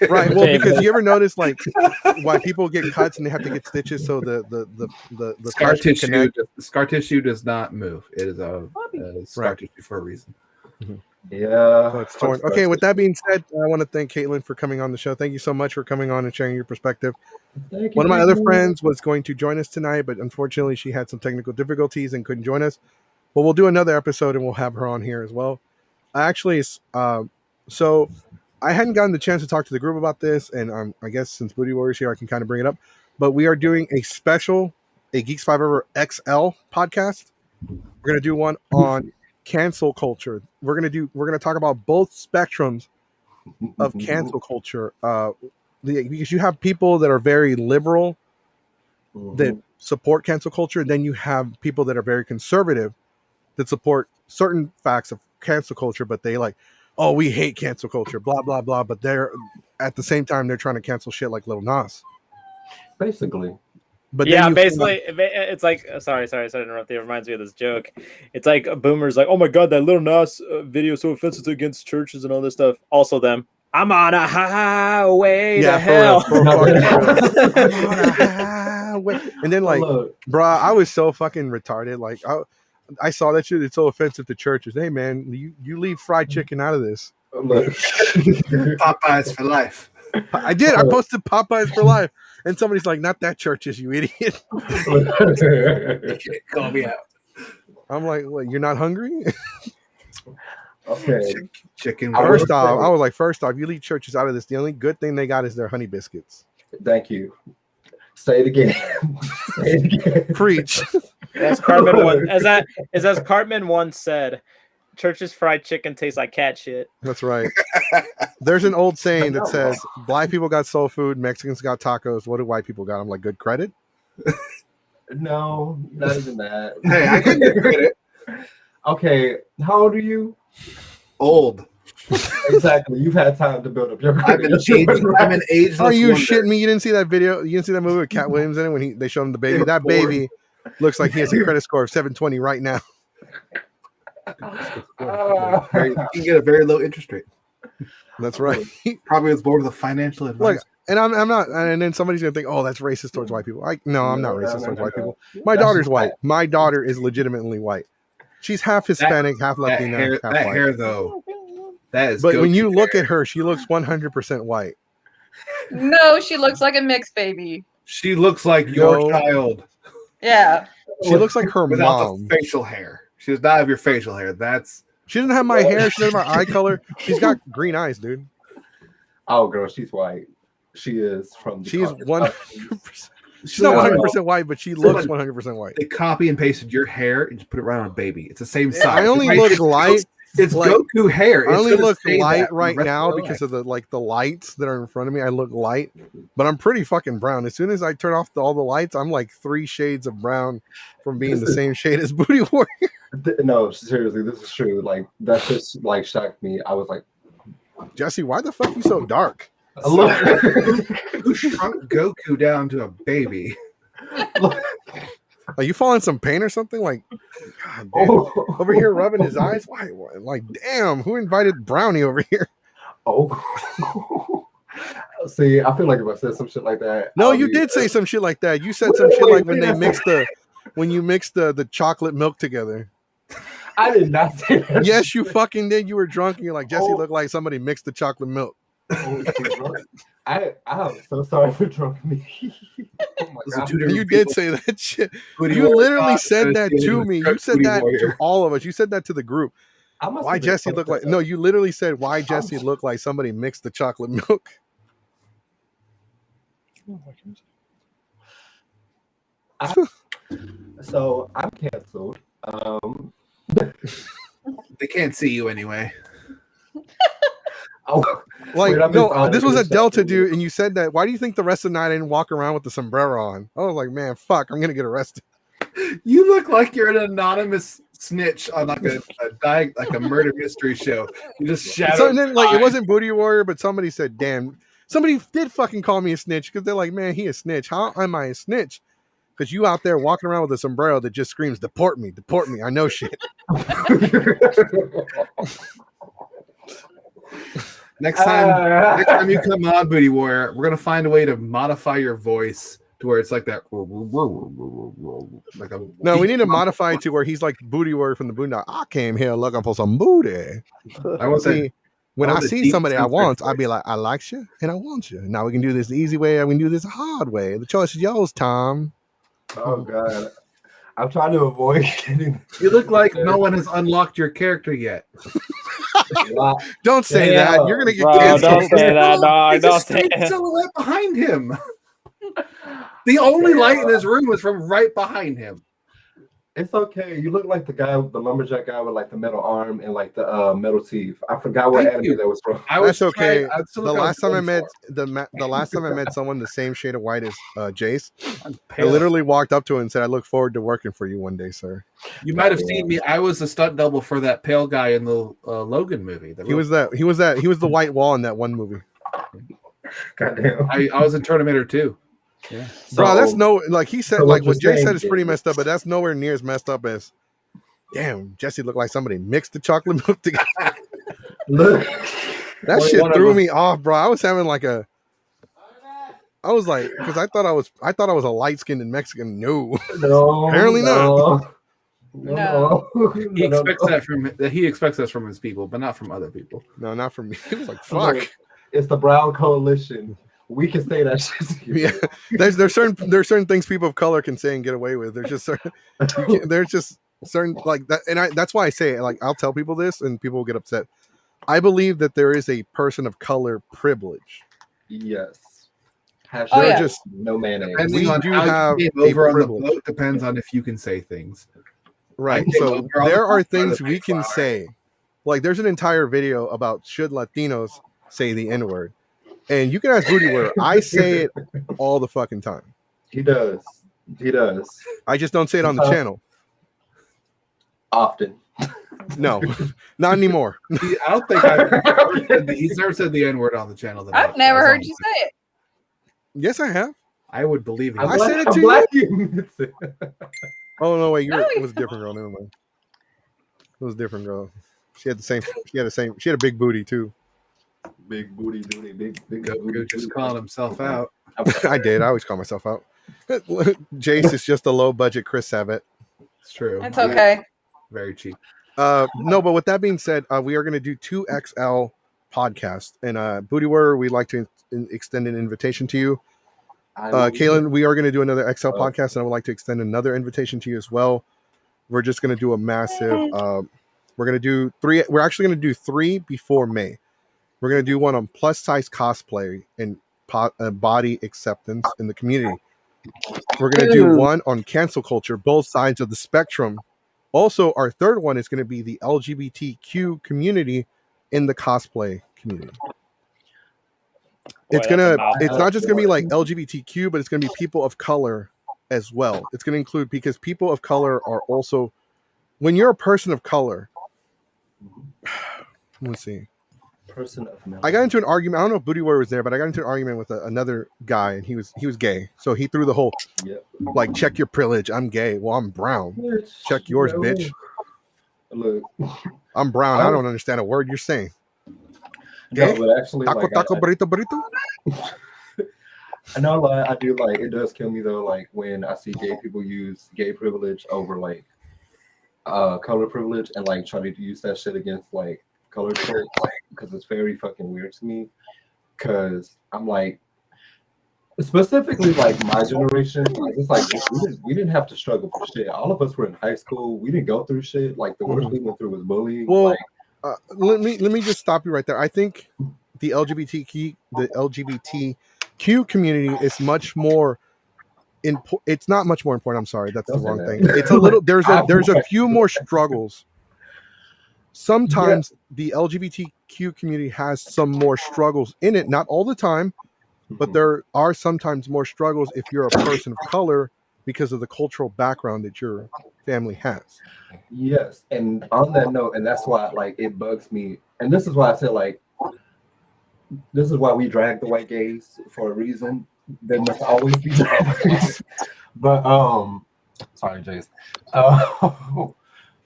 Right. Well, Okay, because but- you ever notice like why people get cuts and they have to get stitches so the Scar flesh can tissue. connect. Scar tissue does not move. It is a scar Right. tissue for a reason. Yeah. So it's torn. Okay, with that being said, I want to thank Caitlin for coming on the show. Thank you so much for coming on and sharing your perspective. Thank you, One of my other Caitlin. friends was going to join us tonight, but unfortunately she had some technical difficulties and couldn't join us. But we'll do another episode and we'll have her on here as well. Actually, so I hadn't gotten the chance to talk to the group about this, and I guess since Booty Warrior's here, I can kind of bring it up. But we are doing a Geeks 5 Ever XL podcast. We're gonna do one on cancel culture. We're gonna talk about both spectrums of cancel culture. Because you have people that are very liberal that support cancel culture, and then you have people that are very conservative that support certain facts of cancel culture, but they like, oh, we hate cancel culture, blah blah blah. But they're at the same time they're trying to cancel shit like Lil Nas. Basically. But yeah, then you basically, it's like sorry to interrupt you. It reminds me of this joke. It's like boomers like, oh my god, that Lil Nas video is so offensive against churches and all this stuff. Also them. I'm on a highway to hell. For real. And then like, bruh, I was so fucking retarded. Like I saw that shit. It's so offensive to churches. Hey man, you leave fried chicken out of this. Popeyes for life. I did. I posted Popeyes for life, and somebody's like, "Not that churches, you idiot." Call me out. I'm like, "What? You're not hungry?" Okay. Chicken. First off, you leave churches out of this. The only good thing they got is their honey biscuits. Thank you. Say it again. Say it again. Preach. As Cartman as Cartman once said, church's fried chicken tastes like cat shit. That's right. There's an old saying that says, "Black people got soul food, Mexicans got tacos. What do white people got?" I'm like, good credit. No, not even that. Hey, I can get credit. Okay, how old are you? Old. Exactly. You've had time to build up your I'm credit. an ageless Are you wonder. shitting me? You didn't see that video? You didn't see that movie with Cat Williams in it when they showed him the baby? That baby looks like he has a credit score of 720 right now. You can get a very low interest rate. That's right. Probably was born with a financial advisor. Look, and I'm not. And then somebody's gonna think, "Oh, that's racist towards white people." No, I'm not racist towards white people. My daughter's white. My daughter is legitimately white. She's half Hispanic, half Latina, half that white. hair though. That is. But when you look at her, she looks 100% white. No, she looks like a mixed baby. she looks like your child Yeah. She looks like her without mom. the facial hair. She does not have your facial hair. That's She doesn't have my hair. She doesn't have my eye color. She's got green eyes, dude. Oh, girl, she's white. She is from. The She's Caucasus. 100%. She's not 100% white, but she looks 100% white. they copy and pasted your hair and just put it right on a baby. It's the same size. I only look light. It's like- Goku hair. I It's only gonna look stay light that for the right rest now of your because life. of the lights that are in front of me. I look light, but I'm pretty fucking brown. As soon as I turn off all the lights, I'm like 3 shades of brown from being the same shade as Booty Warrior. No, seriously, this is true. Like that just like shocked me. I was like, Jesse, why the fuck you so dark? Who shrunk Goku down to a baby? Are you falling some pain or something? Like, God damn. Over here rubbing his eyes. Why? Like, damn, who invited Brownie over here? Oh. See, I feel like if I said some shit like that. No, I'll you be- did say some shit like that. You said some shit like when you mix the chocolate milk together. I did not say that. Yes, you fucking did. You were drunk and you're like, Jesse looked like somebody mixed the chocolate milk. I'm so sorry for drunk me. Oh my Those are God. two different You did people. say that shit. Booty You Warrior literally thought said that Tennessee to was me. You Coach said Booty that to Warrior. all of us. You said that to the group. I must Why have been Jesse looked like? fucked No, up. you literally said why Jesse looked like somebody mixed the chocolate milk. So I'm canceled. They can't see you anyway. Oh, Like, wait, I missed no, all this of was a this Delta shit. dude, and you said that. Why do you think the rest of the night I didn't walk around with the sombrero on? I was like, man, fuck, I'm gonna get arrested. You look like you're an anonymous snitch on like a murder mystery show. You just shadow. So then, like, it wasn't Booty Warrior, but somebody said, damn, somebody did fucking call me a snitch because they're like, man, he a snitch. How am I a snitch? Because you out there walking around with a sombrero that just screams, deport me, I know shit. Next time you come on, Booty Warrior, we're gonna find a way to modify your voice to where it's like that. Like No, we need to modify it to where he's like Booty Warrior from the Boondock. I came here looking for some booty. I want See, when I see deep somebody I southern want, I'd be voice. like, I like you and I want you. Now we can do this the easy way, and we can do this the hard way. The choice is yours, Tom. Oh God, I'm trying to avoid getting. You look like no one has unlocked your character yet. Don't say Yeah, that. You're gonna get Bro, canceled. don't say that, dog. It's a Don't say straight that. silhouette behind him. The only light in his room is from right behind him. It's okay. You look like the guy, the lumberjack guy with like the metal arm and like the metal teeth. I forgot what Thank anime you. that was from. I was That's okay. trying- I was The looking last time I at met the last time I met someone the same shade of white as Jace, I pale. literally walked up to him and said, "I look forward to working for you one day, sir." You might have seen me. I was the stunt double for that pale guy in the Logan movie. He was the white wall in that one movie. Goddamn. I was in Terminator 2. Yeah. Bro, that's no like he said so like what what you're Jay said saying is pretty is- messed up, but that's nowhere near as messed up as damn, Jesse looked like somebody mixed the chocolate milk together. Look, That One shit of threw them. me off, bro. I was having like I was like, because I thought I was a light skinned Mexican. No. no, Apparently not. No. He expects that from he expects us from his people, but not from other people. No, not from me. It was like fuck. Look, it's the Brown Coalition. We can say that shit. Yeah. There's certain things people of color can say and get away with. There's just certain there's just certain like that, and that's why I say it. Like I'll tell people this and people will get upset. I believe that there is a person of color privilege. Yes. Oh, yeah. Just no mayonnaise. Depending We on do how have you came a over on the privilege. boat depends on if you can say things. right. I think So overall there are the things we Mayflower. can say. Like there's an entire video about should Latinos say the N-word. And you can ask Booty where I say it all the fucking time. He does. He does. I just don't say it on the channel. Often. No, not anymore. I don't think he's never said the N-word on the channel. That I've never heard you say it. Yes, I have. I would believe it. I said it I'm to glad you. Oh no, wait, No, it was a different girl. Never mind. It was a different girl. She had a big booty too. Big booty, booty, big Goku booty. just calling himself out. I did. I always call myself out. Jace is just a low budget Chris Sabat. It's true. It's okay. Very cheap. No, but with that being said, we are going to do 2XL podcast. And Booty Warrior, we'd like to extend an invitation to you. Kaylin, we are going to do another XL podcast, and I would like to extend another invitation to you as well. We're just going to do a massive. We're going to do 3. We're actually going to do 3 before May. We're going to do one on plus size cosplay and body acceptance in the community. We're going to do one on cancel culture, both sides of the spectrum. Also, our third one is going to be the LGBTQ community in the cosplay community. It's not just gonna be like LGBTQ, but it's gonna be people of color as well. It's gonna include, because people of color are also, when you're a person of color, let's see. Person of melon. I got into an argument. I don't know if Booty Warrior was there, but I got into an argument with another guy, and he was gay. So he threw the whole like, check your privilege. I'm gay. Well, I'm brown. Check yours, bitch. Look, I'm brown. I don't understand a word you're saying. no, but actually, Taco, like, taco, burrito. I know, like, I do, like, it does kill me though, like when I see gay people use gay privilege over like color privilege and like try to use that shit against like colored folks, like, because it's very fucking weird to me. Because I'm like, specifically like my generation, like, it's like we didn't have to struggle for shit. All of us were in high school. We didn't go through shit. Like the worst we went through was bullying. Well, like, let me just stop you right there. I think the LGBTQ community is much more important. It's not much more important. I'm sorry, that's Don't the wrong say thing. that. It's a little. There's a few more struggles. Sometimes the LGBTQ community has some more struggles in it. Not all the time, but there are sometimes more struggles if you're a person of color because of the cultural background that your family has. yes, and on that note, and that's why like it bugs me, and this is why I said like this is why we drag the white gays for a reason. There must always be drag gays. But sorry, Jace.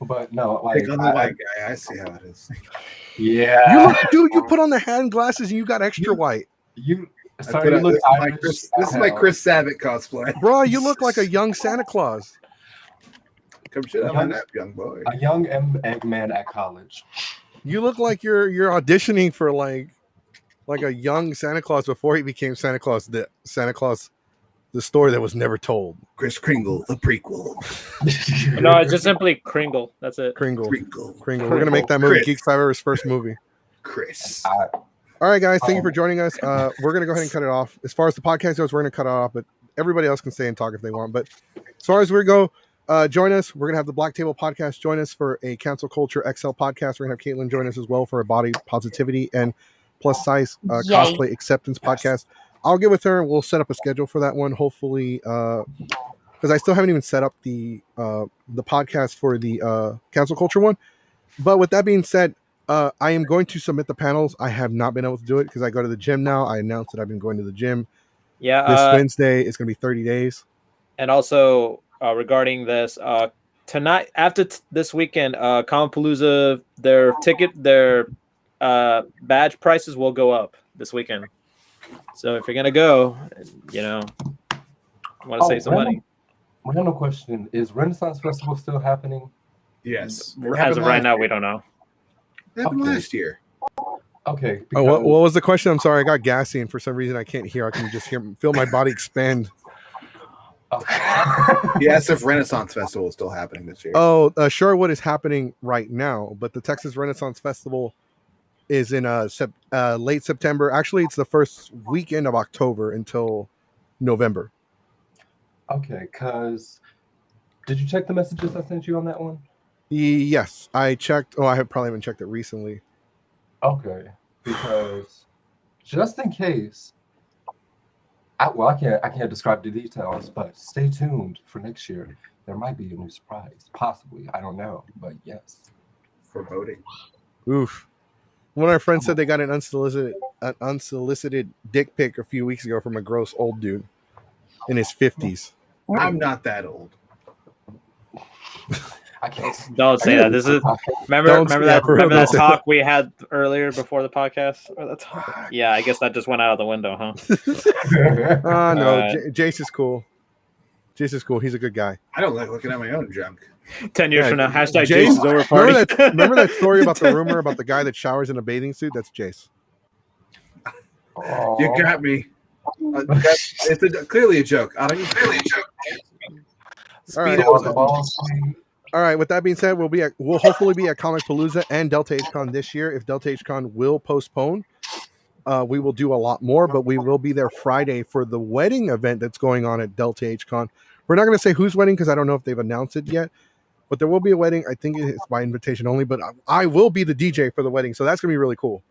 But no, like Pick on the white guy. I see how it is. yeah. You look, dude. You put on the hand glasses and you got extra white, You I sorry, put you out- look this is my Irish. Chris, this is my hell. Chris Savick cosplay. bro. You look like a young Santa Claus. Come shit on my nap, young boy. A young Eggman at college. You look like you're auditioning for like a young Santa Claus before he became Santa Claus. The story that was never told. Chris Kringle, the prequel. No, it's just simply Kringle. That's it. Kringle. Kringle. We're gonna make that movie Chris. Geeks 5 Hour's first movie. Chris. All right, guys. Thank you for joining us. We're gonna go ahead and cut it off. As far as the podcast goes, we're gonna cut it off, but everybody else can stay and talk if they want. But as far as we go, join us. We're gonna have the Black Table Podcast join us for a Cancel Culture XL podcast. We're gonna have Caitlin join us as well for a body positivity and plus size Yay. cosplay acceptance podcast. I'll get with her and we'll set up a schedule for that one. Hopefully, because I still haven't even set up the podcast for the Cancel Culture one. But with that being said, I am going to submit the panels. I have not been able to do it because I go to the gym now. I announced that I've been going to the gym. Yeah. This Wednesday, it's going to be 30 days. And also regarding this, tonight after this weekend, Comapalooza, their badge prices will go up this weekend. So if you're gonna go, want to save some money. Random question: is Renaissance Festival still happening? Yes. As of right now, we don't know. It happened last year. Okay. Oh, what was the question? I'm sorry, I got gassy, and for some reason I can't hear. I can just feel my body expand. Okay. He asked if Renaissance Festival is still happening this year. Oh, Sherwood is happening right now, but the Texas Renaissance Festival is in late September. Actually, it's the first weekend of October until November. Okay, because did you check the messages I sent you on that one? Yes, I checked. Oh, I probably haven't checked it recently. Okay, because just in case, I can't describe the details, but stay tuned for next year. There might be a new surprise, possibly. I don't know, but yes. Foreboding. Oof. One of our friends said they got an unsolicited dick pic a few weeks ago from a gross old dude in his 50s. I'm not that old. I can't. Don't say that. This is remember that talk we had earlier before the podcast. Yeah, I guess that just went out of the window, huh? No, Jace is cool. Jace is cool. He's a good guy. I don't like looking at my own junk. 10 years from now, hashtag Jace Jace is over party. Remember that story about the rumor about the guy that showers in a bathing suit? That's Jace. You got me. It's clearly a joke. I don't use clearly a joke. All right. With that being said, we'll hopefully be at Comicpalooza and Delta HCon this year. If Delta HCon will postpone, we will do a lot more, but we will be there Friday for the wedding event that's going on at Delta HCon. We're not going to say whose wedding because I don't know if they've announced it yet, but there will be a wedding. I think it's by invitation only, but I will be the DJ for the wedding, so that's going to be really cool.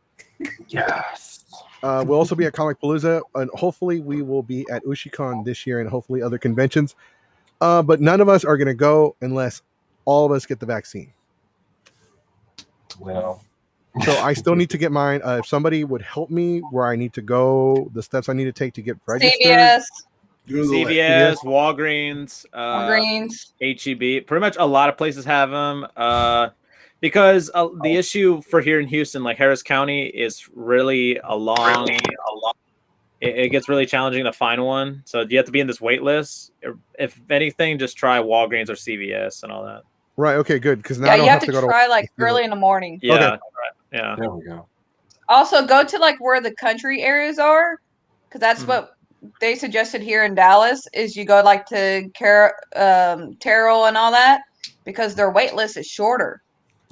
Yes. We'll also be at Comicpalooza, and hopefully we will be at UshiCon this year and hopefully other conventions. But none of us are going to go unless all of us get the vaccine. Well. So I still need to get mine. If somebody would help me where I need to go, the steps I need to take to get registered. CVS, Walgreens, Walgreens, HEB. Pretty much a lot of places have them. Because the issue for here in Houston, like Harris County, is really it gets really challenging to find one. So you have to be in this wait list. If anything, just try Walgreens or CVS and all that. Right. Okay. Good. Because now I don't you have to go try like early in the morning. Yeah. Okay. Right, yeah. There we go. Also, go to like where the country areas are, because that's what they suggested here in Dallas. Is you go like to Terrell and all that, because their wait list is shorter.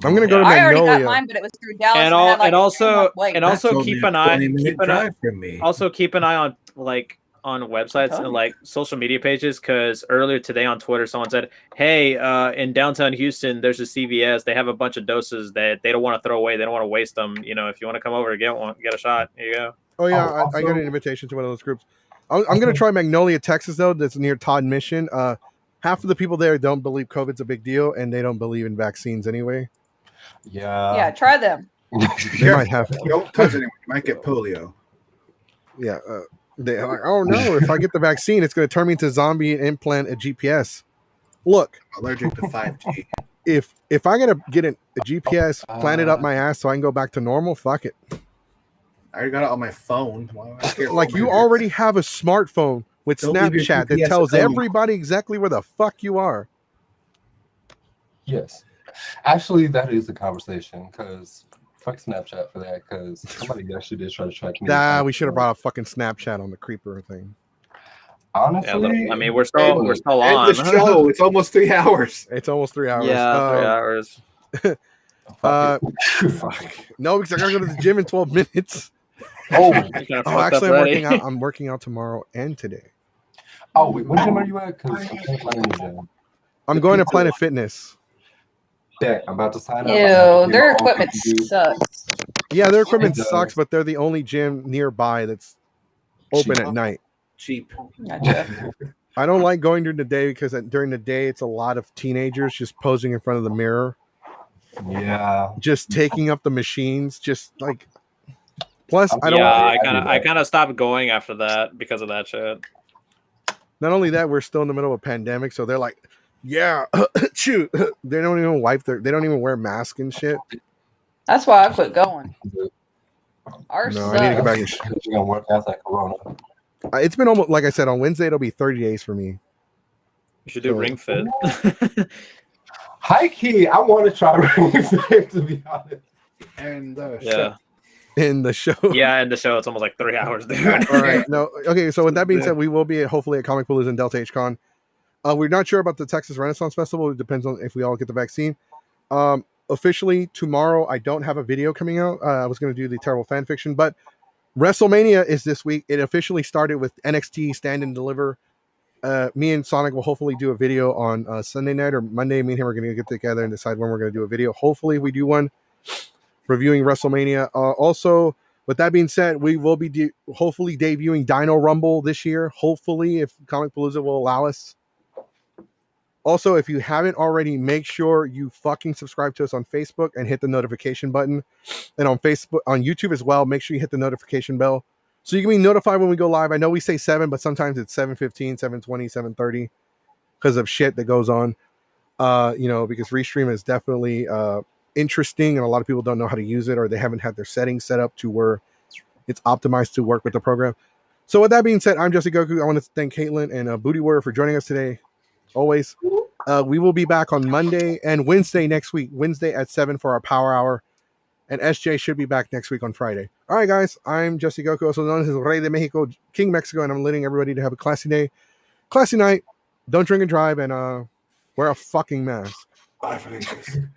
I'm gonna go to I already Magnolia. got mine, but it was through Dallas. And also keep an eye. Also keep an eye on on websites and like social media pages, because earlier today on Twitter someone said, hey, in downtown Houston there's a CVS, they have a bunch of doses that they don't want to throw away, they don't want to waste them, if you want to come over and get a shot, here you go. Oh yeah, I got an invitation to one of those groups. I'm gonna try Magnolia, Texas though. That's near Todd Mission. Half of the people there don't believe COVID's a big deal, and they don't believe in vaccines anyway. Yeah, try them. They might have. Don't touch anyone. You might get polio. Yeah, they're like, oh no, if I get the vaccine, it's going to turn me into a zombie and implant a GPS. Look, I'm allergic to 5G. If If I gotta get a GPS planted up my ass so I can go back to normal, fuck it. I already got it on my phone. Why would I care Like about you my already have a smartphone with Don't leave your Snapchat that GPS tells at home. everybody exactly where the fuck you are. Yes. Actually, that is a conversation because fuck Snapchat for that because somebody actually did try to track me. We should have brought a fucking Snapchat on the creeper thing. Honestly, I mean, we're still And on. the show, it's almost 3 hours. It's almost 3 hours. Yeah, 3 hours. fuck it. Fuck. No, because I gotta go to the gym in 12 minutes. Oh, Actually, I'm working out. I'm working out tomorrow and today. oh, wait, what gym are you at? Because I'm trying to find a new gym. I'm going to Planet Fitness. Yeah, I'm about to sign up. Ew, their equipment sucks. Yeah, their equipment It does. sucks, but they're the only gym nearby that's open at night. Cheap. Gotcha. I don't like going during the day because during the day it's a lot of teenagers just posing in front of the mirror, Yeah. just taking up the machines, just like. Plus, I don't. Yeah, I kind of stopped going after that because of that shit. Not only that, we're still in the middle of a pandemic, so they're like, "Yeah, shoot." They don't even wipe their. They don't even wear masks and shit. That's why I quit going. Ours No, I need to go back and. You're gonna work out that Corona. It's been almost like I said on Wednesday. It'll be 30 days for me. You should do Ring Fit. High key, I want to try Ring Fit to be honest. And Yeah. In the show. Yeah, in the show, it's almost like 3 hours, dude. All right. No. Okay. So with that being said, we will be hopefully at Comic Palooza and Delta HCon. We're not sure about the Texas Renaissance Festival. It depends on if we all get the vaccine. Officially tomorrow, I don't have a video coming out. I was going to do the terrible fan fiction, but WrestleMania is this week. It officially started with NXT Stand and Deliver. Me and Sonic will hopefully do a video on Sunday night or Monday. Me and him are going to get together and decide when we're going to do a video. Hopefully, we do one reviewing WrestleMania. Also, with that being said, we will be hopefully debuting Dino Rumble this year. Hopefully, if Comic Palooza will allow us. Also, if you haven't already, make sure you fucking subscribe to us on Facebook and hit the notification button. And on Facebook, on YouTube as well, make sure you hit the notification bell so you can be notified when we go live. I know we say 7, but sometimes it's 7:15, 7:20, 7:30 because of shit that goes on. Because Restream is definitely interesting and a lot of people don't know how to use it or they haven't had their settings set up to where it's optimized to work with the program. So with that being said, I'm Jesse Goku. I want to thank Caitlin and Booty Warrior for joining us today. Always. We will be back on Monday and Wednesday next week. Wednesday at 7 for our Power Hour. And SJ should be back next week on Friday. All right, guys. I'm Jesse Goku, also known as Rey de Mexico, King Mexico, and I'm letting everybody to have a classy day, classy night. Don't drink and drive, and wear a fucking mask. Bye, Felicitas.